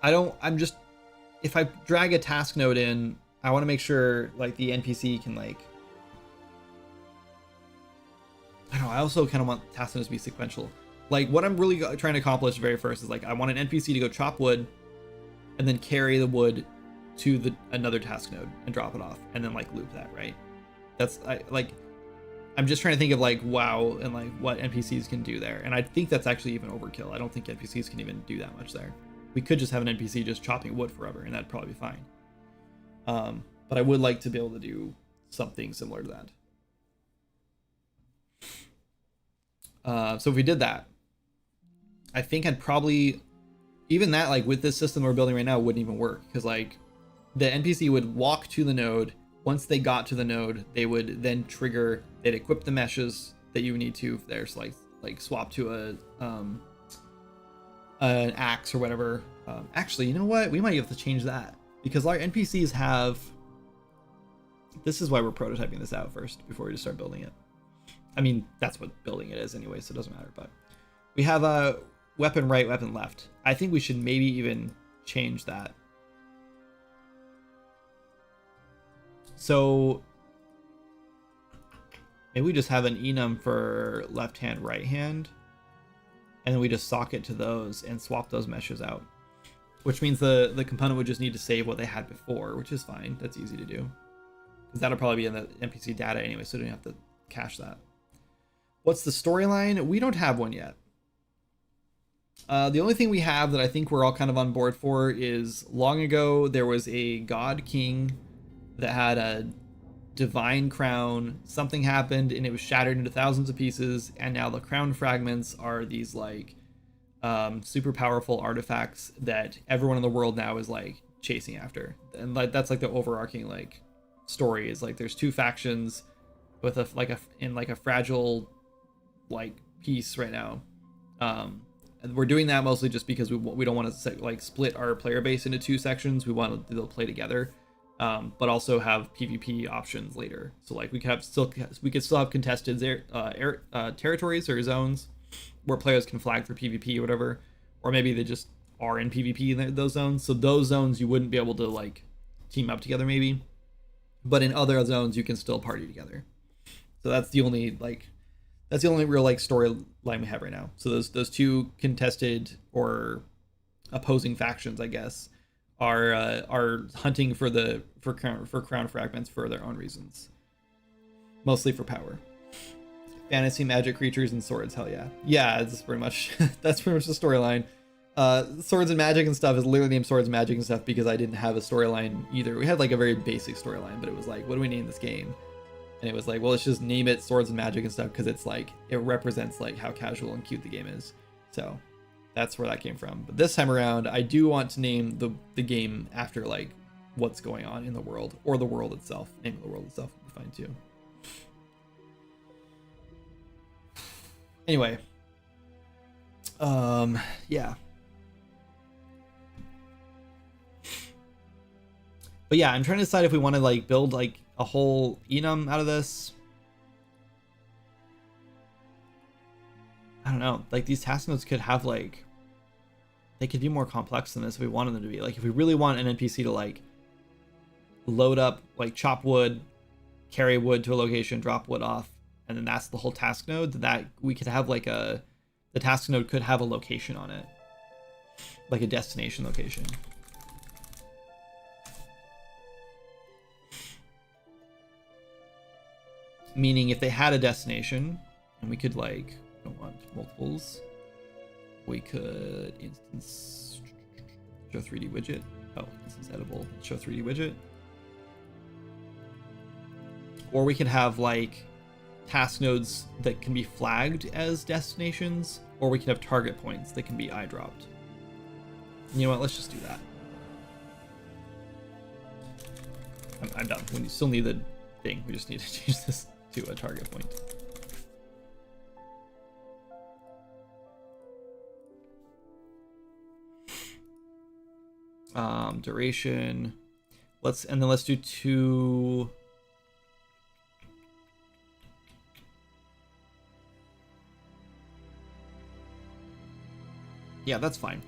if I drag a task node in, I want to make sure like the NPC can like, I don't know, I also kind of want task nodes to be sequential. Like what I'm really trying to accomplish very first is like, I want an NPC to go chop wood and then carry the wood to another task node and drop it off and then like loop that, right? I'm just trying to think of like WoW and like what NPCs can do there, and I think that's actually even overkill. I don't think NPCs can even do that much there. We could just have an NPC just chopping wood forever and that'd probably be fine. But I would like to be able to do something similar to that. So if we did that, I think I'd probably, even that, like with this system we're building right now, wouldn't even work, because like the NPC would walk to the node. Once they got to the node, they would then trigger, they'd equip the meshes that you need to there, so like swap to an axe or whatever. Actually, you know what? We might have to change that, because our NPCs have, this is why we're prototyping this out first before we just start building it. I mean, that's what building it is anyway, so it doesn't matter, but we have a weapon right, weapon left. I think we should maybe even change that. So maybe we just have an enum for left hand, right hand, and then we just socket to those and swap those meshes out. Which means the component would just need to save what they had before, which is fine. That's easy to do. Because that'll probably be in the NPC data anyway, so you don't have to cache that. What's the storyline? We don't have one yet. The only thing we have that I think we're all kind of on board for is long ago there was a god king that had a divine crown. Something happened and it was shattered into thousands of pieces, and now the crown fragments are these like super powerful artifacts that everyone in the world now is like chasing after. And like that's like the overarching like story is like there's two factions with a fragile like piece right now. And we're doing that mostly just because we don't want to like split our player base into two sections. We want to play together, but also have PvP options later. So like we could still have contested territories or zones where players can flag for PvP or whatever, or maybe they just are in PvP in those zones. So those zones you wouldn't be able to like team up together maybe, but in other zones you can still party together. So that's the only real like storyline we have right now. So those two contested or opposing factions, I guess, are hunting for crown fragments for their own reasons, mostly for power. Fantasy, magic, creatures, and swords. Hell yeah, yeah. That's pretty much the storyline. Swords and magic and stuff is literally named Swords, Magic, and stuff because I didn't have a storyline either. We had like a very basic storyline, but it was like, what do we name this game? And it was like, well, let's just name it Swords and Magic and stuff because it's like it represents like how casual and cute the game is. So that's where that came from. But this time around, I do want to name the game after like what's going on in the world or the world itself. Name of the world itself would be fine too. Anyway, yeah. But yeah, I'm trying to decide if we want to like build like a whole enum out of this. I don't know. Like these task nodes could have like, they could be more complex than this if we wanted them to be. Like if we really want an NPC to like load up, like chop wood, carry wood to a location, drop wood off, and then that's the whole task node, that we could have like the task node could have a location on it, like a destination location. Meaning if they had a destination and we could like, I don't want multiples, we could instance show 3D widget. Oh, instance editable, show 3D widget. Or we could have like task nodes that can be flagged as destinations, or we can have target points that can be eye dropped. You know what, let's just do that. I'm done. We still need the thing. We just need to change this to a target point. Duration. Let's do 2. Yeah, that's fine.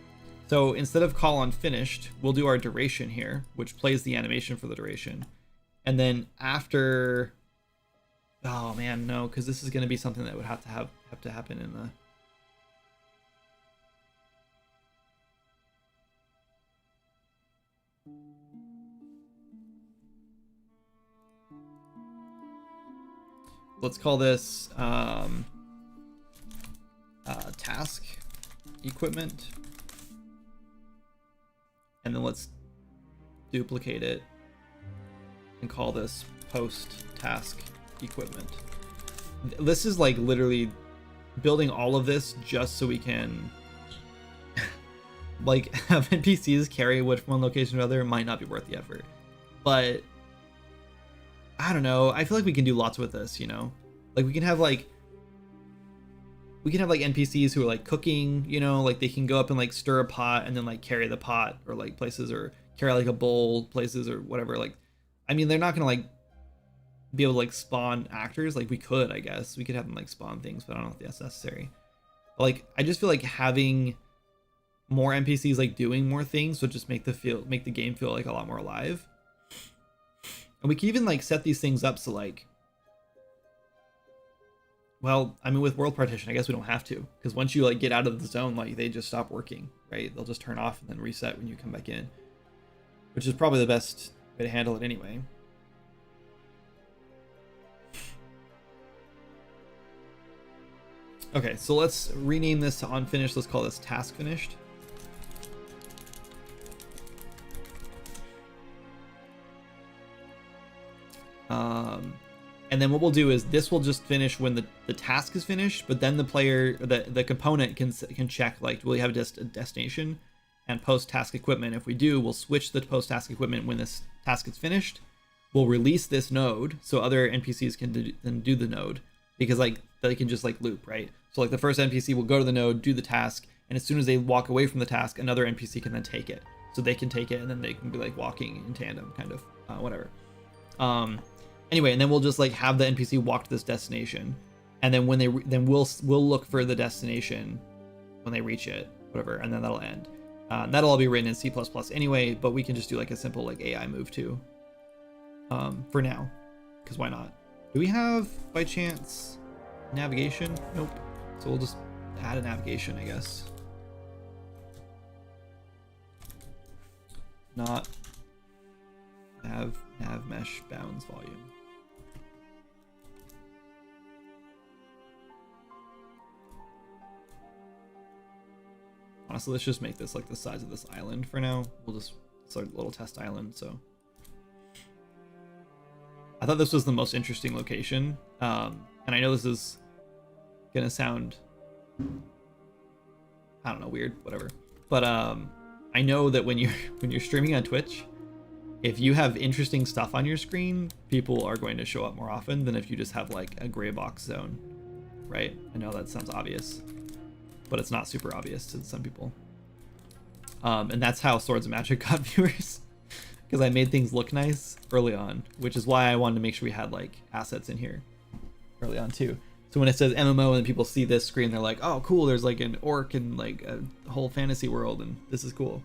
So instead of call on finished, we'll do our duration here, which plays the animation for the duration. And then after, oh man, no, because this is going to be something that would have to happen in the. Let's call this task equipment, and then let's duplicate it and call this post task equipment. This is like literally building all of this just so we can like have NPCs carry wood from one location to another. Might not be worth the effort, but I don't know. I feel like we can do lots with this, you know? Like we can have like NPCs who are like cooking, you know, like they can go up and like stir a pot and then like carry the pot or like places, or carry like a bowl places or whatever. Like, I mean, they're not gonna like be able to like spawn actors. Like we could, I guess we could have them like spawn things, but I don't know if that's necessary. But, like, I just feel like having more NPCs like doing more things would just make the game feel like a lot more alive. And we can even like set these things up so like, well, I mean, with world partition, I guess we don't have to, because once you like get out of the zone, like they just stop working, right? They'll just turn off and then reset when you come back in, which is probably the best way to handle it anyway. Okay, so let's rename this to unfinished. Let's call this task finished. And then what we'll do is this will just finish when the task is finished, but then the player, the component can check like, will you have a destination and post task equipment? If we do, we'll switch the post task equipment when this task is finished. We'll release this node so other NPCs can do the node, because like they can just like loop, right? So like the first NPC will go to the node, do the task, and as soon as they walk away from the task, another NPC can then take it. So they can take it and then they can be like walking in tandem, kind of, whatever. Anyway, and then we'll just like have the NPC walk to this destination, and then when they we'll look for the destination when they reach it, whatever, and then that'll end. That'll all be written in C++ anyway, but we can just do like a simple like AI move too. For now, because why not? Do we have by chance navigation? Nope. So we'll just add a navigation, I guess. Not nav mesh bounds volume. Honestly, let's just make this like the size of this island for now. We'll just start a little test island. So I thought this was the most interesting location, and I know this is gonna sound, I don't know, weird, whatever, but I know that when you're streaming on Twitch, if you have interesting stuff on your screen, people are going to show up more often than if you just have like a gray box zone, right? I know that sounds obvious, but it's not super obvious to some people. And that's how Swords of Magic got viewers, because I made things look nice early on, which is why I wanted to make sure we had like assets in here early on too. So when it says MMO and people see this screen, they're like, oh cool, there's like an orc and like a whole fantasy world, and this is cool.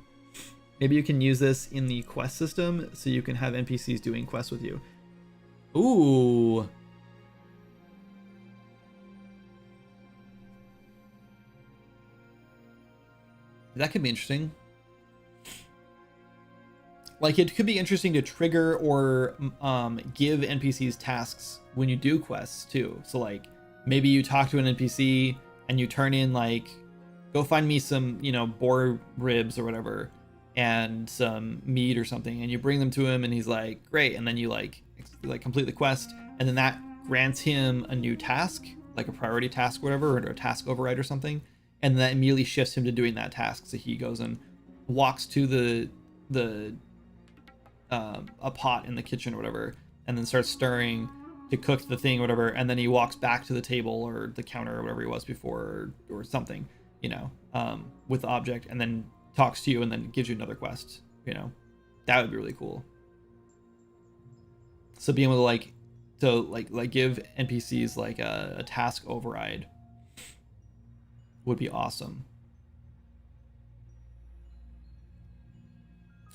Maybe you can use this in the quest system so you can have NPCs doing quests with you. Ooh. That could be interesting. Like, it could be interesting to trigger or give NPCs tasks when you do quests too. So like, maybe you talk to an NPC and you turn in like, go find me some, you know, boar ribs or whatever, and some meat or something, and you bring them to him and he's like, great. And then you like complete the quest, and then that grants him a new task, like a priority task, or whatever, or a task override or something. And that immediately shifts him to doing that task. So he goes and walks to a pot in the kitchen or whatever, and then starts stirring to cook the thing or whatever, and then he walks back to the table or the counter or whatever he was before, or something, you know, with the object, and then talks to you and then gives you another quest, you know. That would be really cool. So being able to give NPCs like a task override would be awesome.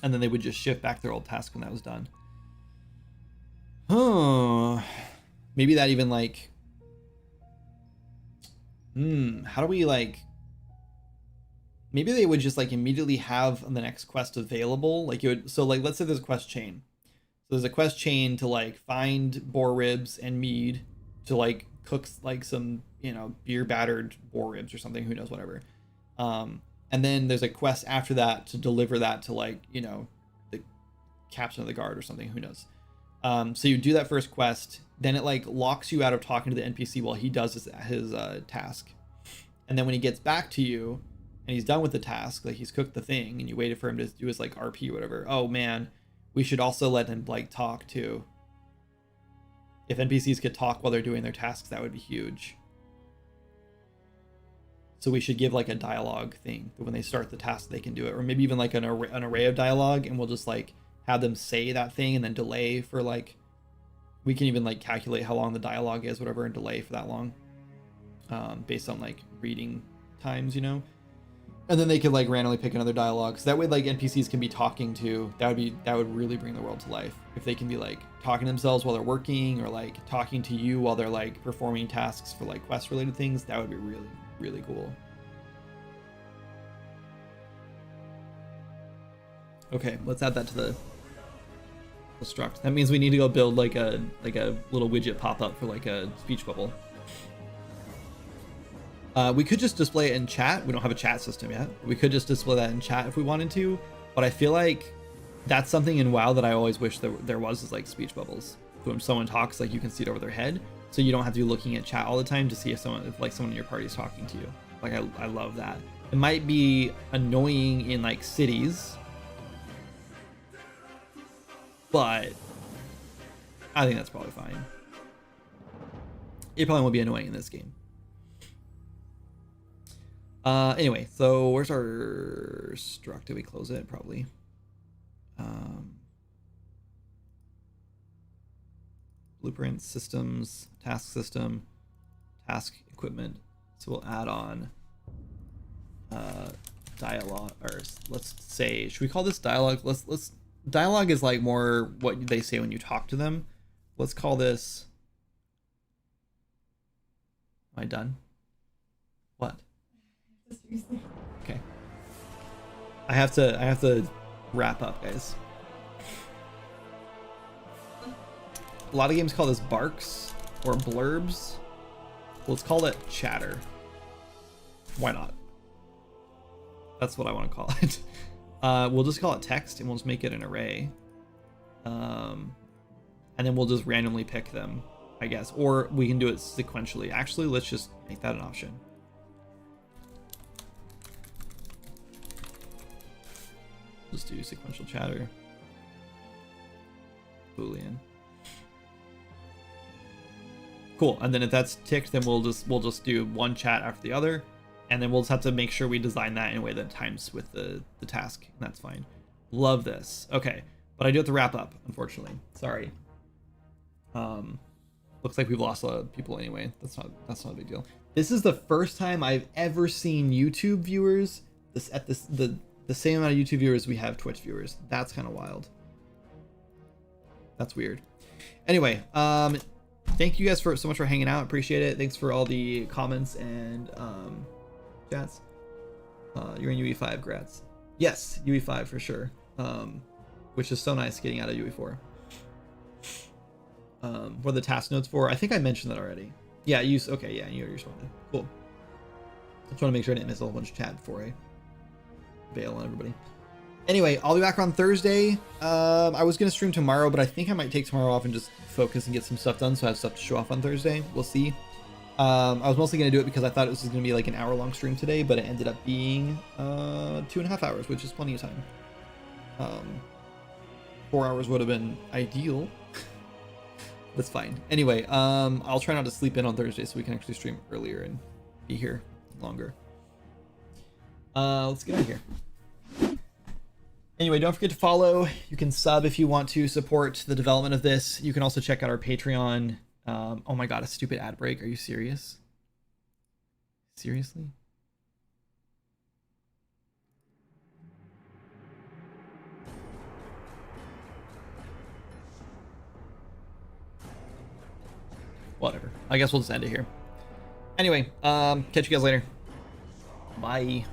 And then they would just shift back their old task when that was done. Maybe that even like, how do we like, maybe they would just like immediately have the next quest available. Like, you would, so like, let's say there's a quest chain. So there's a quest chain to like find boar ribs and mead to like cook like some, you know, beer battered boar ribs or something, who knows, whatever. And then there's a quest after that to deliver that to like, you know, the captain of the guard or something, who knows. So you do that first quest, then it like locks you out of talking to the NPC while he does his task. And then when he gets back to you and he's done with the task, like he's cooked the thing and you waited for him to do his like RP or whatever, oh man, we should also let him like talk too. If NPCs could talk while they're doing their tasks, that would be huge. So we should give like a dialogue thing that when they start the task, they can do it. Or maybe even like an array of dialogue, and we'll just like have them say that thing and then delay for like, we can even like calculate how long the dialogue is, whatever, and delay for that long, based on like reading times, you know. And then they could like randomly pick another dialogue. So that way like NPCs can be talking to, that would really bring the world to life. If they can be like talking to themselves while they're working, or like talking to you while they're like performing tasks for like quest related things, that would be really, really cool. Okay, let's add that to the struct. That means we need to go build like a little widget pop up for like a speech bubble. We could just display it in chat. We don't have a chat system yet. We could just display that in chat if we wanted to, but I feel like that's something in WoW that I always wish there was, is like speech bubbles. So when someone talks, like you can see it over their head, so you don't have to be looking at chat all the time to see if someone in your party is talking to you. Like I love that. It might be annoying in like cities, but I think that's probably fine. It probably won't be annoying in this game. Anyway, so where's our struct? Did we close it? Probably. Blueprint, systems, task system, task equipment. So we'll add on dialogue, or let's say, should we call this dialogue? Let's dialogue is like more what they say when you talk to them. Let's call this, am I done? What? Okay. I have to wrap up, guys. A lot of games call this barks or blurbs. Let's call it chatter. Why not? That's what I want to call it. We'll just call it text, and we'll just make it an array. And then we'll just randomly pick them, I guess. Or we can do it sequentially. Actually, let's just make that an option. Just do sequential chatter. Boolean. Cool. And then if that's ticked, then we'll just do one chat after the other, and then we'll just have to make sure we design that in a way that times with the task, and that's fine. Love this. Okay, but I do have to wrap up, unfortunately. Sorry. Looks like we've lost a lot of people anyway. That's not a big deal. This is the first time I've ever seen YouTube viewers the same amount of YouTube viewers we have Twitch viewers. That's kind of wild. That's weird. Anyway, thank you guys so much for hanging out. Appreciate it. Thanks for all the comments and chats. You're in UE5, grats. Yes, UE5 for sure. Which is so nice getting out of UE4. What are the task notes for? I think I mentioned that already. Yeah, okay, yeah, you responded. Cool. I just want to make sure I didn't miss a whole bunch of chat before I bail on everybody. Anyway, I'll be back on Thursday. I was gonna stream tomorrow, but I think I might take tomorrow off and just focus and get some stuff done, so I have stuff to show off on Thursday. We'll see. I was mostly gonna do it because I thought it was gonna be like an hour-long stream today, but it ended up being 2.5 hours, which is plenty of time. 4 hours would have been ideal. That's fine. Anyway, I'll try not to sleep in on Thursday so we can actually stream earlier and be here longer. Let's get out of here. Anyway, don't forget to follow. You can sub if you want to support the development of this. You can also check out our Patreon. Oh my god, a stupid ad break. Are you serious? Seriously? Whatever. I guess we'll just end it here. Anyway, catch you guys later. Bye.